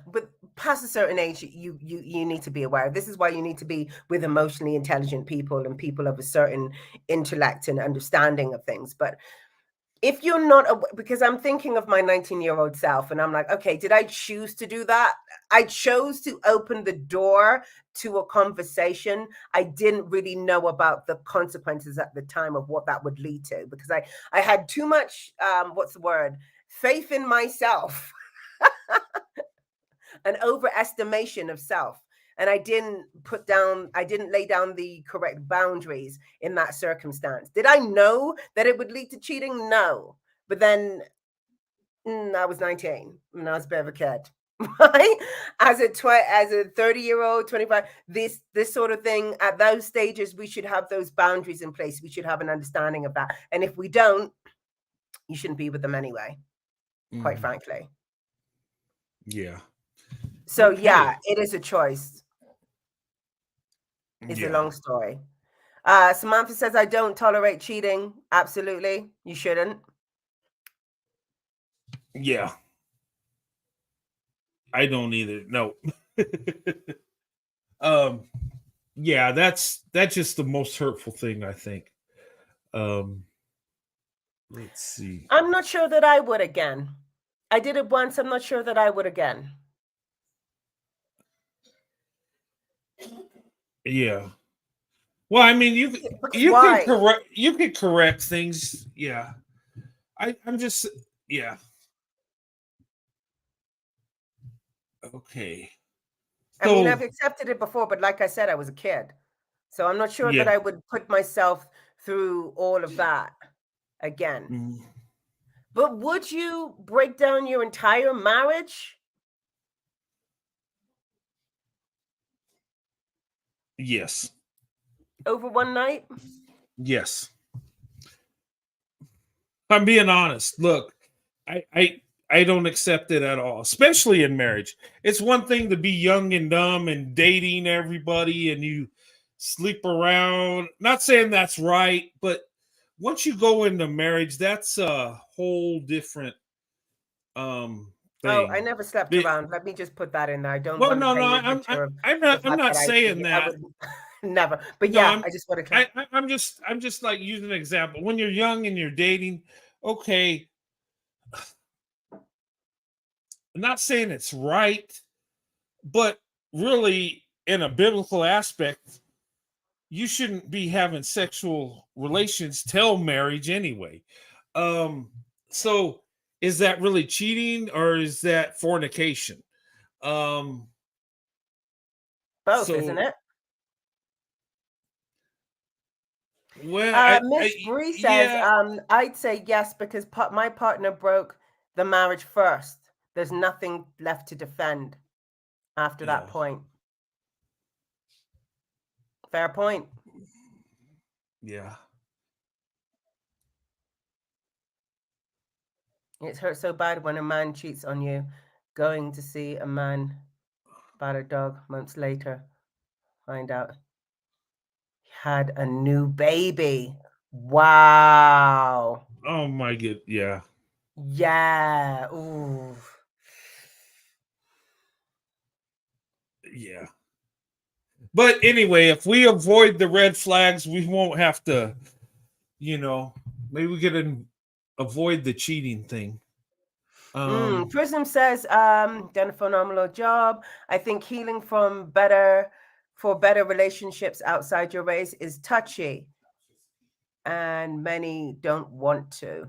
Speaker 2: but past a certain age, you need to be aware. This is why you need to be with emotionally intelligent people and people of a certain intellect and understanding of things. But if you're not, because I'm thinking of my 19-year-old self and I'm like, okay, did I choose to do that? I chose to open the door to a conversation. I didn't really know about the consequences at the time of what that would lead to, because I had too much, what's the word? Faith in myself, an overestimation of self. And I didn't lay down the correct boundaries in that circumstance. Did I know that it would lead to cheating? No. But then I was 19 and I was a bit of a kid, right? As a 30-year-old, 25, this sort of thing, at those stages, we should have those boundaries in place. We should have an understanding of that. And if we don't, you shouldn't be with them anyway, quite frankly.
Speaker 1: Yeah.
Speaker 2: So yeah, it is a choice. It's a long story. Samantha says, I don't tolerate cheating. Absolutely. You shouldn't.
Speaker 1: Yeah. I don't either. No. Yeah, that's just the most hurtful thing, I think. Let's see.
Speaker 2: I'm not sure that I would again. I did it once. I'm not sure that I would again.
Speaker 1: Yeah. Well, I mean, you could correct things. Yeah. I'm just, yeah. Okay.
Speaker 2: I mean, I've accepted it before, but like I said, I was a kid. So I'm not sure that I would put myself through all of that again. But would you break down your entire marriage?
Speaker 1: Yes.
Speaker 2: Over one night?
Speaker 1: Yes. I'm being honest. Look, I don't accept it at all, especially in marriage. It's one thing to be young and dumb and dating everybody and you sleep around. Not saying that's right, but once you go into marriage, that's a whole different thing.
Speaker 2: Oh, I never slept around. Let me just put that in there. I don't
Speaker 1: well,
Speaker 2: want
Speaker 1: no,
Speaker 2: to
Speaker 1: no, I'm not saying that.
Speaker 2: I would never. But no, yeah, I just want to
Speaker 1: I'm just like using an example. When you're young and you're dating, okay. I'm not saying it's right, but really, in a biblical aspect, you shouldn't be having sexual relations till marriage anyway. So is that really cheating or is that fornication?
Speaker 2: Both, isn't it?
Speaker 1: Well,
Speaker 2: Miss Bree says, I'd say yes, because my partner broke the marriage first. There's nothing left to defend after that point. Fair point.
Speaker 1: Yeah.
Speaker 2: It hurts so bad when a man cheats on you. Going to see a man about a dog months later, find out he had a new baby. Wow.
Speaker 1: Oh my god. Yeah.
Speaker 2: Yeah. Ooh.
Speaker 1: Yeah. But anyway, if we avoid the red flags, we won't have to, maybe we can avoid the cheating thing.
Speaker 2: Prism says, done a phenomenal job. I think healing for better relationships outside your race is touchy. and many don't want to.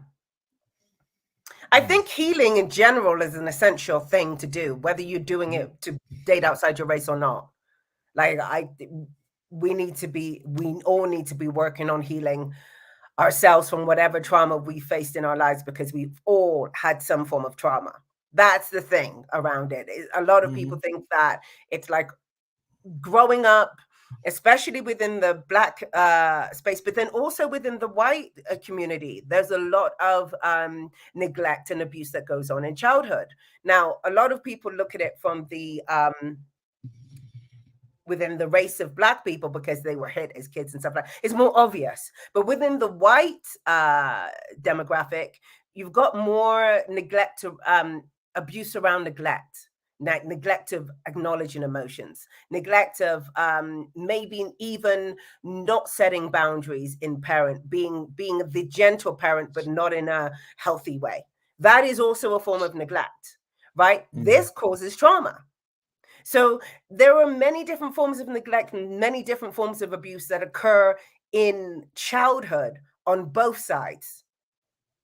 Speaker 2: I think healing in general is an essential thing to do, whether you're doing it to date outside your race or not. Like we all need to be working on healing ourselves from whatever trauma we faced in our lives, because we've all had some form of trauma. That's the thing around it. A lot of people think that it's like growing up, especially within the Black space, but then also within the white community, there's a lot of neglect and abuse that goes on in childhood. Now, a lot of people look at it from the within the race of Black people because they were hit as kids and stuff like that. It's more obvious. But within the white demographic, you've got more neglect to abuse around neglect. Neglect of acknowledging emotions, neglect of maybe even not setting boundaries in parent, being the gentle parent, but not in a healthy way. That is also a form of neglect, right? This causes trauma. So there are many different forms of neglect and many different forms of abuse that occur in childhood on both sides.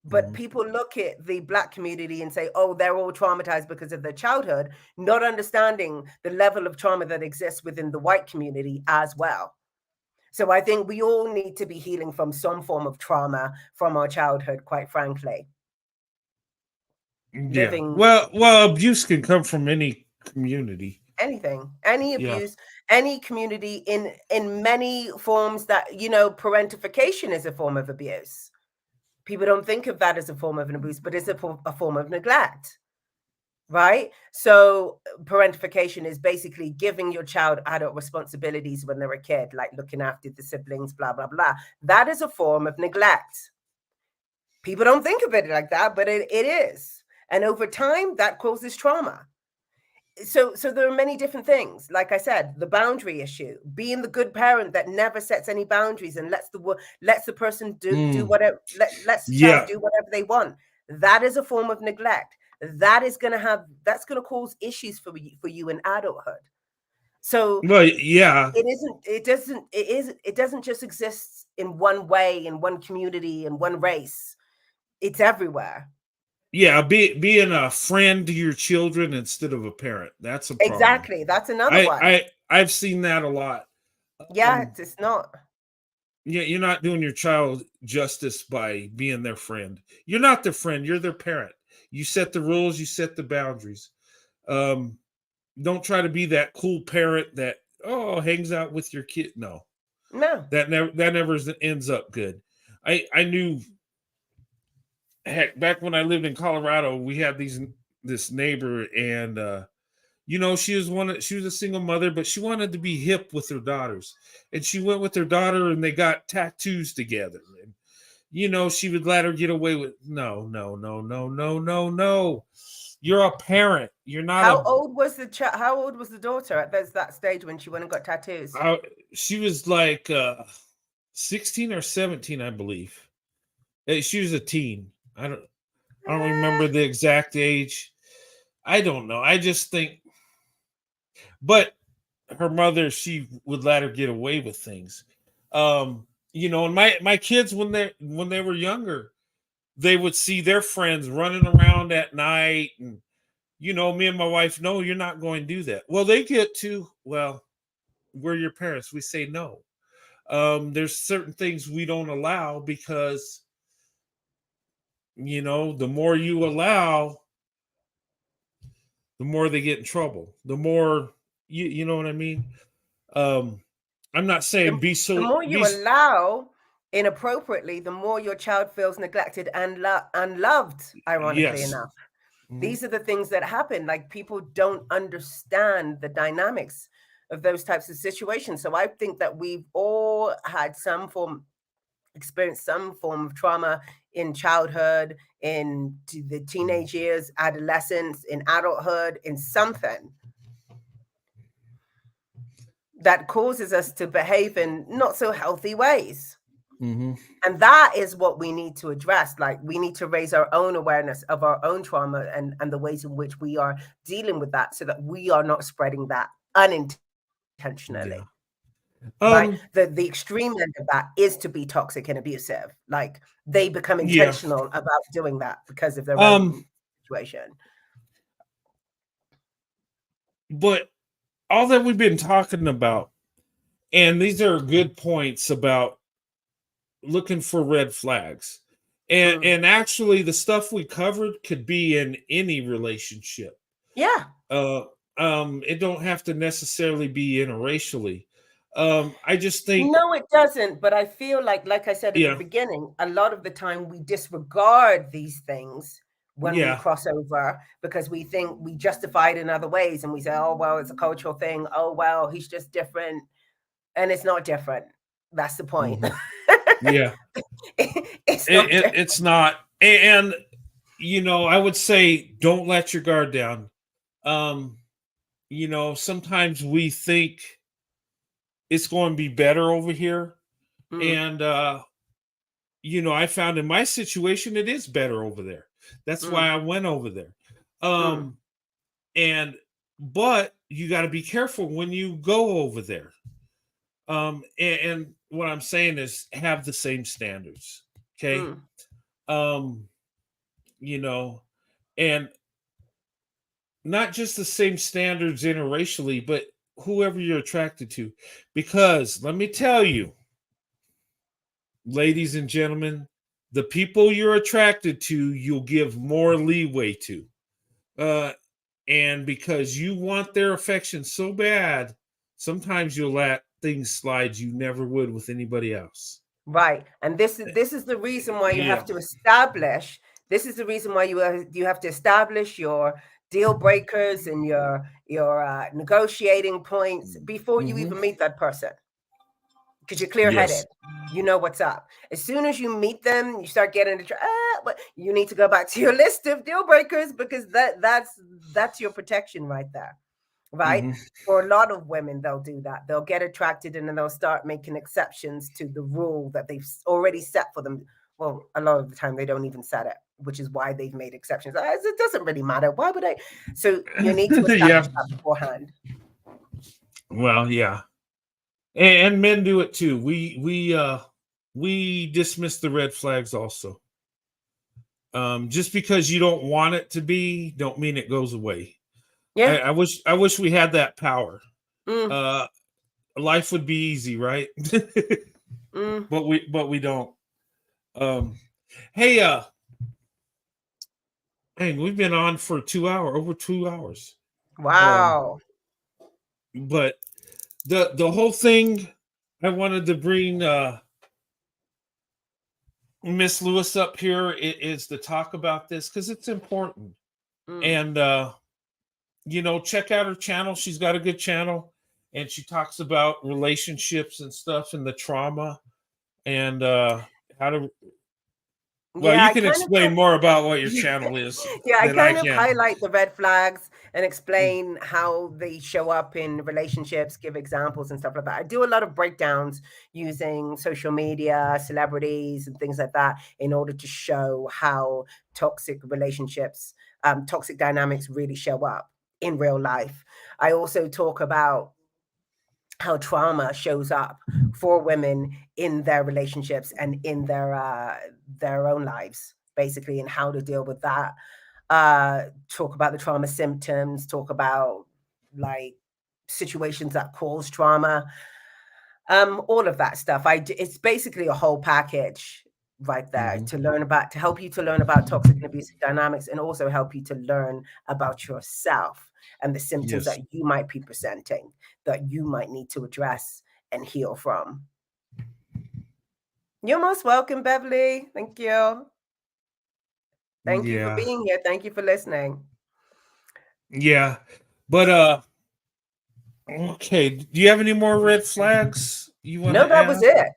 Speaker 2: But people look at the Black community and say, oh, they're all traumatized because of their childhood, not understanding the level of trauma that exists within the white community as well. So I think we all need to be healing from some form of trauma from our childhood, quite frankly.
Speaker 1: Yeah. Well, abuse can come from any community.
Speaker 2: Anything, any abuse, any community in many forms that, you know, parentification is a form of abuse. People don't think of that as a form of an abuse, but it's a form of neglect, right? So parentification is basically giving your child adult responsibilities when they're a kid, like looking after the siblings, blah, blah, blah. That is a form of neglect. People don't think of it like that, but it is. And over time, that causes trauma. So there are many different things. Like I said, the boundary issue, being the good parent that never sets any boundaries and lets the person do whatever, lets the child do whatever they want. That is a form of neglect. That's going to cause issues for you in adulthood. So it doesn't just exist in one way, in one community, in one race. It's everywhere.
Speaker 1: Yeah, being a friend to your children instead of a parent. That's a problem.
Speaker 2: Exactly. That's another one.
Speaker 1: I've seen that a lot.
Speaker 2: Yeah, it's not.
Speaker 1: Yeah, you're not doing your child justice by being their friend. You're not their friend. You're their parent. You set the rules. You set the boundaries. Don't try to be that cool parent that hangs out with your kid. No, that never ends up good. I knew. Heck, back when I lived in Colorado, we had this neighbor, and she was a single mother, but she wanted to be hip with her daughters, and she went with her daughter, and they got tattoos together, and she would let her get away with no. You're a parent. You're not.
Speaker 2: How old was the daughter at that stage when she went and got tattoos?
Speaker 1: She was like 16 or 17, I believe. She was a teen. I don't remember the exact age. I don't know. I just think, but her mother, she would let her get away with things. And my kids, when they were younger, they would see their friends running around at night, and me and my wife, no, you're not going to do that. Well, they get to, we're your parents. We say no. There's certain things we don't allow because the more you allow, the more they get in trouble. The more you know what I mean. I'm not saying
Speaker 2: the more you allow inappropriately, the more your child feels neglected and unloved. Ironically enough, these are the things that happen. Like, people don't understand the dynamics of those types of situations. So I think that we've all had experienced some form of trauma in childhood, in the teenage years, adolescence, in adulthood, in something that causes us to behave in not so healthy ways. And that is what we need to address. Like, we need to raise our own awareness of our own trauma and the ways in which we are dealing with that, so that we are not spreading that unintentionally. Right?
Speaker 1: Um,
Speaker 2: The extreme end of that is to be toxic and abusive. Like they become
Speaker 1: yeah.
Speaker 2: intentional about doing that because of their
Speaker 1: Um,
Speaker 2: own situation.
Speaker 1: but all that we've been talking about, and these are good points about looking for red flags. And actually the stuff we covered could be in any relationship.
Speaker 2: Yeah.
Speaker 1: Uh it don't have to necessarily be interracially. I just think
Speaker 2: No, it doesn't. But I feel like I said at the
Speaker 1: yeah,
Speaker 2: beginning, a lot of the time we disregard these things when we
Speaker 1: yeah.
Speaker 2: cross over because we think we justify it in other ways and we say, oh, well, it's a cultural thing. Oh, well, he's just different. And it's not different. That's the point.
Speaker 1: Mhm. Yeah.
Speaker 2: It's not different.
Speaker 1: It's not. And I would say don't let your guard down. Um, sometimes we think it's going to be better over here.
Speaker 2: Mm,
Speaker 1: And I found in my situation it is better over there. That's why
Speaker 2: mm,
Speaker 1: I went over there.
Speaker 2: mm.
Speaker 1: Um, and but you got to be careful when you go over there. And what I'm saying is have the same standards. Okay.
Speaker 2: Mm,
Speaker 1: Um, and not just the same standards interracially, but whoever you're attracted to. Because let me tell you, ladies and gentlemen, the people you're attracted to, you'll give more leeway to. Uh, and because you want their affection so bad, sometimes you'll let things slide you never would with anybody else.
Speaker 2: right. And this is the reason why you have
Speaker 1: Yeah.
Speaker 2: to establish. This is the reason why you have to establish your deal breakers and your negotiating points before you
Speaker 1: Hmm.
Speaker 2: even meet that person. Because you're clear
Speaker 1: Yes.
Speaker 2: headed. You know what's up. As soon as you meet them, you start getting but you need to go back to your list of deal breakers because that's your protection right there. Right?
Speaker 1: Hmm.
Speaker 2: For a lot of women, they'll do that. They'll get attracted and then they'll start making exceptions to the rule that they've already set for them. Well, a lot of the time they don't even set it, which is why they've made exceptions. It doesn't really matter. Why would I? So you need to establish
Speaker 1: Yeah.
Speaker 2: that beforehand.
Speaker 1: Well, yeah. And men do it too. We dismiss the red flags also. Just because you don't want it to be, don't mean it goes away. I,
Speaker 2: Yeah.
Speaker 1: I wish I wish we had that power.
Speaker 2: Mm,
Speaker 1: Uh, life would be easy, right?
Speaker 2: mm.
Speaker 1: but we don't. Um, hey, we've been on for over 2 hours. Um,
Speaker 2: Wow.
Speaker 1: but the whole thing, I wanted to bring Miss Lewis up here is to talk about this because it's important.
Speaker 2: Mm.
Speaker 1: And check out her channel. She's got a good channel, and she talks about relationships and stuff and the trauma and how to. Well,
Speaker 2: Yeah,
Speaker 1: you
Speaker 2: I
Speaker 1: can
Speaker 2: kind of
Speaker 1: explain more about what your channel is
Speaker 2: yeah, I
Speaker 1: than I
Speaker 2: kind of
Speaker 1: can.
Speaker 2: highlight the red flags and explain how they show up in relationships, give examples and stuff like that. I do a lot of breakdowns using social media, celebrities, and things like that in order to show how toxic relationships, toxic dynamics really show up in real life. I also talk about how trauma shows up for women in their relationships and in their own lives, basically, and how to deal with that. Talk about the trauma symptoms, talk about like situations that cause trauma, all of that stuff. It's basically a whole package right there
Speaker 1: Mhm.
Speaker 2: to help you to learn about toxic and abusive dynamics and also help you to learn about yourself and the symptoms
Speaker 1: Yes.
Speaker 2: that you might be presenting that you might need to address and heal from. You're most welcome, Beverly. Thank you. Thank you for
Speaker 1: Yeah.
Speaker 2: being here. Thank you for listening.
Speaker 1: Yeah. But okay. Do you have any more red flags you want
Speaker 2: No,
Speaker 1: to
Speaker 2: that was
Speaker 1: add?
Speaker 2: it.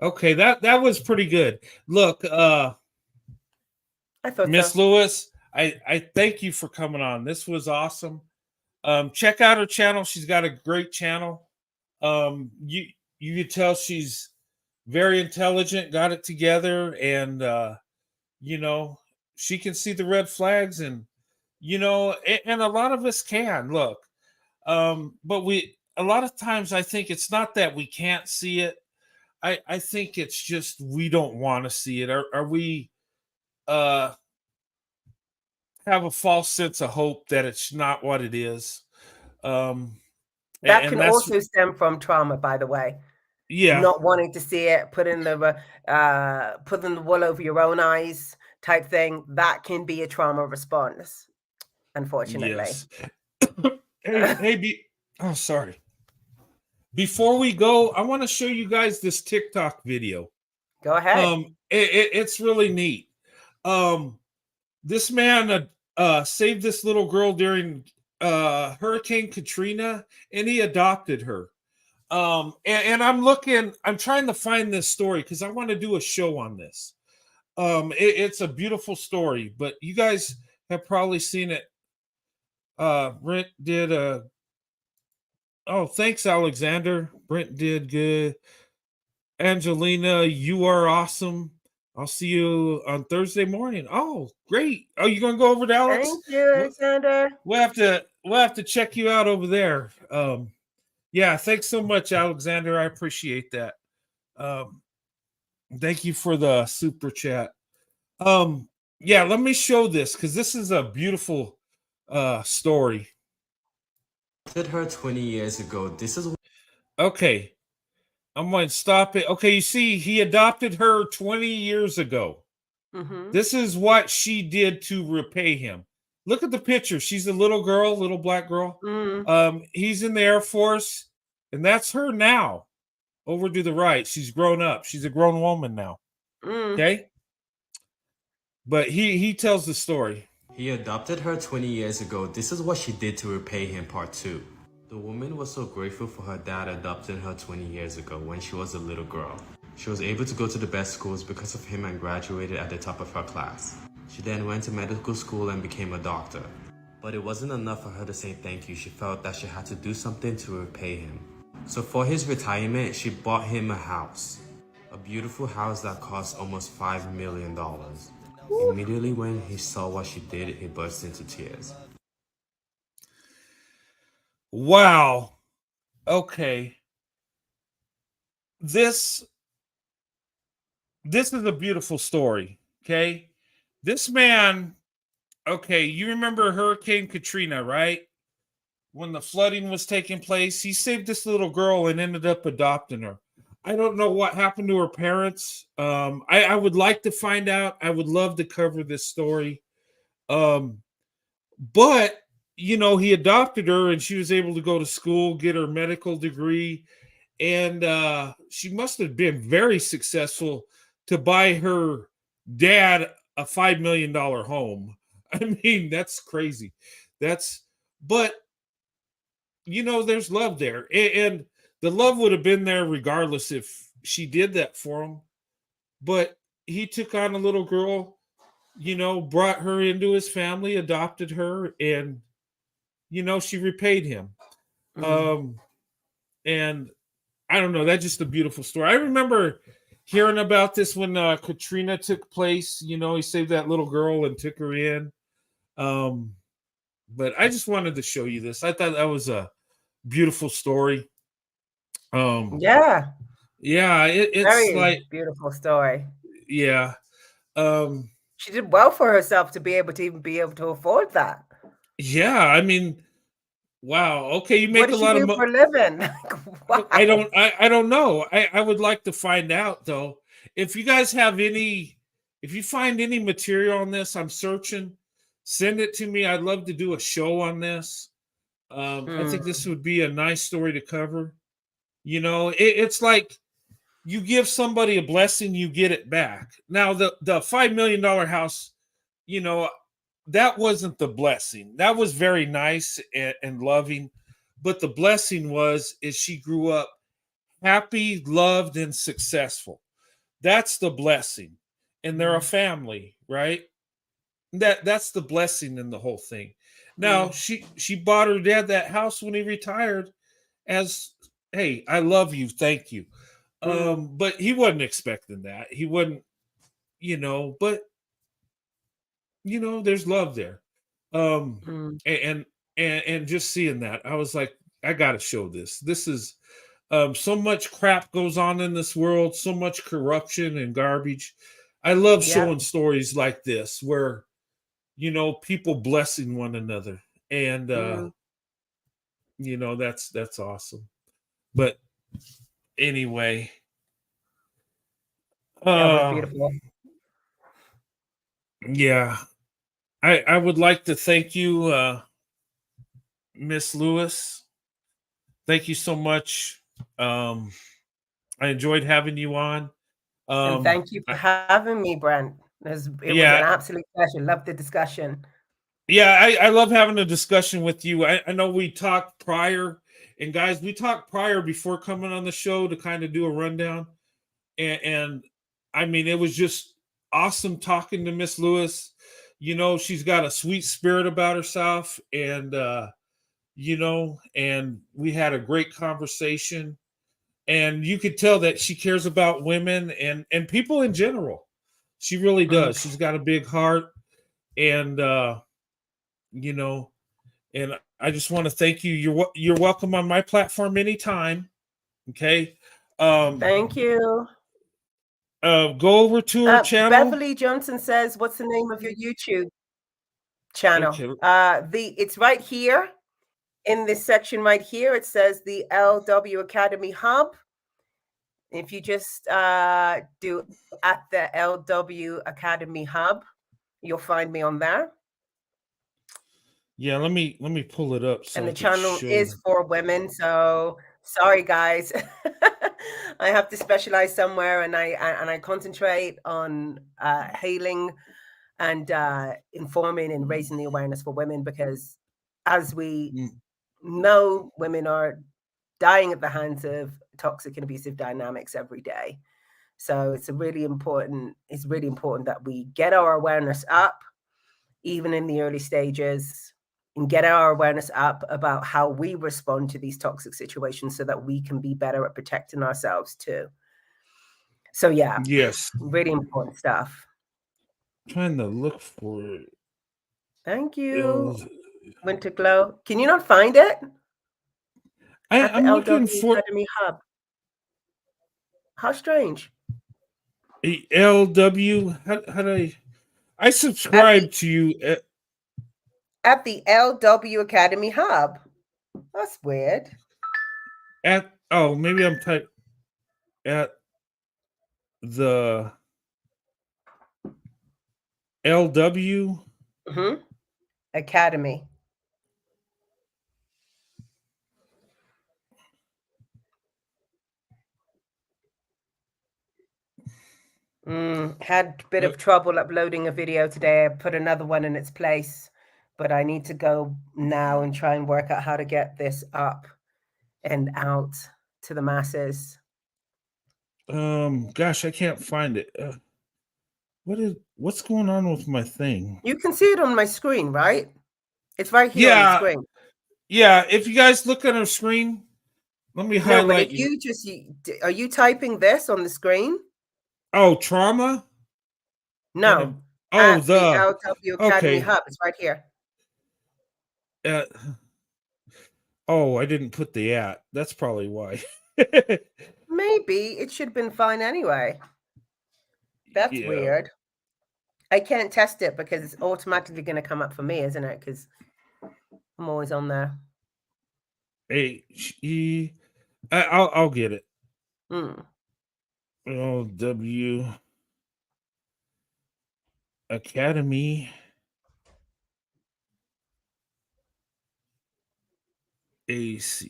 Speaker 1: Okay, that was pretty good. Look,
Speaker 2: I thought
Speaker 1: Miss
Speaker 2: so.
Speaker 1: Lewis, I thank you for coming on. This was awesome. Check out her channel. She's got a great channel. You could tell she's very intelligent, got it together, and you know, she can see the red flags, and and a lot of us can look. But a lot of times I think it's not that we can't see it. I think it's just we don't want to see it. Are we uh have a false sense of hope that it's not what it is? Um
Speaker 2: That can
Speaker 1: and that's
Speaker 2: also stem from trauma, by the way.
Speaker 1: yeah,
Speaker 2: Not wanting to see it, putting the wool over your own eyes type thing. That can be a trauma response, unfortunately.
Speaker 1: yes. Oh, sorry. Before we go, I want to show you guys this TikTok video.
Speaker 2: Go ahead.
Speaker 1: It's really neat. This man saved this little girl during Hurricane Katrina, and he adopted her. And I'm trying to find this story because I want to do a show on this. It's a beautiful story, but you guys have probably seen it. Brent did a Oh, thanks, Alexander. Brent did good. Angelina, you are awesome. I'll see you on Thursday morning. Oh, great. Oh, you gonna go over to Alex?
Speaker 2: Thank you, Alexander.
Speaker 1: We'll have to check you out over there. Yeah, thanks so much, Alexander. I appreciate that. Um, thank you for the super chat. Yeah, let me show this because this is a beautiful story.
Speaker 3: Did her 20 years ago. This is
Speaker 1: Okay. I'm going to stop it. Okay, you see, he adopted her 20 years ago.
Speaker 2: Mm-hmm.
Speaker 1: This is what she did to repay him. Look at the picture. She's a little girl, little black girl. He's in the Air Force, and that's her now. Over to the right. She's grown up. She's a grown woman now. Okay? But he tells the story.
Speaker 3: He adopted her 20 years ago. This is what she did to repay him, part 2. The woman was so grateful for her dad adopting her 20 years ago when she was a little girl. She was able to go to the best schools because of him and graduated at the top of her class. She then went to medical school and became a doctor. But it wasn't enough for her to say thank you. She felt that she had to do something to repay him. So for his retirement, she bought him a house. A beautiful house that cost almost $5 million. Immediately when he saw what she did, he burst into tears.
Speaker 1: Wow. Okay. This is a beautiful story. Okay. This man, okay, you remember Hurricane Katrina, right? When the flooding was taking place, he saved this little girl and ended up adopting her. I don't know what happened to her parents. I would like to find out. I would love to cover this story. But he adopted her and she was able to go to school, get her medical degree, and she must have been very successful to buy her dad a $5 million home. I mean, that's crazy. But there's love there. And the love would have been there regardless if she did that for him. But he took on a little girl, brought her into his family, adopted her, and she repaid him. And I don't know, that's just a beautiful story. I remember hearing about this when Katrina took place. He saved that little girl and took her in. But I just wanted to show you this. I thought that was a beautiful story.
Speaker 2: Yeah,
Speaker 1: it's
Speaker 2: very
Speaker 1: like
Speaker 2: beautiful story.
Speaker 1: Yeah.
Speaker 2: She did well for herself to be able to afford that.
Speaker 1: Yeah, I mean, wow. Okay, you make a lot of
Speaker 2: money for a living. Wow.
Speaker 1: I don't know. I would like to find out though. If you guys have if you find any material on this, I'm searching. Send it to me. I'd love to do a show on this. I think this would be a nice story to cover. It's like you give somebody a blessing, you get it back. Now, the $5 million house, that wasn't the blessing. That was very nice and loving. But the blessing is she grew up happy, loved, and successful. That's the blessing. And they're a family, right? That's the blessing in the whole thing. Now, she bought her dad that house when he retired as, hey, I love you, thank you. But he wasn't expecting that. He wasn't, but there's love there. And just seeing that, I was like, I gotta show this. This is so much crap goes on in this world, so much corruption and garbage. I love
Speaker 2: Yeah.
Speaker 1: showing stories like this where people blessing one another, and that's awesome. But anyway,
Speaker 2: That was beautiful.
Speaker 1: yeah, I would like to thank you, Miss Lewis. Thank you so much. I enjoyed having you on.
Speaker 2: And thank you for having me, Brent. It was an absolute pleasure. Love the discussion.
Speaker 1: Yeah, I love having a discussion with you. I know we talked prior, and guys, we talked prior before coming on the show to kind of do a rundown. And I mean, it was just awesome talking to Miss Lewis. She's got a sweet spirit about herself, and and we had a great conversation. And you could tell that she cares about women and people in general. She really does. She's got a big heart, and and I just want to thank you. You're welcome on my platform anytime. Okay.
Speaker 2: Thank you.
Speaker 1: Go over to her channel.
Speaker 2: Beverly Johnson says, "What's the name of your YouTube channel?" Okay. It's right here in this section right here. It says the LW Academy Hub. If you just do at the LW Academy Hub, you'll find me on there.
Speaker 1: Yeah, let me pull it up.
Speaker 2: And the channel is for women. So sorry, guys. I have to specialize somewhere, and I concentrate on healing and informing and raising the awareness for women, because as we know, women are dying at the hands of toxic and abusive dynamics every day. So it's really important that we get our awareness up, even in the early stages, and get our awareness up about how we respond to these toxic situations so that we can be better at protecting ourselves too. So yeah,
Speaker 1: yes,
Speaker 2: really important stuff.
Speaker 1: I'm trying to look for it.
Speaker 2: Thank you. Winter Glow. Can you not find it?
Speaker 1: I'm looking for
Speaker 2: Academy Hub. How strange.
Speaker 1: LW. How do I subscribe to you
Speaker 2: at the LW Academy Hub? That's weird.
Speaker 1: Maybe I'm typing at the LW
Speaker 2: Academy. Had a bit of trouble uploading a video today. I put another one in its place, but I need to go now and try and work out how to get this up and out to the masses.
Speaker 1: Gosh, I can't find it. What's going on with my thing?
Speaker 2: You can see it on my screen, right? It's right here on the screen.
Speaker 1: Yeah, if you guys look at our screen, let me highlight.
Speaker 2: No, but if are you typing this on the screen?
Speaker 1: Oh, trauma?
Speaker 2: No.
Speaker 1: The
Speaker 2: LW Academy Hub. It's right here.
Speaker 1: I didn't put the at. That's probably why.
Speaker 2: Maybe it should have been fine anyway. That's weird. I can't test it because it's automatically going to come up for me, isn't it? Because I'm always on there.
Speaker 1: HE. I'll get it. LW Academy AC.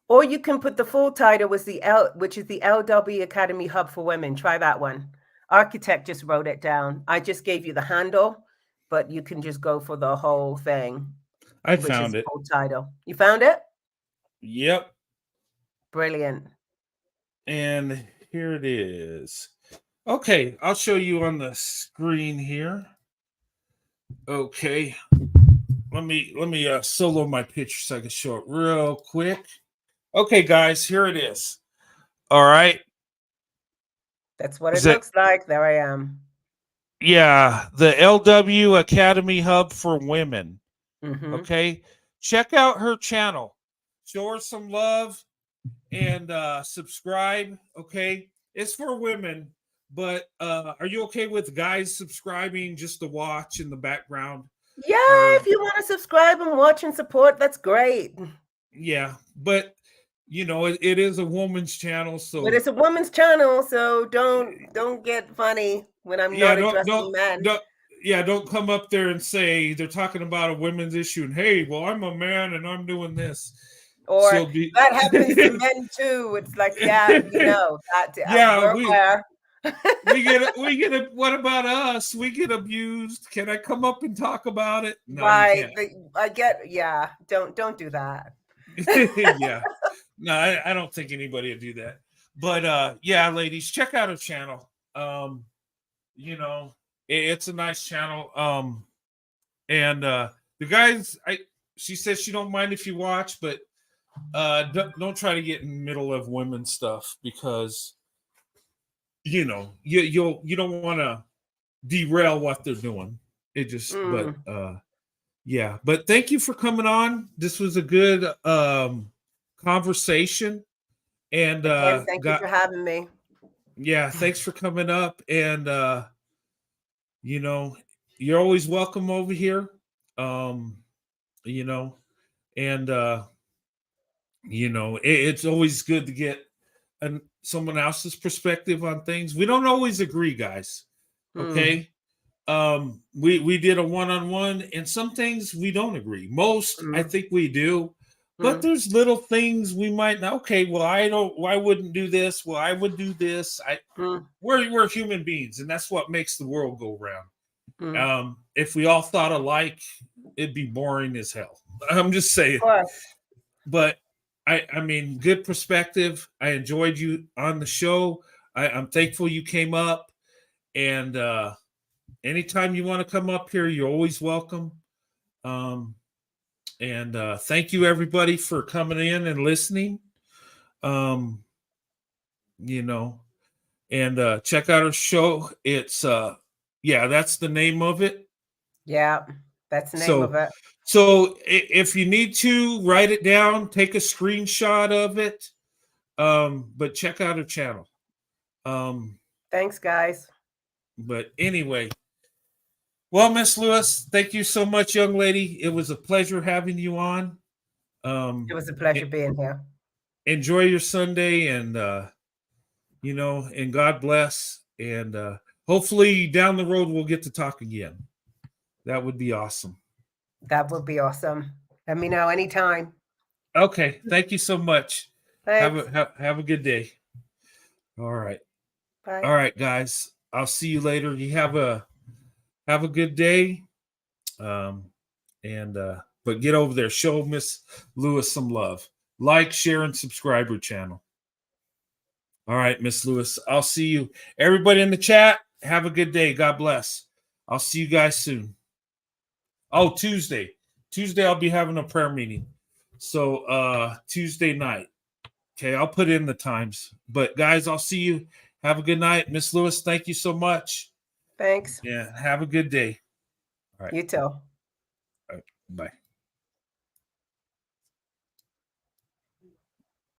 Speaker 2: Or you can put the full title which is the LW Academy Hub for Women. Try that one. Architect just wrote it down. I just gave you the handle, but you can just go for the whole thing.
Speaker 1: I found it.
Speaker 2: Full title. You found it?
Speaker 1: Yep.
Speaker 2: Brilliant.
Speaker 1: And here it is. Okay, I'll show you on the screen here. Okay. Let me solo my picture so I can show it real quick. Okay, guys, here it is. All right.
Speaker 2: That's what it looks like. There I am.
Speaker 1: Yeah, the LW Academy Hub for Women. Okay, check out her channel, show her some love, and subscribe. Okay, it's for women, but are you okay with guys subscribing just to watch in the background?
Speaker 2: Yeah,
Speaker 1: Or
Speaker 2: if you want to subscribe and watch and support, that's great.
Speaker 1: yeah, but it is a woman's channel, so
Speaker 2: But it's a woman's channel, so don't get funny when I'm
Speaker 1: yeah,
Speaker 2: not addressing men.
Speaker 1: don't come up there and say they're talking about a women's issue and hey, well, I'm a man and I'm doing this.
Speaker 2: Or that happens to
Speaker 1: Yeah,
Speaker 2: men too. It's like, yeah, that we're aware.
Speaker 1: we get what about us? We get abused. Can I come up and talk about it? No,
Speaker 2: Right.
Speaker 1: you
Speaker 2: Don't do that.
Speaker 1: can't. Yeah. No, I don't think anybody would do that. But yeah, ladies, check out her channel. It's a nice channel. And the guys, she says she don't mind if you watch, but don't try to get in the middle of women's stuff because you don't want to derail what they're doing. It just yeah. But thank you for coming on. This was a good conversation. And
Speaker 2: again, thank you for having me.
Speaker 1: Yeah, thanks for coming up. And you're always welcome over here. And it's always good to get someone else's perspective on things. We don't always agree, guys. Okay. We did a one-on-one, and some things we don't agree. Most I think we do, but there's little things we might not. Okay, well, I wouldn't do this. Well, I would do this. We're human beings, and that's what makes the world go round. If we all thought alike, it'd be boring as hell. I'm just saying. But I mean, good perspective. I enjoyed you on the show. I'm thankful you came up, and anytime you want to come up here, you're always welcome. And thank you everybody for coming in and listening. And check out our show. It's that's the name of it.
Speaker 2: Yeah, that's the name of it.
Speaker 1: So if you need to write it down, take a screenshot of it. But check out our channel.
Speaker 2: Thanks, guys.
Speaker 1: But anyway, well, Miss Lewis, thank you so much, young lady. It was a pleasure having you on.
Speaker 2: It was a pleasure being here.
Speaker 1: Enjoy your Sunday, and and God bless. And hopefully down the road we'll get to talk again. That would be awesome.
Speaker 2: That would be awesome. Let me know anytime.
Speaker 1: Okay. Thank you so much.
Speaker 2: Thanks.
Speaker 1: Have a good day. All right.
Speaker 2: Bye.
Speaker 1: All right, guys. I'll see you later. You have a good day. But get over there. Show Miss Lewis some love. Like, share, and subscribe her channel. All right, Miss Lewis. I'll see you. Everybody in the chat, have a good day. God bless. I'll see you guys soon. Oh, Tuesday. I'll be having a prayer meeting. So Tuesday night. Okay, I'll put in the times. But guys, I'll see you. Have a good night. Miss Lewis, thank you so much.
Speaker 2: Thanks.
Speaker 1: Yeah, have a good day. All right.
Speaker 2: You too.
Speaker 1: All right, bye.